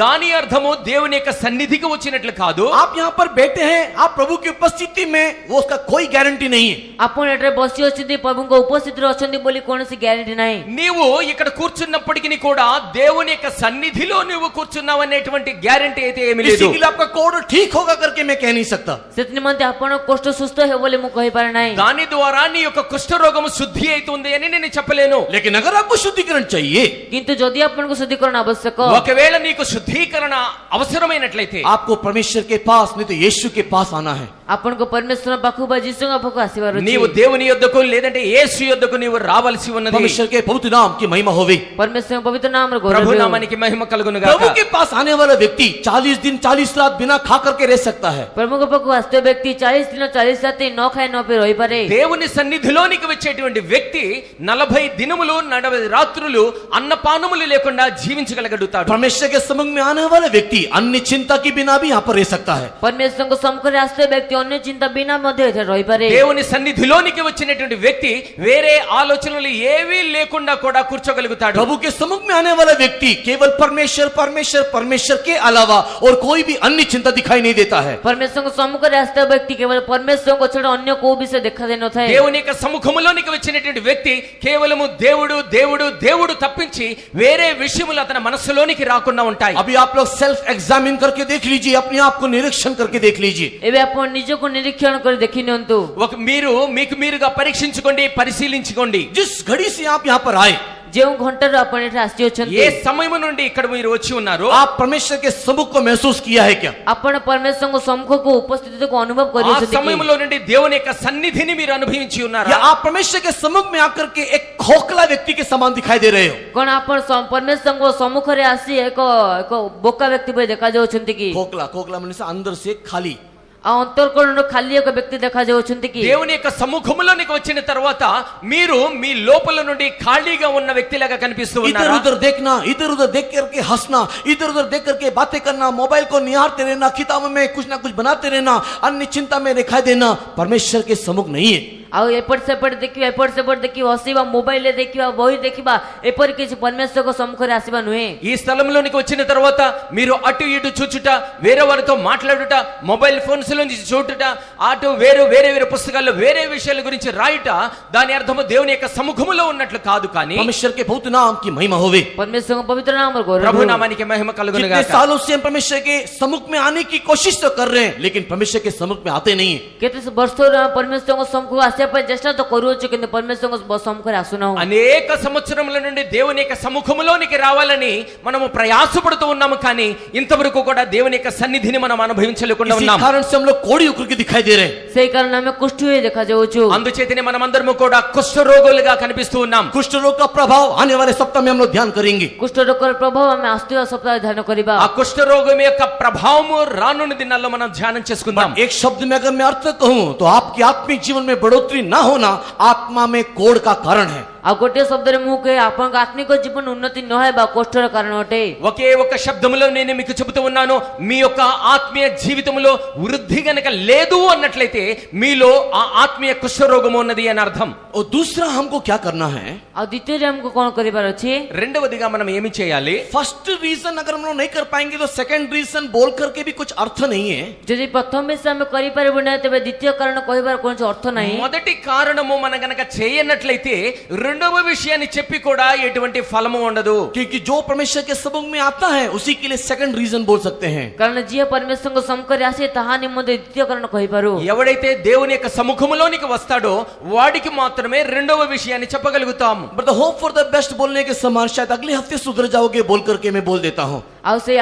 దాని అర్థము దేవుని యొక్క సన్నిధికి వచ్చినట్లు కాదు. आप यहाँ पर बैठे हैं, आप प्रभु की उपस्थिति में, वो उसका कोई गारंटी नहीं है। ଆପଣ ଏଠାରେ ବସି ଅଛନ୍ତି, ପ୍ରଭୁଙ୍କ ଉପସ୍ଥିତିରେ ଅଛନ୍ତି ବୋଲି କୌଣସି ଗ୍ୟାରେଣ୍ଟି ନାହିଁ। నీవు ఇక్కడ కూర్చున్నప్పటికీ కూడా దేవుని యొక్క సన్నిధిలో నువ్వు కూర్చున్నావు అనేటువంటి గ్యారెంటీ అయితే ఏమీ లేదు. इसी के लिए आपका कोढ़ ठीक होगा करके मैं कह नहीं सकता। ସେଥି ନିମନ୍ତେ ଆପଣ କଷ୍ଟ ସୁସ୍ଥ ହେବ ବୋଲି ମୁଁ କହିପାରେ ନାହିଁ। దాని ద్వారా నీ యొక్క కుష్ఠరోగము శుద్ధి అవుతుంది అని నేను చెప్పలేను. लेकिन अगर आपको शुद्धिकरण चाहिए, କିନ୍ତୁ ଯଦି ଆପଣଙ୍କୁ ଶୁଦ୍ଧିକରଣ ଆବଶ୍ୟକ, ఒకవేళ నీకు శుద్ధీకరణ అవసరమైనట్లయితే आपको परमेश्वर के पास नहीं तो यीशु के पास आना है। ଆପଣଙ୍କୁ ପରମେଶ୍ୱର ପାଖକୁ ବା ଯୀଶୁଙ୍କ ପାଖକୁ ଆସିବାର ଅଛି। నీవు దేవుని యొద్దకు లేదంటే యేసు యొద్దకు నీవు రావాల్సి ఉన్నది. परमेश्वर के पवित्र नाम की महिमा होवे। ପରମେଶ୍ୱରଙ୍କ ପବିତ୍ର ନାମର ప్రభు ଗୌରବ। నామానికి మహిమ కలుగును గాక. प्रभु के पास आने वाला व्यक्ति 40 दिन 40 रात बिना खा करके रह सकता है। ପ୍ରଭୁଙ୍କ ପାଖକୁ ଆସିଥିବା ବ୍ୟକ୍ତି 40 ଦିନ 40 ରାତି ନ ଖାଇ ନ ପିଇ ରହିପାରେ। దేవుని సన్నిధిలోనికి వచ్చేటువంటి వ్యక్తి 40 దినములు 40 రాత్రులు అన్నపానములు లేకుండా జీవించగలుగుతాడు. परमेश्वर के समूह में आने वाला व्यक्ति अन्य चिंता के बिना भी यहाँ पर रह सकता है। ପରମେଶ୍ୱରଙ୍କ ସମ୍ମୁଖରେ ଆସିଥିବା ବ୍ୟକ୍ତି ଅନ୍ୟ ଚିନ୍ତା ବିନା ମଧ୍ୟ ଏଠାରେ ରହିପାରେ। దేవుని సన్నిధిలోనికి వచ్చినటువంటి వ్యక్తి వేరే ఆలోచనలు ఏవీ లేకుండా కూడా కూర్చోగలుగుతాడు। प्रभु के सम्मुख में आने वाला व्यक्ति केवल परमेश्वर परमेश्वर परमेश्वर के अलावा और कोई भी अन्य चिंता दिखाई नहीं देता है। ପରମେଶ୍ୱରଙ୍କ ସମ୍ମୁଖରେ ଆସିଥିବା ବ୍ୟକ୍ତି କେବଳ ପରମେଶ୍ୱରଙ୍କ ଛଡ଼ା ଅନ୍ୟ କୋଉ ବିଷୟ ଦେଖାଯାଇନଥାଏ। దేవుని యొక్క సముఖములోనికి వచ్చినటువంటి వ్యక్తి కేవలము దేవుడు దేవుడు దేవుడు తప్పించి వేరే విషయములు అతని మనసులోనికి రాకుండా ఉంటాయి। अभी आप लोग सेल्फ एग्जामिन करके देख लीजिए, अपने आप को निरीक्षण करके देख लीजिए। ଏବେ ଆପଣ ନିଜକୁ ନିରୀକ୍ଷଣ କରି ଦେଖି ନିଅନ୍ତୁ। మీరు మీకు మీరుగా పరీక్షించుకోండి, పరిశీలించుకోండి। जिस घड़ी से आप यहाँ पर आए, ଯେଉଁ ଘଣ୍ଟାରୁ ଆପଣ ଏଠାରେ ଆସିଅଛନ୍ତି, ఏ సమయం నుండి ఇక్కడ మీరు వచ్చి ఉన్నారు, आप परमेश्वर के सम्मुख को महसूस किया है क्या? ଆପଣ ପରମେଶ୍ୱରଙ୍କ ସମ୍ମୁଖକୁ ଉପସ୍ଥିତିକୁ ଅନୁଭବ ఆ କରିଅଛନ୍ତି କି? సమయంలో నుండి దేవుని యొక్క సన్నిధిని మీరు అనుభవించి ఉన్నారా? या आप परमेश्वर के सम्मुख में आकर के एक खोखला व्यक्ति के समान दिखाई दे रहे हो? କଣ ଆପଣ ପରମେଶ୍ୱରଙ୍କ ସମ୍ମୁଖରେ ଆସି ଏକ ଏକ ବୋକା ବ୍ୟକ୍ତି ପରି ଦେଖାଯାଉଛନ୍ତି କି? खोखला खोखला ମାନେ अंदर से खाली। ఆ అంతర్కరణలో ఖాళీ ఒక వ్యక్తి ଦେଖାଯାଉଛନ୍ତି କି? దేవుని యొక్క సముఖములోనికి వచ్చిన తర్వాత మీరు మీ లోపల నుండి ఖాళీగా ఉన్న వ్యక్తిలాగా కనిపిస్తూ इधर ఉన్నారా? उधर देखना, इधर उधर देख करके हंसना, इधर उधर देख करके बातें करना, मोबाइल को निहारते रहना, किताबों में कुछ ना कुछ बनाते रहना, अन्य चिंता में दिखाई देना परमेश्वर के सम्मुख नहीं है। ଆଉ ଏପଟ ସେପଟ ଦେଖିବା, ଏପଟ ସେପଟ ଦେଖିବା, ହସିବା, ମୋବାଇଲରେ ଦେଖିବା, ବହି ଦେଖିବା, ଏପରି କିଛି ପରମେଶ୍ୱରଙ୍କ ସମ୍ମୁଖରେ ଆସିବା ନୁହେଁ। ఈ స్థలంలోనికి వచ్చిన తర్వాత మీరు అటు ఇటు చూచుట, వేరే వారితో మాట్లాడుట, మొబైల్ ఫోన్స్ నుంచి చూడుట, అటు వేరే వేరే వేరే పుస్తకాల్లో వేరే విషయాల గురించి రాయుట, దాని అర్థము దేవుని యొక్క సముఖములో ఉన్నట్లు కాదు। కానీ परमेश्वर के बहुत नाम की महिमा होवे। ପରମେଶ୍ୱରଙ୍କ ପବିତ୍ର నామର గౌరవ ప్రభు నామానికి మహిమ కలుగును कितने గాక। सालों से हम परमेश्वर के सम्मुख में आने की कोशिश तो कर रहे हैं, लेकिन परमेश्वर के सम्मुख में आते नहीं है। କେତେ ବର୍ଷରୁ ଆମେ ପରମେଶ୍ୱରଙ୍କ ସମ୍ମୁଖକୁ ଆସିବା ପାଇଁ ଚେଷ୍ଟା ତ କରୁଅଛୁ, କିନ୍ତୁ ପରମେଶ୍ୱରଙ୍କ ସମ୍ମୁଖରେ ଆସୁନାହୁଁ। అనేక సంవత్సరముల నుండి దేవుని యొక్క సముఖములోనికి రావాలని మనము ప్రయాసపడుతూ ఉన్నాము, కానీ ఇంతవరకు కూడా దేవుని యొక్క సన్నిధిని మనం అనుభవించలేకుండా इसी ఉన్నాం। कारण से हम लोग कोड़ी उकर के दिखाई दे रहे हैं। ସେଇ କାରଣ ଆମେ କୁଷ୍ଠ ହୋଇ ଦେଖାଯାଉଛୁ। అందుచేతనే మనమందరము కూడా కుష్ఠరోగులుగా కనిపిస్తూ ఉన్నాం। कुष्ठ रोग का प्रभाव आने वाले सप्ताह में हम लोग ध्यान करेंगे। କୁଷ୍ଠ ରୋଗର ପ୍ରଭାବ ଆମେ ଆସୁଥିବା ସପ୍ତାହରେ ଧ୍ୟାନ କରିବା। ఆ కుష్ఠరోగం యొక్క ప్రభావము రానున్న దినాల్లో మనం ధ్యానం చేసుకుందాం। एक शब्द में अगर मैं अर्थ कहूं तो आपके आत्मिक जीवन में बढ़ोतरी ना होना आत्मा में कोढ़ का कारण है। ଆଉ ଗୋଟିଏ ଶବ୍ଦରେ ମୁଁ କହେ, ଆପଣଙ୍କ ଆତ୍ମିକ ଜୀବନ ଉନ୍ନତି ନ ହେବା କୋଷ୍ଠର କାରଣ ଅଟେ। ఒకే ఒక శబ్దములో నేను మీకు చెబుతూ ఉన్నాను, మీ యొక్క ఆత్మీయ జీవితంలో వృద్ధి గనక లేదు అన్నట్లయితే మీలో ఆ ఆత్మీయ కుష్ఠరోగం ఉన్నది అని అర్థం। और दूसरा हमको क्या करना है? ଆଉ ଦ୍ୱିତୀୟରେ ଆମକୁ କଣ କରିବାର ଅଛି? రెండవదిగా మనం ఏమి చేయాలి? फर्स्ट रीजन अगर हम लोग नहीं कर पाएंगे तो सेकंड रीजन बोल करके भी कुछ अर्थ नहीं है। ଯଦି ପ୍ରଥମ ବିଷୟ ଆମେ କରିପାରିବୁ ନାହିଁ, ତେବେ ଦ୍ୱିତୀୟ କାରଣ କହିବାର କୌଣସି ଅର୍ଥ ନାହିଁ। మొదటి కారణము మనం గనక చేయనట్లయితే రెండవ విషయాన్ని చెప్పి కూడా ఎటువంటి ఫలము ఉండదు। क्योंकि जो परमेश्वर के सम्मुख में आता है उसी के लिए सेकंड रीजन बोल सकते हैं। କାରଣ ଯିଏ ପରମେଶ୍ୱରଙ୍କ ସମ୍ମୁଖରେ ଆସେ ତାହା ନିମନ୍ତେ ଦ୍ୱିତୀୟ କାରଣ କହିପାରୁ। ఎవడైతే దేవుని యొక్క సముఖములోనికి వస్తాడో వాడికి మాత్రమే రెండవ విషయాన్ని చెప్పగలుగుతాము। But the hope for the best बोलने के समान शायद अगले हफ्ते सुधर जाओगे बोल करके मैं बोल देता हूँ। ଆଉ ସେ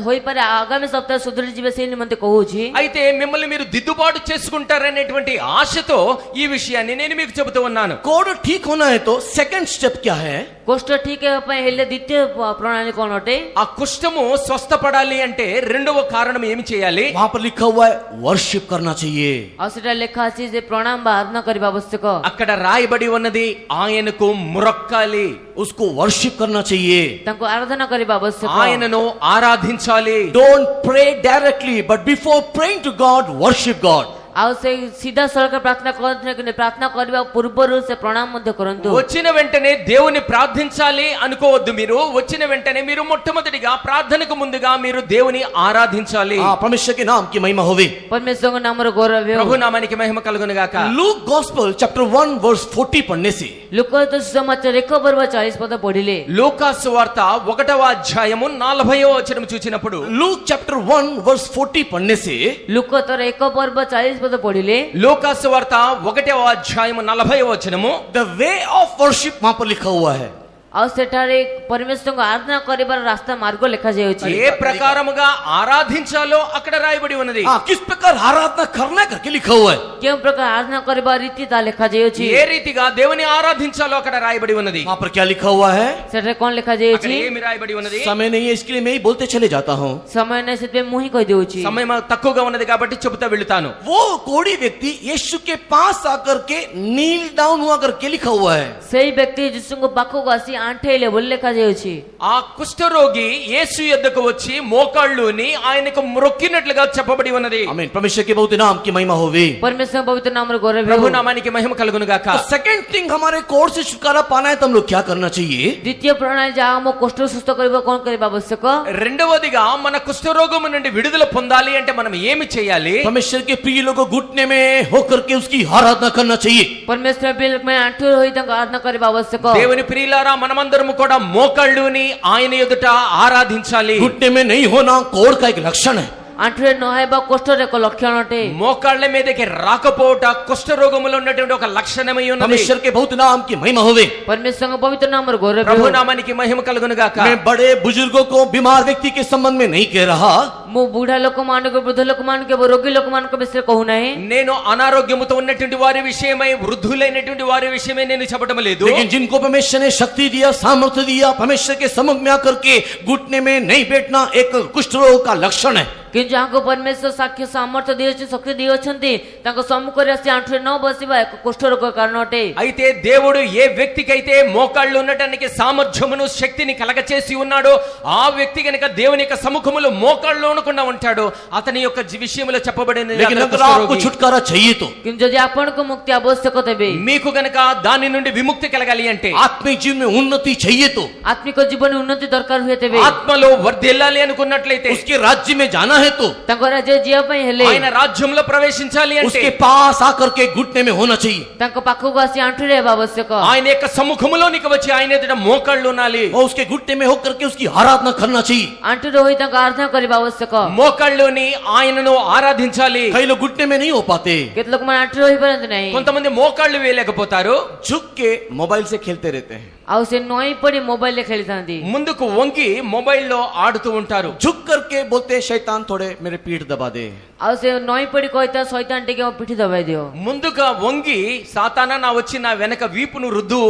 ହୋଇପାରେ ଆଗାମୀ ସପ୍ତାହ ସୁଧରି ଯିବେ ସେଇ ନିମନ୍ତେ କହୁଛି। అయితే మిమ్మల్ని మీరు దిద్దుబాటు చేసుకుంటారనేటువంటి ఆశతో ఈ విషయాన్ని నేను మీకు చెబుతూ ఉన్నాను। कोड ठीक होना है तो सेकंड स्टेप क्या है? କୋଷ୍ଠ ଠିକ ହେବା ପାଇଁ ହେଲେ ଦ୍ୱିତୀୟ ପ୍ରଣାଳୀ କଣ ଅଟେ? ఆ కుష్ఠము స్వస్థపడాలి అంటే రెండవ కారణం ఏమి చేయాలి? वहां पर लिखा हुआ है वर्शिप करना चाहिए। ଆଉ ସେଟା ଲେଖା ଅଛି ଯେ ପ୍ରଣାମ ବା ଆରାଧନା କରିବା ଆବଶ୍ୟକ। అక్కడ రాయబడి ఉన్నది ఆయనకు మురక్కాలి, उसको वर्शिप करना चाहिए। ତାଙ୍କୁ ଆରାଧନା କରିବା ଆବଶ୍ୟକ। ఆయనను ఆరాధించాలి। Don't pray directly, but before praying to God, worship God. ଆଉ ସେ ସିଧା ସଳଖ ପ୍ରାର୍ଥନା କରନ୍ତୁ ନାହିଁ, କିନ୍ତୁ ପ୍ରାର୍ଥନା କରିବା ପୂର୍ବରୁ ସେ ପ୍ରଣାମ ମଧ୍ୟ କରନ୍ତୁ। వచ్చిన వెంటనే దేవుని ప్రార్థించాలి అనుకోవద్దు। మీరు వచ్చిన వెంటనే మీరు మొట్టమొదటిగా ప్రార్థనకు ముందుగా మీరు దేవుని ఆరాధించాలి। हाँ, परमेश्वर के नाम की महिमा होवे। ପରମେଶ୍ୱରଙ୍କ ନାମର ଗୌରବ ହେଉ। ప్రభు నామానికి మహిమ కలుగును గాక। लूक गॉस्पेल चैप्टर 1 वर्स 40 पढ़ने से ଲୁକାୟିତ ସୁସମାଚାର 1 ପର୍ବ 40 పద ପଢିଲେ, లూకాసు వార్త 1వ అధ్యాయము 40వ వచనం చూచినప్పుడు, लूक चैप्टर 1 वर्स 40 पढ़ने से ଲୁକତର 1 ପର୍ବ 40 పଦ ପଢିଲେ, లూకాసు వార్త 1వ అధ్యాయము 40వ వచనము, द वे ऑफ वर्शिप वहां पर लिखा हुआ है। ଆଉ ସେଠାରେ ପରମେଶ୍ୱରଙ୍କ ଆରାଧନା କରିବାର ରାସ୍ତା ମାର୍ଗ ଲେଖାଯାଇଛି। ఏ ప్రకారముగా ఆరాధించాలో అక్కడ రాయబడి ఉన్నది। हाँ, किस प्रकार आराधना करना करके लिखा हुआ है। କେଉଁ ପ୍ରକାର ଆରାଧନା କରିବା ରୀତି ତା ଲେଖାଯାଇଛି। ఏ రీతిగా దేవుని ఆరాధించాలో అక్కడ రాయబడి ఉన్నది। वहां पर क्या लिखा हुआ है? ସେଠାରେ କଣ అక్కడ ଲେଖାଯାଇଛି? ఏమి రాయబడి ఉన్నది? समय नहीं है इसके लिए मैं ही बोलते चले जाता हूँ। ସମୟ ନାହିଁ, ସେଥିପାଇଁ ମୁଁ ହିଁ କହିଦେଉଛି। సమయం తక్కువగా ఉన్నది కాబట్టి చెబుతా వెళ్తాను। वो कोड़ी व्यक्ति यीशु के पास आकर के नील डाउन हुआ करके लिखा हुआ है। ସେଇ ବ୍ୟକ୍ତି ଯୀଶୁଙ୍କ ପାଖକୁ ଆସି ଆଣ୍ଠେଇଲେ ବୋଲି ଲେଖାଯାଉଛି। ఆ కుష్ఠరోగి యేసు యొద్దకు వచ్చి మోకాళ్ళుని ఆయనకు మ్రొక్కినట్లుగా చెప్పబడి ఉన్నది. आमीन। परमेश्वर के बहुत नाम की महिमा होवे। परमेश्वर पवित्र नाम रो गौरव ప్రభు हो। నామానికి మహిమ కలుగును గాక. सेकंड थिंग, हमारे कोर्स से छुटकारा पाना है तो हम लोग क्या करना चाहिए? ଦ୍ୱିତୀୟ ପ୍ରଣାଳୀ ଯାହା ଆମ କଷ୍ଟ ସୁସ୍ଥ କରିବା କଣ କରିବା ଆବଶ୍ୟକ? రెండవదిగా మన కుష్ఠరోగము నుండి విడుదల పొందాలి అంటే మనం ఏమి చేయాలి? परमेश्वर के प्रिय लोगों घुटने में होकर के उसकी आराधना करना चाहिए। परमेश्वर में आंठू होई ତାଙ୍କ ଆରାଧନା କରିବା ଆବଶ୍ୟକ। దేవుని ప్రియులారా, మనమందరము కూడా మోకాళ్ళుని ఆయన ఎదుట ఆరాధించాలి. घुटने में नहीं होना कोढ़ का एक लक्षण है। ଆଣ୍ଠୁରେ ନ ହେବା କଷ୍ଟର ଏକ ଲକ୍ଷଣ ଅଟେ। మోకాళ్ళ మీదకి రాకపోవట కుష్ఠరోగములో ఉన్నటువంటి ఒక లక్షణమై ఉన్నది. परमेश्वर के बहुत नाम की महिमा होवे। परमेश्वरଙ୍କ पवित्र नाम रो गौरव ప్రభు हो। నామానికి మహిమ కలుగును గాక. मैं बड़े बुजुर्गों को बीमार व्यक्ति के संबंध में नहीं कह रहा, ମୁଁ ବୁଢା ଲୋକମାନଙ୍କୁ ବୃଦ୍ଧ ଲୋକମାନଙ୍କୁ ଏବଂ ରୋଗୀ ଲୋକମାନଙ୍କ ବିଷୟରେ କହୁନାହିଁ। నేను అనారోగ్యముతో ఉన్నటువంటి వారి విషయమై, వృద్ధులైనటువంటి వారి విషయమై నేను చెప్పడం లేదు. लेकिन जिनको परमेश्वर ने शक्ति दिया, सामर्थ्य दिया, परमेश्वर के सम्मुख में आकर के घुटने में नहीं बैठना एक कुष्ठ रोग का लक्षण है। କିନ୍ତୁ ଯାହାଙ୍କୁ ପରମେଶ୍ୱର ସାକ୍ଷ୍ୟ ସାମର୍ଥ୍ୟ ଦେଇଅଛନ୍ତି, ଶକ୍ତି ଦେଇଅଛନ୍ତି, ତାଙ୍କ ସମ୍ମୁଖରେ ଆସି ଆଣ୍ଠୁରେ ନ ବସିବା ଏକ କୁଷ୍ଠରୋଗ କାରଣ ଅଟେ। అయితే దేవుడు ఏ వ్యక్తికైతే మోకాళ్ళు ఉండటానికి సామర్థ్యమును శక్తిని కలగచేసి ఉన్నాడో ఆ వ్యక్తి గనుక దేవుని యొక్క సముఖములో మోకాళ్ళు ఉండకుండా ఉంటాడో అతని యొక్క విషయంలో చెప్పబడిన लेकिन अगर आपको छुटकारा चाहिए तो, କିନ୍ତୁ ଯଦି ଆପଣଙ୍କୁ ମୁକ୍ତି ଆବଶ୍ୟକ ତେବେ, మీకు గనక దాని నుండి విముక్తి కలగాలి అంటే, आत्मिक जीवन में उन्नति चाहिए तो, ଆତ୍ମିକ ଜୀବନ ଉନ୍ନତି ଦରକାର ହୁଏ ତେବେ, ఆత్మలో వర్ధిల్లాలి అనుకున్నట్లయితే, उसके राज्य में जाना है तो, ତାଙ୍କ ରାଜ୍ୟ ଯିବା ପାଇଁ ହେଲେ, ఆయన రాజ్యంలో ప్రవేశించాలి అంటే, उसके पास आकर के घुटने में होना चाहिए। ତାଙ୍କ ପାଖକୁ ଆସି ଆଣ୍ଠୁରେ ହେବା ଆବଶ୍ୟକ। ఆయన యొక్క సముఖములోనికి వచ్చి ఆయన ఎదుట మోకాళ్ళు ఉండాలి. और उसके घुटने में होकर के उसकी आराधना करना चाहिए। ଆଣ୍ଠୁରେ ହୋଇ ତାଙ୍କ ଆରାଧନା କରିବା ଆବଶ୍ୟକ। మోకాళ్ళుని ఆయనను ఆరాధించాలి. कई लोग घुटने में नहीं हो पाते, କେତେ ଲୋକମାନେ ଆଣ୍ଠୁରେ ହୋଇପାରନ୍ତି ନାହିଁ। కొంతమంది మోకాళ్ళు వేయలేకపోతారు. झुक के मोबाइल से खेलते रहते हैं। ଆଉ ସେ ନଇଁ ପଡି ମୋବାଇଲରେ ଖେଳିଥାନ୍ତି। ముందుకు వంగి మొబైల్లో ఆడుతూ ఉంటారు. झुक करके बोलते हैं, शैतान थोड़े मेरे पीठ दबा दे। ଆଉ ସେ ନଇଁ ପଡି କହିଥା ଶୈତାନ ଟିକେ ମୋ ପିଠି ଦବାଇ ଦିଅ। ముందుగా వంగి సాతానా నా వచ్చి నా వెనక వీపును రుద్దు.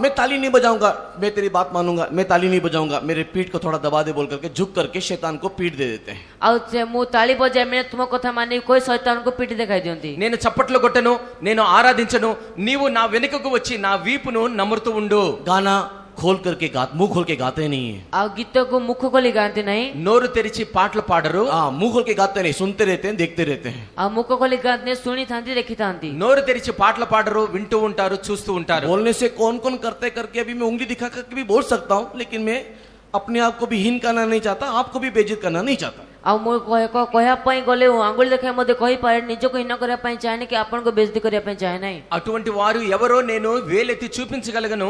मैं ताली नहीं बजाऊंगा, मैं तेरी बात मानूंगा, मैं ताली नहीं बजाऊंगा, मेरे पीठ को थोड़ा दबा दे बोल करके झुक करके शैतान को पीठ दे देते हैं। ଆଉ ସେ ମୁଁ ତାଳି ବଜାଏ ମାନେ ତୁମ କଥା ମାନି କହି ଶୈତାନକୁ ପିଠି ଦେଖାଇ ଦିଅନ୍ତି। నేను చప్పట్లు కొట్టను, నేను ఆరాధించను, నీవు నా వెనుకకు వచ్చి నా వీపును నమురుతూ ఉండు. गाना खोल करके मुंह खोल के गाते नहीं है। ଆଉ ଗୀତକୁ ମୁଖ ଖୋଲି ଗାଆନ୍ତି ନାହିଁ। నోరు తెరిచి పాటలు పాడరు. मुंह खोल के गाते नहीं, सुनते रहते हैं, देखते रहते हैं। ଆଉ ମୁଖ ଖୋଲି ଗାଆନ୍ତି, ଶୁଣିଥାନ୍ତି, ଦେଖିଥାନ୍ତି। నోరు తెరిచి పాటలు పాడరు, వింటూ ఉంటారు, చూస్తూ ఉంటారు. बोलने से कौन कौन करते करके अभी मैं उंगली दिखा करके भी बोल सकता हूँ, लेकिन मैं अपने आप को भी हीन करना नहीं चाहता, आपको भी बेइज्जत करना नहीं चाहता। ଆଉ ମୁଁ କହିବା ପାଇଁ ଗଲେ ଆଙ୍ଗୁଳି ଦେଖାଇ ମଧ୍ୟ କହିପାରେ, ନିଜକୁ ହୀନ କରିବା ପାଇଁ ଚାହେଁନି କି ଆପଣଙ୍କୁ ବେଇଜ୍ଜତି କରିବା ପାଇଁ ଚାହେଁ ନାହିଁ। అటువంటి వారు ఎవరో నేను వేలెత్తి చూపించగలుగుతాను.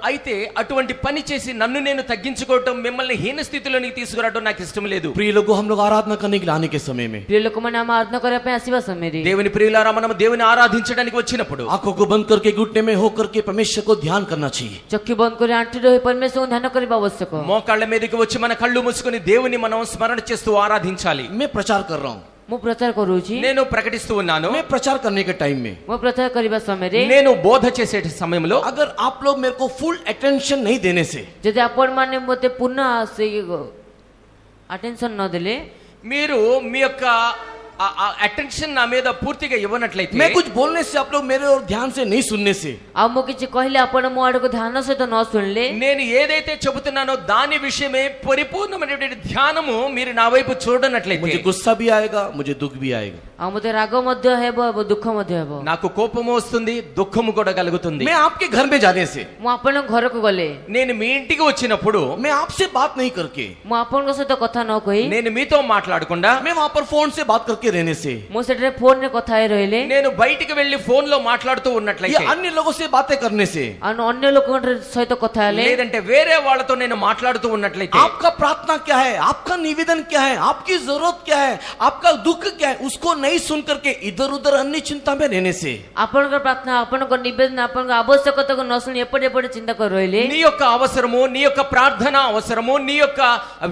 అయితే అటువంటి పని చేసి నన్ను నేను తగ్గించుకోవటం, మిమ్మల్ని హీన స్థితిలోనికి తీసుకురావడం నాకు ఇష్టం లేదు. प्रिय लोगों, हम लोग आराधना करने के लिए आने के समय में, ପ୍ରିୟ ଲୋକମାନେ ଆମ ଆରାଧନା କରିବା ପାଇଁ ଆସିବା ସମୟରେ, దేవుని ప్రియులారా, మనం దేవుని ఆరాధించడానికి వచ్చినప్పుడు आंखों को बंद करके घुटने में होकर के परमेश्वर को ध्यान करना चाहिए। ଚକ୍ଷୁ ବନ୍ଦ କରି ଆଣ୍ଠୁରେ ହୋଇ ପରମେଶ୍ୱରଙ୍କୁ ଧ୍ୟାନ କରିବା ଆବଶ୍ୟକ। మోకాళ్ళ మీదకి వచ్చి మన కళ్ళు మూసుకొని దేవుని మనం స్మరణ చేస్తూ ఆరాధించాలి. मैं प्रचार कर रहा हूँ, ମୁଁ ପ୍ରଚାର କରୁଛି। నేను ప్రకటిస్తూ ఉన్నాను. मैं प्रचार करने के टाइम में, ମୁଁ ପ୍ରଚାର କରିବା ସମୟରେ, నేను బోధ చేసే సమయంలో अगर आप लोग मेरे को फुल अटेंशन नहीं देने से, ଯଦି ଆପଣମାନେ ମୋତେ ପୂର୍ଣ୍ଣ ଆଟେନସନ ନ ଦେଲେ, మీరు మీ యొక్క అటెన్షన్ నా మీద పూర్తిగా ఇవ్వనట్లయితే, मैं कुछ बोलने से आप लोग मेरे और ध्यान से नहीं सुनने से, ଆଉ ମୁଁ କିଛି କହିଲେ ଆପଣ ମୋ ଆଡକୁ ଧ୍ୟାନ ସହିତ ନ ଶୁଣିଲେ, నేను ఏదైతే చెబుతున్నానో దాని విషయమే పరిపూర్ణమైనటువంటి ధ్యానము మీరు నా వైపు చూడనట్లయితే, मुझे गुस्सा भी आएगा, मुझे दुख भी आएगा। ଆଉ ମୋତେ ରାଗ ମଧ୍ୟ ହେବ ଏବଂ ଦୁଃଖ ମଧ୍ୟ ହେବ। నాకు కోపము వస్తుంది, దుఃఖము కూడా కలుగుతుంది. मैं आपके घर में जाने से, ମୁଁ ଆପଣଙ୍କ ଘରକୁ ଗଲେ, నేను మీ ఇంటికి వచ్చినప్పుడు मैं आपसे बात नहीं करके, ମୁଁ ଆପଣଙ୍କ ସହିତ କଥା ନ କହି, నేను మీతో మాట్లాడకుండా, मैं वहां पर फोन से बात करके रहने से, ମୁଁ ସେଠାରେ ଫୋନରେ କଥା ହେଇ ରହିଲେ, నేను బయటికి వెళ్లి ఫోన్ లో మాట్లాడుతూ या ఉన్నట్లయితే, अन्य लोगों से बातें करने से, ଆଉ ଅନ୍ୟ ଲୋକଙ୍କ ସହିତ କଥା ହେଲେ, లేదంటే వేరే వాళ్ళతో నేను మాట్లాడుతూ ఉన్నట్లయితే, आपका प्रार्थना क्या है, आपका निवेदन क्या है, आपकी जरूरत क्या है, आपका दुख क्या है, उसको नहीं सुन करके इधर उधर अन्य चिंता में रहने से, ଆପଣଙ୍କ ପ୍ରାର୍ଥନା, ଆପଣଙ୍କ ନିବେଦନ, ଆପଣଙ୍କ ଆବଶ୍ୟକତାକୁ ନ ଶୁଣି ଏପଟେ ଏପଟେ ଚିନ୍ତା କରି ରହିଲେ, నీ యొక్క అవసరము, నీ యొక్క ప్రార్థన అవసరము, నీ యొక్క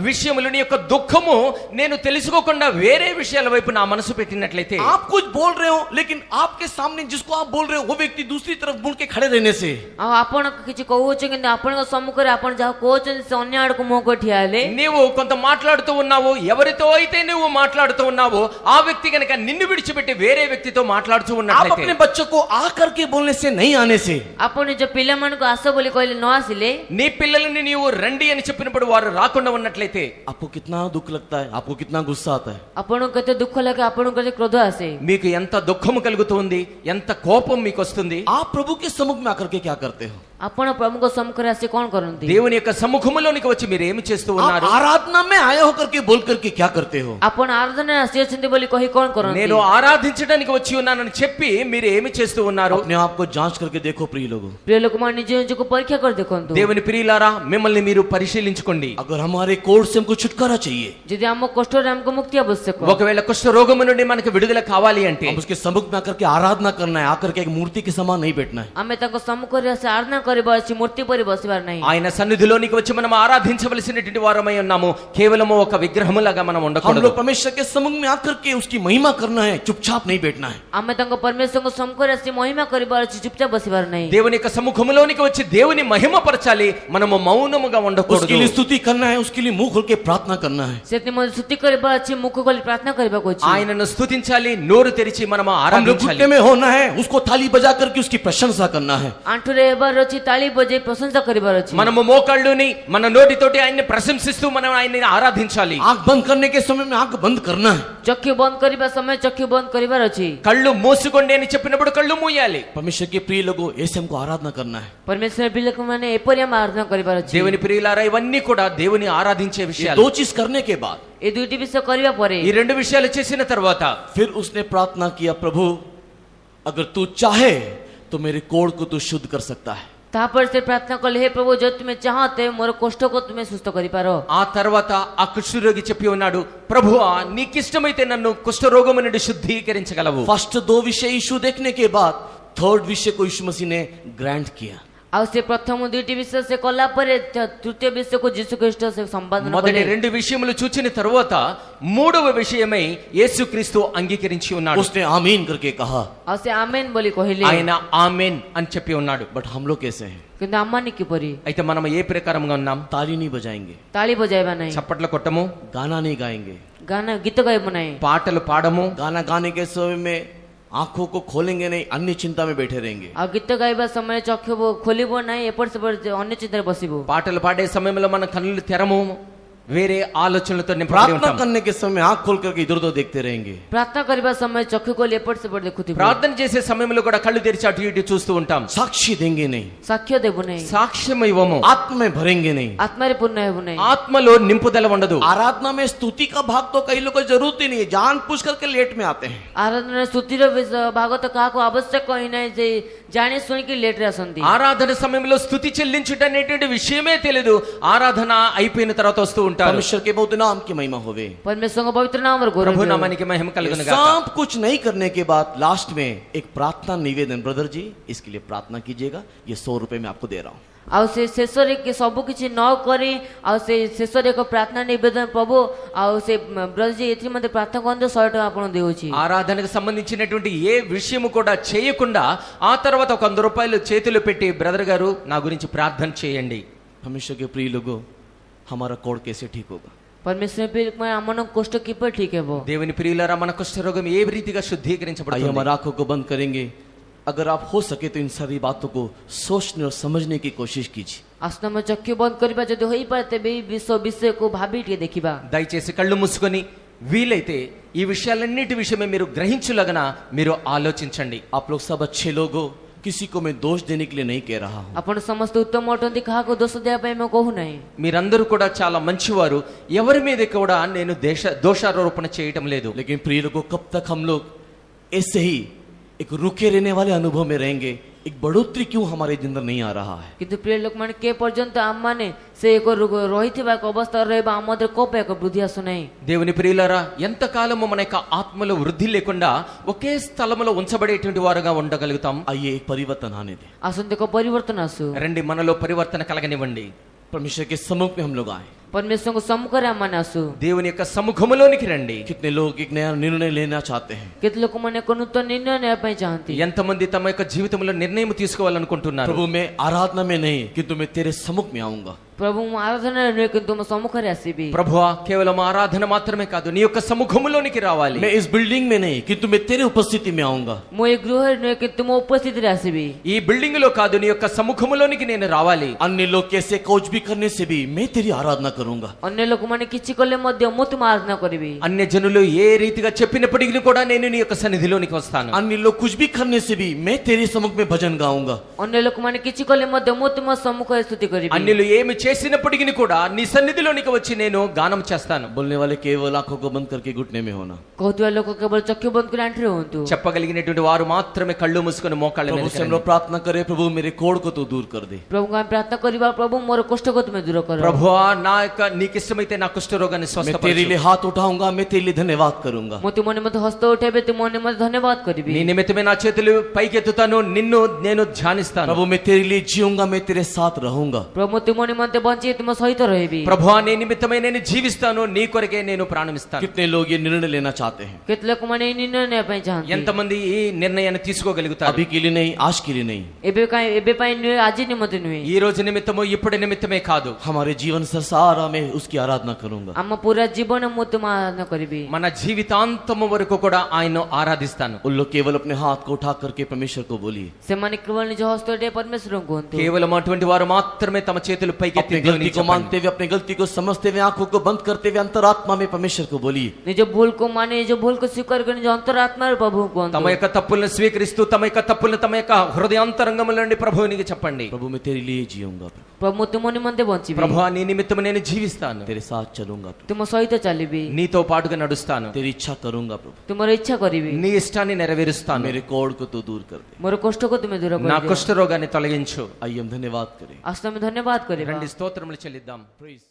విషయములు, నీ యొక్క దుఃఖము నేను తెలుసుకోకుండా వేరే విషయాల వైపు నా మనసు పెట్టినట్లయితే, आप कुछ बोल रहे हो लेकिन आपके सामने जिसको आप बोल रहे हो वो व्यक्ति दूसरी तरफ मुड़ के खड़े रहने से, ଆଉ ଆପଣ କିଛି କହୁଛ କିନ୍ତୁ ଆପଣଙ୍କ ସମ୍ମୁଖରେ ଆପଣ ଯାହା କହୁଛନ୍ତି ସେ ଅନ୍ୟ ଆଡକୁ ମୁହଁ କରି ଠିଆ ହେଲେ, నీవు కొంత మాట్లాడుతూ ఉన్నావు, ఎవరితో అయితే నువ్వు మాట్లాడుతూ ఉన్నావో ఆ వ్యక్తి కనుక నిన్ను విడిచిపెట్టి వేరే వ్యక్తితో మాట్లాడుతూ आप ఉన్నట్లయితే, अपने बच्चों को आ करके बोलने से नहीं आने से, ଆପଣ ନିଜ ପିଲାମାନଙ୍କୁ ଆସ ବୋଲି କହିଲେ ନ ଆସିଲେ, నీ పిల్లల్ని నీవు రండి అని చెప్పినప్పుడు వారు రాకుండా ఉన్నట్లయితే आपको कितना दुख लगता है, आपको कितना गुस्सा आता है। ଆପଣଙ୍କୁ କେତେ ଦୁଃଖ ଲାଗେ, ଆପଣଙ୍କୁ କେତେ କ୍ରୋଧ ଆସେ, మీకు ఎంత దుఃఖము కలుగుతుంది, ఎంత కోపం మీకు వస్తుంది. आप प्रभु के सम्मुख में आकर के क्या करते हो? ଆପଣ ପ୍ରଭୁଙ୍କ ସମ୍ମୁଖରେ ଆସି କଣ କରନ୍ତି? దేవుని యొక్క సముఖములోనికి వచ్చి మీరు ఏమి చేస్తూ आप ఉన్నారు? आराधना में आए होकर के बोल करके क्या करते हो? ଆପଣ ଆରାଧନାରେ ଆସିଅଛନ୍ତି ବୋଲି କହି କଣ କରନ୍ତି? నేను ఆరాధించడానికి వచ్చి ఉన్నానని చెప్పి మీరు ఏమి చేస్తూ ఉన్నారు? अपने आप को जांच करके देखो प्रिय लोगों। ପ୍ରିୟ ଲୋକମାନେ ନିଜ ନିଜକୁ ପରୀକ୍ଷା କରି ଦେଖନ୍ତୁ। దేవుని ప్రియులారా, మిమ్మల్ని మీరు పరిశీలించుకోండి. अगर हमारे कोर्ट से हमको छुटकारा चाहिए, ଯଦି ଆମ କଷ୍ଟରେ ଆମକୁ ମୁକ୍ତି ଆବଶ୍ୟକ, ఒకవేళ కుష్ఠ రోగము నుండి మనకు విడుదల కావాలి అంటే हम उसके सम्मुख में आकर के आराधना करना है, आकर के एक मूर्ति के समान नहीं बैठना है। ଆମେ ତାଙ୍କ ସମ୍ମୁଖରେ ଆସି ଆରାଧନା କରିବା ଅଛି, ମୂର୍ତ୍ତି ପରି ବସିବାର ନାହିଁ। ఆయన సన్నిధిలోనికి వచ్చి మనం ఆరాధించవలసినటువంటి వారమై ఉన్నాము, కేవలము ఒక విగ్రహములాగా మనం हम ఉండకూడదు. लोग परमेश्वर के सम्मुख में आकर के उसकी महिमा करना है, चुपचाप नहीं बैठना है। ଆମେ ତାଙ୍କ ପରମେଶ୍ୱରଙ୍କ ସମ୍ମୁଖରେ ଆସି ମହିମା କରିବାର ଅଛି, ଚୁପଚାପ ବସିବାର ନାହିଁ। దేవుని యొక్క సముఖములోనికి వచ్చి దేవుని మహిమపరచాలి, మనము మౌనముగా उसके ఉండకూడదు. लिए स्तुति करना है, उसके लिए मुंह खोल के प्रार्थना करना है। ସେଥିମଧ୍ୟ ସ୍ତୁତି କରିବାର ଅଛି, ମୁଖ ଖୋଲି ପ୍ରାର୍ଥନା କରିବାକୁ ଅଛି। ఆయనను స్తుతించాలి, నోరు తెరిచి మనము हम लोग ఆరాధించాలి. घुटने में होना है, उसको थाली बजा करके उसकी प्रशंसा करना है। ଆଣ୍ଠୁରେ ହେବାର ଅଛି, ତାଳି ବଜେଇ ପ୍ରଶଂସା କରିବାର ଅଛି। మనము మోకాళ్ళుని మన నోటితోటి ఆయన్ని ప్రశంసిస్తూ మనం ఆయన్ని ఆరాధించాలి. आंख बंद करने के समय में आंख बंद करना है। ଚକ୍ଷୁ ବନ୍ଦ କରିବା ସମୟ ଚକ୍ଷୁ ବନ୍ଦ କରିବାର ଅଛି। కళ్ళు మూసుకోండి అని చెప్పినప్పుడు కళ్ళు మూయాలి. परमेश्वर के प्रिय लोगों, ऐसे हमको आराधना करना है। ପରମେଶ୍ୱର ପିଲାମାନେ ଏପରି ଆମେ ଆରାଧନା କରିବାର ଅଛି। దేవుని ప్రియులారా, ఇవన్నీ కూడా దేవుని ఆరాధించే ये విషయాలు. दो चीज करने के बाद ଏ ଦୁଇଟି ବିଷୟ କରିବା ପରେ ఈ రెండు విషయాలు చేసిన తర్వాత फिर उसने प्रार्थना किया, प्रभु अगर तू चाहे तो मेरे कोढ़ को तू शुद्ध कर सकता है। ତାପରେ ସେ ପ୍ରାର୍ଥନା କଲେ, ହେ ପ୍ରଭୁ, ଯଦି ତୁମେ ଚାହଁ ତେବେ ମୋର କୋଷ୍ଠକୁ ତୁମେ ସୁସ୍ଥ କରିପାର। ఆ తర్వాత ఆ కుష్ఠరోగి చెప్పి ఉన్నాడు, ప్రభువా నీకిష్టమైతే నన్ను కుష్ఠరోగము నుండి శుద్ధీకరించగలవు. फर्स्ट दो विषय यीशु देखने के बाद थर्ड विषय को यीशु मसीह ने ग्रांट किया। ଆଉ ସେ ପ୍ରଥମ ଦୁଇଟି ବିଷୟ ସେ କଲା ପରେ ତୃତୀୟ ବିଷୟକୁ ଯୀଶୁ ଖ୍ରୀଷ୍ଟ ସେ ସମ୍ପାଦନ మొదటి କଲେ। రెండు విషయములు చూచిన తరువాత మూడవ విషయమై యేసుక్రీస్తు అంగీకరించి ఉన్నాడు. उसने आमीन करके कहा। ଆଉ ସେ ଆମେନ୍ ବୋଲି କହିଲେ। ఆయన ఆమేన్ అని చెప్పి ఉన్నాడు. बट हम लोग कैसे हैं? କିନ୍ତୁ ଆମମାନେ କିପରି? అయితే మనం ఏ ప్రకారంగా ఉన్నాం? ताली नहीं बजाएंगे, ତାଳି ବଜାଇବା ନାହିଁ, చప్పట్ల కొట్టము, गाना नहीं गाएंगे, ଗାନା ଗୀତ ଗାଇବୁ ନାହିଁ, పాటలు పాడము, गाना गाने के समय में आंखों को खोलेंगे नहीं, अन्य चिंता में बैठे रहेंगे। ଆଉ ଗୀତ ଗାଇବା ସମୟରେ ଚକ୍ଷୁ ଖୋଲିବ ନାହିଁ, ଏପଟ ସେପଟ ଅନ୍ୟ ଚିନ୍ତାରେ ବସିବୁ। పాటలు పాడే సమయంలో మన కన్నులు తెరము, వేరే ఆలోచనలతో నింపబడి प्रार्थना ఉంటాం. करने के समय आंख खोल करके इधर उधर देखते रहेंगे। ପ୍ରାର୍ଥନା କରିବା ସମୟରେ ଚକ୍ଷୁ ଖୋଲି ଏପଟ ସେପଟ ଦେଖୁଥିବୁ। ప్రార్థన చేసే సమయంలో కూడా కళ్ళు తెరిచి అటు ఇటు చూస్తూ ఉంటాం. साक्षी देंगे नहीं, ସାକ୍ଷ୍ୟ ଦେବୁ ନାହିଁ, సాక్ష్యం ఇవ్వము, आत्मा में भरेंगे नहीं। ଆତ୍ମାରେ ପୂର୍ଣ୍ଣ ହେବୁ ନାହିଁ। ఆత్మలో నింపుదల ఉండదు. आराधना में स्तुति का भाग तो कई लोगों को जरूरत ही नहीं है, जान पूछ करके लेट में आते हैं। ଆରାଧନାରେ ସ୍ତୁତିର ଭାଗ ତ କାହାକୁ ଆବଶ୍ୟକ ହିଁ ନାହିଁ, ଯେ ଜାଣି ଶୁଣିକି ଲେଟରେ ଆସନ୍ତି। ఆరాధన సమయంలో స్తుతి చెల్లించుట అనేటువంటి విషయమే తెలియదు, ఆరాధన అయిపోయిన తర్వాత వస్తూ ఉంటారు. परमेश्वर के बहुत नाम की महिमा होवे। परमेश्वरଙ୍କ पवित्र नामର ଗୌରବ ప్రభు ହେଉ। నామానికి మహిమ కలుగును గాక. सब कुछ नहीं करने के बाद लास्ट में एक प्रार्थना निवेदन, ब्रदर जी इसके लिए प्रार्थना कीजिएगा, ये 100 रुपए मैं आपको दे रहा हूँ। ଆଉ ସେ ଶେଷରେ ସବୁ କିଛି ନ କରି ଆଉ ସେ ଶେଷରେ ଏକ ପ୍ରାର୍ଥନା ନିବେଦନ, ପ୍ରଭୁ ଆଉ ସେ ବ୍ରଜଜି ଏଥିରେ ମଧ୍ୟ ପ୍ରାର୍ଥନା କରନ୍ତୁ, 100 ଟଙ୍କା ଆପଣ ଦେଉଛି। ఆరాధనకు సంబంధించినటువంటి ఏ విషయము కూడా చేయకుండా ఆ తర్వాత ఒక 100 రూపాయలు చేతులు పెట్టి, బ్రదర్ గారు నా గురించి ప్రార్థన చేయండి. परमेश्वर के प्रिय लोगों, हमारा कोढ़ कैसे ठीक होगा? परमेश्वर ଆମମାନଙ୍କ କୋଷ୍ଠ କିପରି ଠିକ ହେବ? దేవుని ప్రియులారా, మన కుష్ఠరోగం ఏ రీతిగా आइए శుద్ధీకరించబడుతుంది? हमारी आंखों को बंद करेंगे। अगर आप हो सके तो इन सारी बातों को सोचने और समझने की कोशिश कीजिए। ଆସନ ଆମେ ଚକ୍ଷୁ ବନ୍ଦ କରିବା, ଯଦି ହୋଇପାରେ ତେବେ ଏହି ବିଷୟକୁ ଭାବି ଟିକେ ଦେଖିବା। దయచేసి కళ్ళు మూసుకొని వీలైతే ఈ విషయాలన్నిటి విషయమే మీరు గ్రహించులగన మీరు ఆలోచించండి. आप लोग सब अच्छे लोग हो, किसी को मैं दोष देने के लिए नहीं कह रहा हूँ। ଆପଣ ସମସ୍ତେ ଉତ୍ତମ ଅଟନ୍ତି, କାହାକୁ ଦୋଷ ଦେବା ପାଇଁ ମୁଁ କହୁନାହିଁ। మీరందరూ కూడా చాలా మంచివారు, ఎవరి మీద కూడా నేను దోషారోపణ చేయటం లేదు. लेकिन प्रिय लोगों, कब तक हम लोग ऐसे ही एक रुके रहने वाले अनुभव में रहेंगे? एक बढ़ोतरी क्यों हमारे अंदर नहीं आ रहा है? କିନ୍ତୁ ପ୍ରିୟ ଲୋକମାନେ, କେ ପର୍ଯ୍ୟନ୍ତ ଆମମାନେ ସେ ଏକ ରହିଥିବା ଏକ ଅବସ୍ଥାରେ ରହିବା, ଆମ ମଧ୍ୟରେ କୋପ ଏକ ବୃଦ୍ଧି ଆସୁନାହିଁ। దేవుని ప్రియులారా, ఎంతకాలము మన యొక్క ఆత్మలో వృద్ధి లేకుండా ఒకే స్థలములో ఉంచబడేటువంటి వారుగా ఉండగలుగుతాం? आइए एक परिवर्तन आने दें। ଆସନ୍ତୁ ଏକ ପରିବର୍ତ୍ତନ ଆସୁ। రండి, మనలో పరివర్తన కలగనివ్వండి. परमेश्वर के सम्मुख में हम लोग आए। परमेश्वरको सम्मुखରେ ଆମମାନେ ଆସୁ। దేవుని యొక్క సముఖములోనికి రండి. कितने लोग एक नया निर्णय लेना चाहते हैं। କେତେ ଲୋକମାନେ ଏକ ନୂତନ ନିର୍ଣ୍ଣୟ ନେବା ପାଇଁ ଚାହାନ୍ତି। ఎంతమంది తమ యొక్క జీవితంలో నిర్ణయం తీసుకోవాలనుకుంటున్నారు? प्रभु मैं आराधना में नहीं किंतु मैं तेरे सम्मुख में आऊंगा। ପ୍ରଭୁ ମୁଁ ଆରାଧନାରେ ନୁହେଁ କିନ୍ତୁ ମୋ ସମ୍ମୁଖରେ ଆସିବି। ప్రభువా కేవలం ఆరాధన మాత్రమే కాదు, నీ యొక్క సముఖములోనికి రావాలి. मैं इस बिल्डिंग में नहीं किंतु मैं तेरे उपस्थिति में आऊंगा। ମୁଁ ଏ ଗୃହରେ ନୁହେଁ କିନ୍ତୁ ମୋ ଉପସ୍ଥିତିରେ ଆସିବି। ఈ బిల్డింగ్ లో కాదు, నీ యొక్క సముఖములోనికి నేను రావాలి. अन्य लोग कैसे कोच भी करने से भी मैं तेरी आराधना करूंगा। ଅନ୍ୟ ଲୋକମାନେ କିଛି କଲେ ମଧ୍ୟ ମୁଁ ତୁମ ଆରାଧନା କରିବି। అన్య జనులు ఏ రీతిగా చెప్పినప్పటికీ కూడా నేను నీ యొక్క సన్నిధిలోనికి వస్తాను. अन्य लोग कुछ भी करने से भी मैं तेरे सम्मुख में भजन गाऊंगा। ଅନ୍ୟ ଲୋକମାନେ କିଛି କଲେ ମଧ୍ୟ ମୁଁ ତୁମ ସମ୍ମୁଖରେ స్తుତି କରିବି। అన్యులు ఏమి చేసినప్పటికీ కూడా నీ సన్నిధిలోనికి వచ్చి నేను గానం చేస్తాను. बोलने वाले केवल आंखों को बंद करके घुटने में होना। କହୁଥିବା ଲୋକ କେବଳ ଚକ୍ଷୁ ବନ୍ଦ କରି ଆଣ୍ଠୁରେ ହୁଅନ୍ତୁ। చెప్పగలిగినటువంటి వారు మాత్రమే కళ్ళు మూసుకొని మోకాళ్ళ మీద प्रभु से हम लोग प्रार्थना करें, प्रभु मेरे कोड़ को तू दूर कर दे। ପ୍ରଭୁଙ୍କୁ ଆମେ ପ୍ରାର୍ଥନା କରିବା, ପ୍ରଭୁ ମୋର କଷ୍ଟକୁ ତୁମେ ଦୂର କର। ప్రభువా నా యొక్క నీకు ఇష్టమైతే నా కుష్ఠ రోగాన్ని मैं तेरे స్వస్థపరచు. लिए हाथ उठाऊंगा, मैं तेरे लिए धन्यवाद करूंगा। ମୁଁ ତୁମ ନିମନ୍ତେ ହସ୍ତ ଉଠାଇବି, ତୁମ ନିମନ୍ତେ ଧନ୍ୟବାଦ କରିବି। నీ నిమిత్తమే నా చేతులు పైకెత్తుతాను, నిన్ను నేను ధ్యానిస్తాను. प्रभु मैं तेरे लिए जीऊंगा, मैं तेरे साथ रहूंगा। ପ୍ରଭୁ ମୁଁ ତୁମ ନିମନ୍ତେ ବଞ୍ଚି ତୁମ ସହିତ ରହିବି। ప్రభువా నీ నిమిత్తమే నేను జీవిస్తాను, నీ కొరకే నేను ప్రాణమిస్తాను. कितने लोग ये निर्णय लेना चाहते हैं? କେତେ ଲୋକମାନେ ଏଇ ନିର୍ଣ୍ଣୟ ନେବା ପାଇଁ ଚାହାନ୍ତି। ఎంతమంది ఈ నిర్ణయాన్ని తీసుకోగలుగుతారు? अभी के लिए नहीं, आज के लिए नहीं, ଏବେ ପାଇଁ ନୁହେଁ, ଆଜି నిమిత్ତ ନୁହେଁ। ఈ రోజు నిమిత్తము ఇప్పటి నిమిత్తమే కాదు, हमारे जीवन से सारा मैं उसकी आराधना करूंगा। ଆମ ପୁରା ଜୀବନ ମୁଁ ତୁମ ଆରାଧନା କରିବି। మన జీవితాంతము వరకు కూడా ఆయన్ను ఆరాధిస్తాను. उन लोग केवल अपने हाथ को उठा करके परमेश्वर को बोलिए। ସେମାନେ କେବଳ ନିଜ ହସ୍ତ ଉଠାଇ ପରମେଶ୍ୱରଙ୍କୁ କୁହନ୍ତୁ। కేవలం అటువంటి వారు మాత్రమే తమ చేతులు పైకెత్తి अपनी దేవునికి गलती को చెప్పండి. मानते हुए, अपनी गलती को समझते हुए, आंखों को बंद करते हुए अंतरात्मा में परमेश्वर को बोलिए। ନିଜ ଭୁଲକୁ ମାନି ନିଜ ଭୁଲକୁ ସ୍ୱୀକାର କରି ନିଜ ଅନ୍ତରାତ୍ମାରେ ପ୍ରଭୁଙ୍କୁ କୁହନ୍ତୁ। తమ యొక్క తప్పులను స్వీకరిస్తూ తమ యొక్క తప్పులను తమ యొక్క హృదయాంతరంగముల నుండి ప్రభువునికి చెప్పండి. प्रभु मैं तेरे लिए जीऊंगा, ପ୍ରଭୁ ମୁଁ ତୁମ ନିମନ୍ତେ ବଞ୍ଚିବି। ప్రభువా నీ నిమిత్తము నేను జీవిస్తాను, तेरे साथ चलूंगा, ତୁମ ସହିତ ଚାଲିବି, నీతో పాటుగా నడుస్తాను, तेरी इच्छा करूंगा। प्रभु ତୁମର ଇଚ୍ଛା କରିବି। నీ ఇష్టాన్ని నెరవేరుస్తాను. मेरे कोड़ को तू दूर कर दे। ମୋର କଷ୍ଟକୁ ତୁମେ ଦୂର నా କରିଦିଅ। కుష్ఠ రోగాన్ని తొలగించు. आइए हम धन्यवाद करें। ଆସ ଆମେ ଧନ୍ୟବାଦ କରିବା। రండి స్తోత్రములు చెల్లిద్దాం. Praise